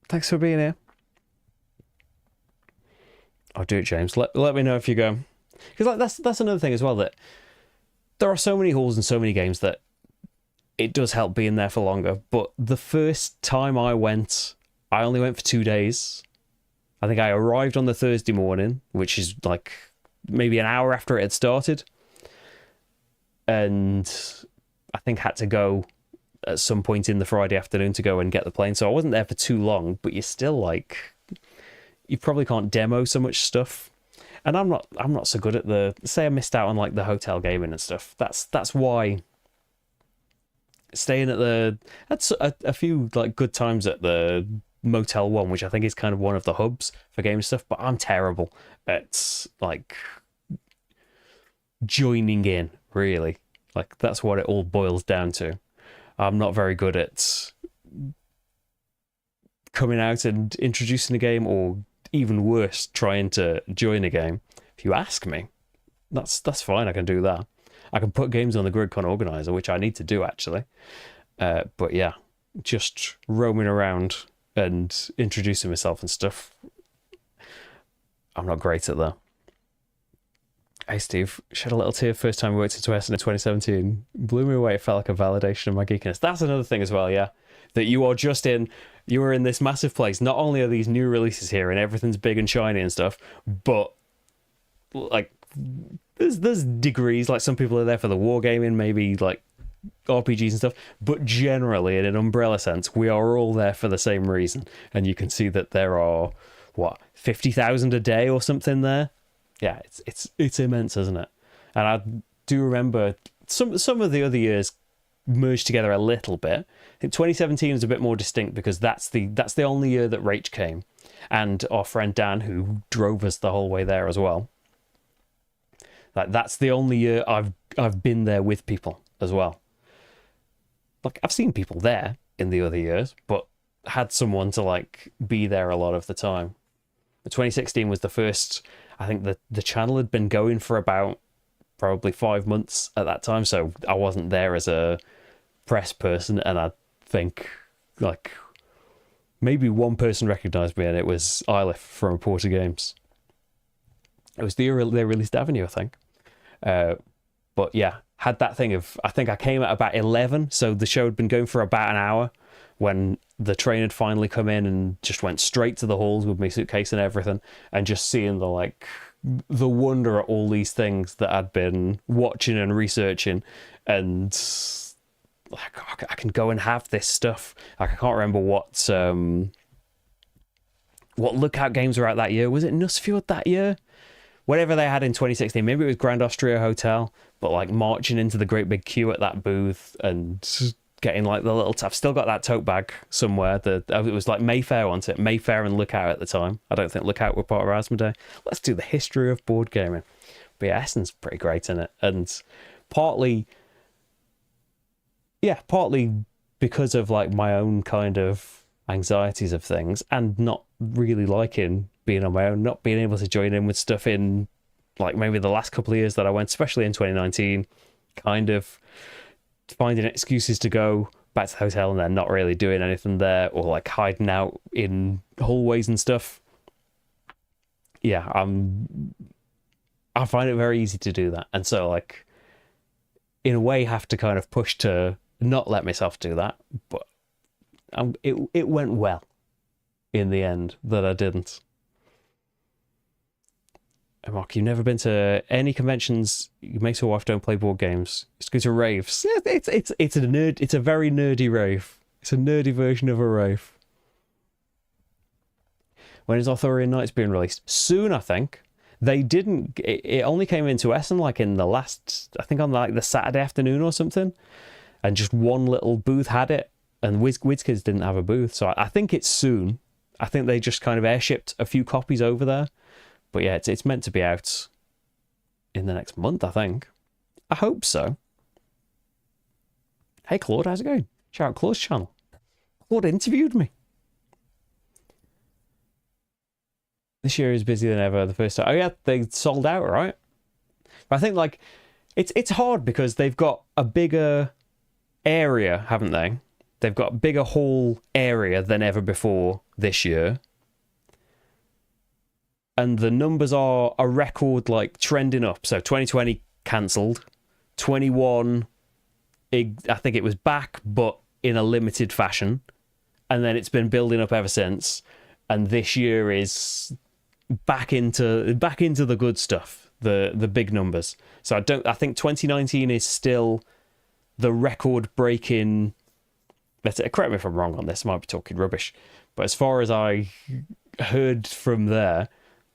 Speaker 1: Thanks for being here. I'll do it, James. Let me know if you go. Because like that's another thing as well, that there are so many halls and so many games that it does help being there for longer. But the first time I went, I only went for 2 days. I think I arrived on the Thursday morning, which is like maybe an hour after it had started. And I think had to go at some point in the Friday afternoon to go and get the plane. So I wasn't there for too long, but you're still like, you probably can't demo so much stuff. And I'm not so good at say I missed out on like the hotel gaming and stuff. That's why staying at that's a few like good times at the Motel 1, which I think is kind of one of the hubs for game stuff, but I'm terrible at like joining in, really. Like, that's what it all boils down to. I'm not very good at coming out and introducing a game, or even worse, trying to join a game. If you ask me, that's fine. I can do that. I can put games on the GridCon organizer, which I need to do actually. But yeah, just roaming around and introducing myself and stuff, I'm not great at that. Hey Steve, shed a little tear first time we worked at Essen in 2017. Blew me away. It felt like a validation of my geekiness. That's another thing as well, yeah. That you are in this massive place. Not only are these new releases here and everything's big and shiny and stuff, but like there's degrees. Like, some people are there for the wargaming, maybe like RPGs and stuff. But generally, in an umbrella sense, we are all there for the same reason. And you can see that there are 50,000 a day or something there. Yeah, it's immense, isn't it? And I do remember some of the other years merged together a little bit. I think 2017 is a bit more distinct because that's the only year that Rach came, and our friend Dan, who drove us the whole way there as well. Like, that's the only year I've been there with people as well. Like, I've seen people there in the other years, but had someone to like be there a lot of the time. But 2016 was the first. I think the channel had been going for about probably 5 months at that time, so I wasn't there as a press person, and I think like maybe one person recognised me, and it was Eilif from Porter Games. It was the year they released Avenue, I think. But yeah, had that thing of, I think I came at about 11, so the show had been going for about an hour when the train had finally come in, and just went straight to the halls with my suitcase and everything, and just seeing the wonder at all these things that I'd been watching and researching, and like, I can go and have this stuff. Like, I can't remember what Lookout games were out that year. Was it Nussfjord that year? Whatever they had in 2016, maybe it was Grand Austria Hotel, but like marching into the great big queue at that booth and getting like the little... I've still got that tote bag somewhere. It was like Mayfair, wasn't it? Mayfair and Lookout at the time. I don't think Lookout were part of Asmodee. Let's do the history of board gaming. But yeah, Essen's pretty great in it. And partly because of like my own kind of anxieties of things, and not really liking being on my own, not being able to join in with stuff in like maybe the last couple of years that I went, especially in 2019, kind of finding excuses to go back to the hotel and then not really doing anything there, or like hiding out in hallways and stuff. Yeah, I find it very easy to do that, and so like in a way have to kind of push to not let myself do that. But it went well in the end that I didn't. Mark, you've never been to any conventions? You make your wife don't play board games. Just go to raves. Yeah, it's a very nerdy rave. It's a nerdy version of a rave. When is Arthurian Nights being released? Soon, I think. They didn't. It only came into Essen like in the last, I think on like the Saturday afternoon or something, and just one little booth had it, and WizKids didn't have a booth. So I think it's soon. I think they just kind of airshipped a few copies over there. But yeah, it's meant to be out in the next month, I think. I hope so. Hey, Claude, how's it going? Shout out Claude's channel. Claude interviewed me. This year is busier than ever. The first time. Oh yeah, they sold out, right? But I think like it's hard because they've got a bigger area, haven't they? They've got a bigger hall area than ever before this year. And the numbers are a record, like, trending up. So 2020 cancelled. 21, I think it was back, but in a limited fashion. And then it's been building up ever since. And this year is back into the good stuff, the big numbers. So I think 2019 is still the record-breaking... Correct me if I'm wrong on this, I might be talking rubbish. But as far as I heard from there,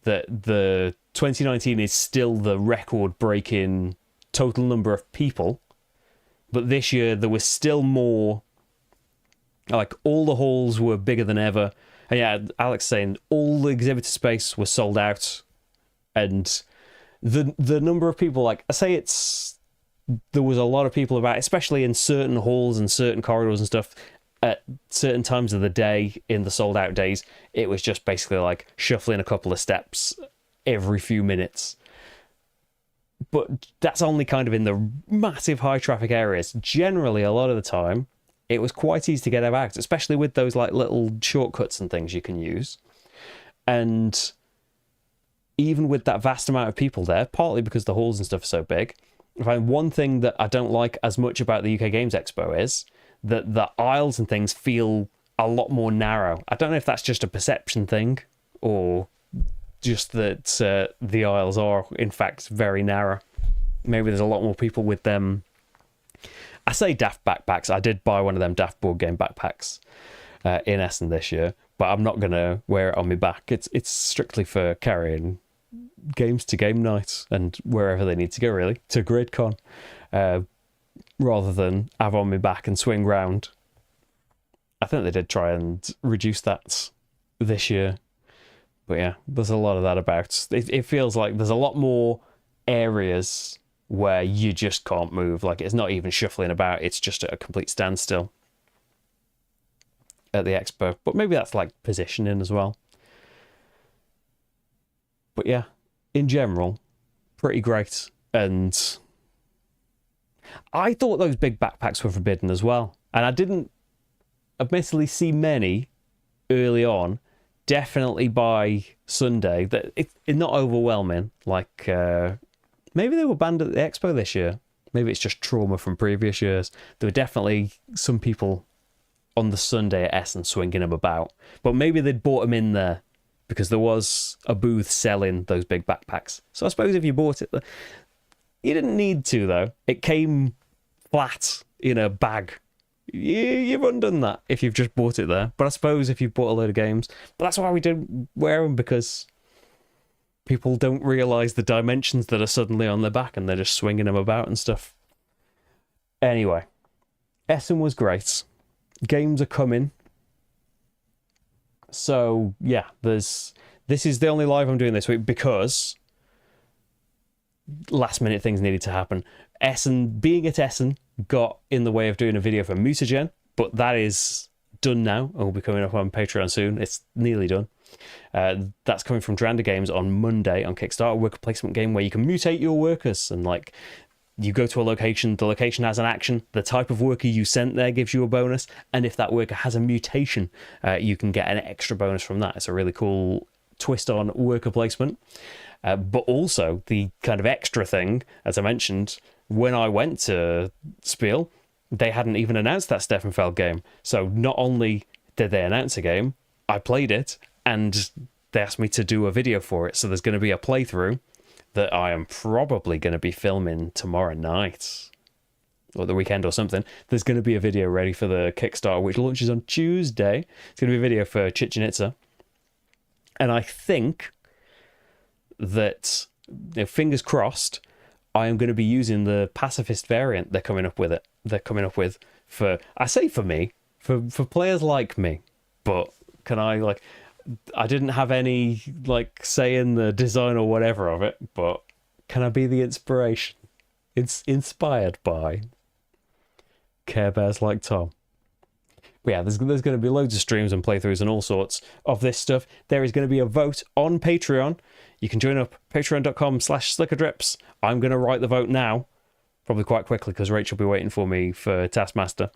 Speaker 1: that the 2019 is still the record-breaking total number of people, but this year there was still more. Like, all the halls were bigger than ever, and yeah, Alex saying all the exhibitor space was sold out, and the number of people, like I say, there was a lot of people about, especially in certain halls and certain corridors and stuff. At certain times of the day, in the sold out days, it was just basically like shuffling a couple of steps every few minutes. But that's only kind of in the massive high traffic areas. Generally, a lot of the time, it was quite easy to get about, especially with those like little shortcuts and things you can use. And even with that vast amount of people there, partly because the halls and stuff are so big, I find one thing that I don't like as much about the UK Games Expo is that the aisles and things feel a lot more narrow. I don't know if that's just a perception thing, or just that the aisles are, in fact, very narrow. Maybe there's a lot more people with them. I say daft backpacks. I did buy one of them daft board game backpacks in Essen this year, but I'm not going to wear it on my back. It's strictly for carrying games to game night and wherever they need to go, really, to GridCon. rather than have on my back and swing round. I think they did try and reduce that this year. But yeah, there's a lot of that about. It feels like there's a lot more areas where you just can't move. Like, it's not even shuffling about, it's just at a complete standstill at the expo. But maybe that's like positioning as well. But yeah, in general, pretty great. And I thought those big backpacks were forbidden as well. And I didn't admittedly see many early on. Definitely by Sunday, that it's not overwhelming. Like, maybe they were banned at the expo this year. Maybe it's just trauma from previous years. There were definitely some people on the Sunday at Essen swinging them about. But maybe they'd bought them in there because there was a booth selling those big backpacks. So I suppose if you bought it, you didn't need to, though. It came flat in a bag. You've undone that if you've just bought it there. But I suppose if you've bought a load of games, but that's why we don't wear them, because people don't realise the dimensions that are suddenly on their back and they're just swinging them about and stuff. Anyway, Essen was great. Games are coming. So yeah, this is the only live I'm doing this week because last minute things needed to happen. Being at Essen got in the way of doing a video for Mutagen, but that is done now and will be coming up on Patreon soon. It's nearly done. That's coming from Dranda Games on Monday on Kickstarter, a worker placement game where you can mutate your workers, and like, you go to a location, the location has an action, the type of worker you sent there gives you a bonus, and if that worker has a mutation, you can get an extra bonus from that. It's a really cool twist on worker placement. But also the kind of extra thing, as I mentioned, when I went to Spiel, they hadn't even announced that Steffenfeld game. So not only did they announce a game, I played it, and they asked me to do a video for it. So there's going to be a playthrough that I am probably going to be filming tomorrow night or the weekend or something. There's going to be a video ready for the Kickstarter, which launches on Tuesday. It's going to be a video for Chichen Itza. And I think that, fingers crossed, I am going to be using the pacifist variant they're coming up with. For, I say for me, for players like me. But can I, I didn't have any say in the design or whatever of it, but can I be the inspiration? It's inspired by Care Bears like Tom. But yeah, there's going to be loads of streams and playthroughs and all sorts of this stuff. There is going to be a vote on Patreon. You can join up, patreon.com/slickerdrips. I'm going to write the vote now, probably quite quickly, because Rachel will be waiting for me for Taskmaster.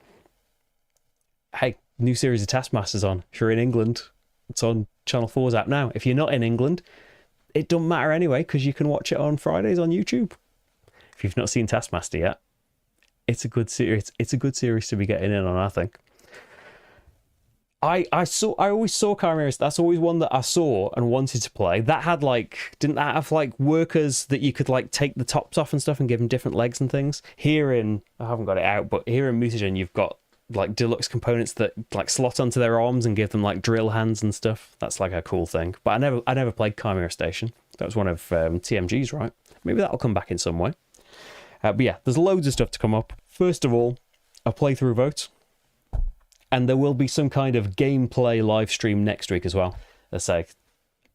Speaker 1: Hey, new series of Taskmasters on. If you're in England, it's on Channel 4's app now. If you're not in England, it doesn't matter anyway, because you can watch it on Fridays on YouTube. If you've not seen Taskmaster yet, it's a good series. It's a good series to be getting in on, I think. I always saw Chimeras. That's always one that I saw and wanted to play. That had didn't that have workers that you could take the tops off and stuff and give them different legs and things? Here in, I haven't got it out, but here in Mutagen you've got deluxe components that slot onto their arms and give them drill hands and stuff. That's a cool thing. But I never played Chimera Station. That was one of TMG's, right? Maybe that'll come back in some way. But yeah, there's loads of stuff to come up. First of all, a playthrough vote. And there will be some kind of gameplay live stream next week as well. Let's say,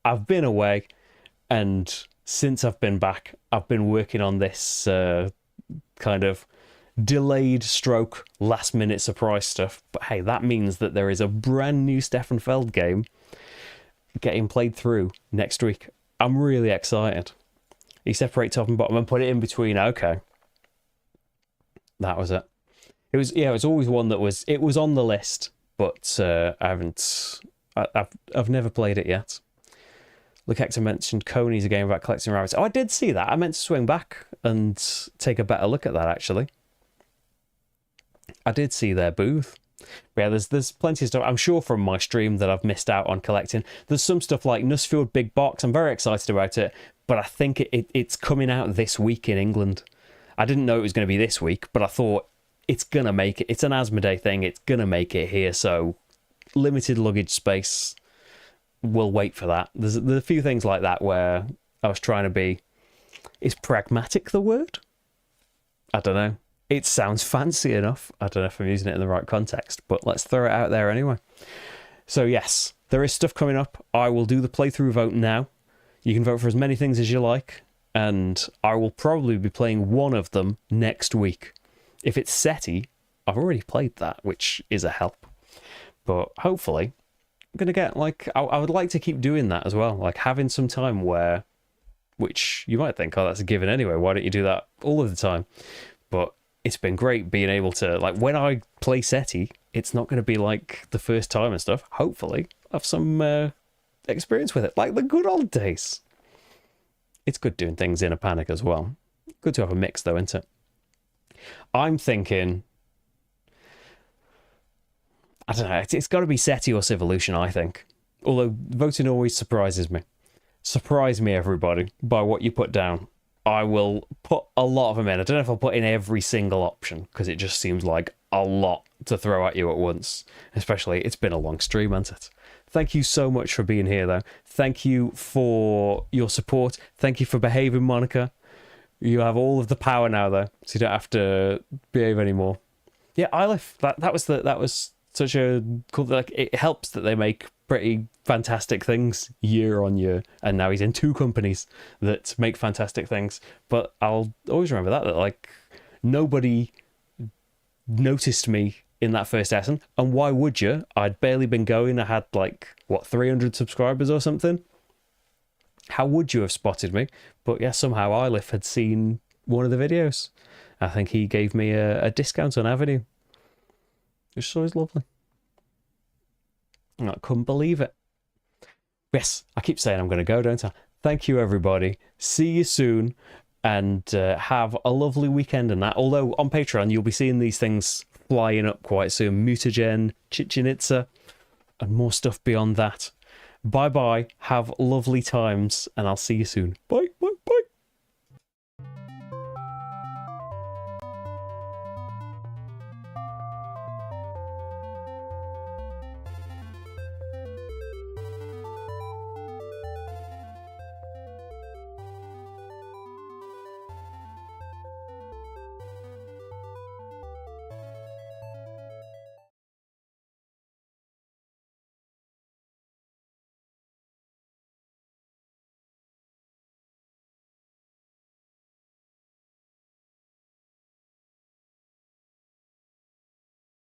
Speaker 1: I've been away, and since I've been back, I've been working on this kind of delayed stroke last minute surprise stuff. But hey, that means that there is a brand new Steffenfeld game getting played through next week. I'm really excited. You separate top and bottom and put it in between. Okay. That was it. It was always one that was on the list, but I've never played it yet. Look, Hector mentioned Coney's a game about collecting rabbits. Oh, I did see that. I meant to swing back and take a better look at that, actually. I did see their booth. But yeah, there's plenty of stuff, I'm sure, from my stream that I've missed out on collecting. There's some stuff like Nussfield Big Box. I'm very excited about it, but I think it's coming out this week in England. I didn't know it was going to be this week, but I thought it's going to make it. It's an Asmodee thing. It's going to make it here, so limited luggage space. We'll wait for that. There's a few things like that where I was trying to be... Is pragmatic the word? I don't know. It sounds fancy enough. I don't know if I'm using it in the right context, but let's throw it out there anyway. So yes, there is stuff coming up. I will do the playthrough vote now. You can vote for as many things as you like, and I will probably be playing one of them next week. If it's SETI, I've already played that, which is a help. But hopefully, I'm going to get, like, I would like to keep doing that as well. Like, having some time where, which you might think, oh, that's a given anyway. Why don't you do that all of the time? But it's been great being able to, like, when I play SETI, it's not going to be like the first time and stuff. Hopefully, I have some experience with it, like the good old days. It's good doing things in a panic as well. Good to have a mix, though, isn't it? I'm thinking, I don't know, it's got to be SETI or Civolution, I think. Although voting always surprises me. Surprise me, everybody, by what you put down. I will put a lot of them in. I don't know if I'll put in every single option, because it just seems like a lot to throw at you at once. Especially, it's been a long stream, hasn't it? Thank you so much for being here, though. Thank you for your support. Thank you for behaving, Monica. You have all of the power now, though, so you don't have to behave anymore. Yeah, Ilif, that was such a cool. Like, it helps that they make pretty fantastic things year on year, and now he's in 2 companies that make fantastic things. But I'll always remember that like nobody noticed me in that first Essen, and why would you? I'd barely been going. I had like 300 subscribers or something. How would you have spotted me? But yeah, somehow Ilif had seen one of the videos. I think he gave me a discount on Avenue, which is always lovely. I couldn't believe it. Yes, I keep saying I'm going to go, don't I? Thank you, everybody. See you soon, and have a lovely weekend and that. Although on Patreon, you'll be seeing these things flying up quite soon. Mutagen, Chichen Itza, and more stuff beyond that. Bye-bye. Have lovely times, and I'll see you soon. Bye. Bye.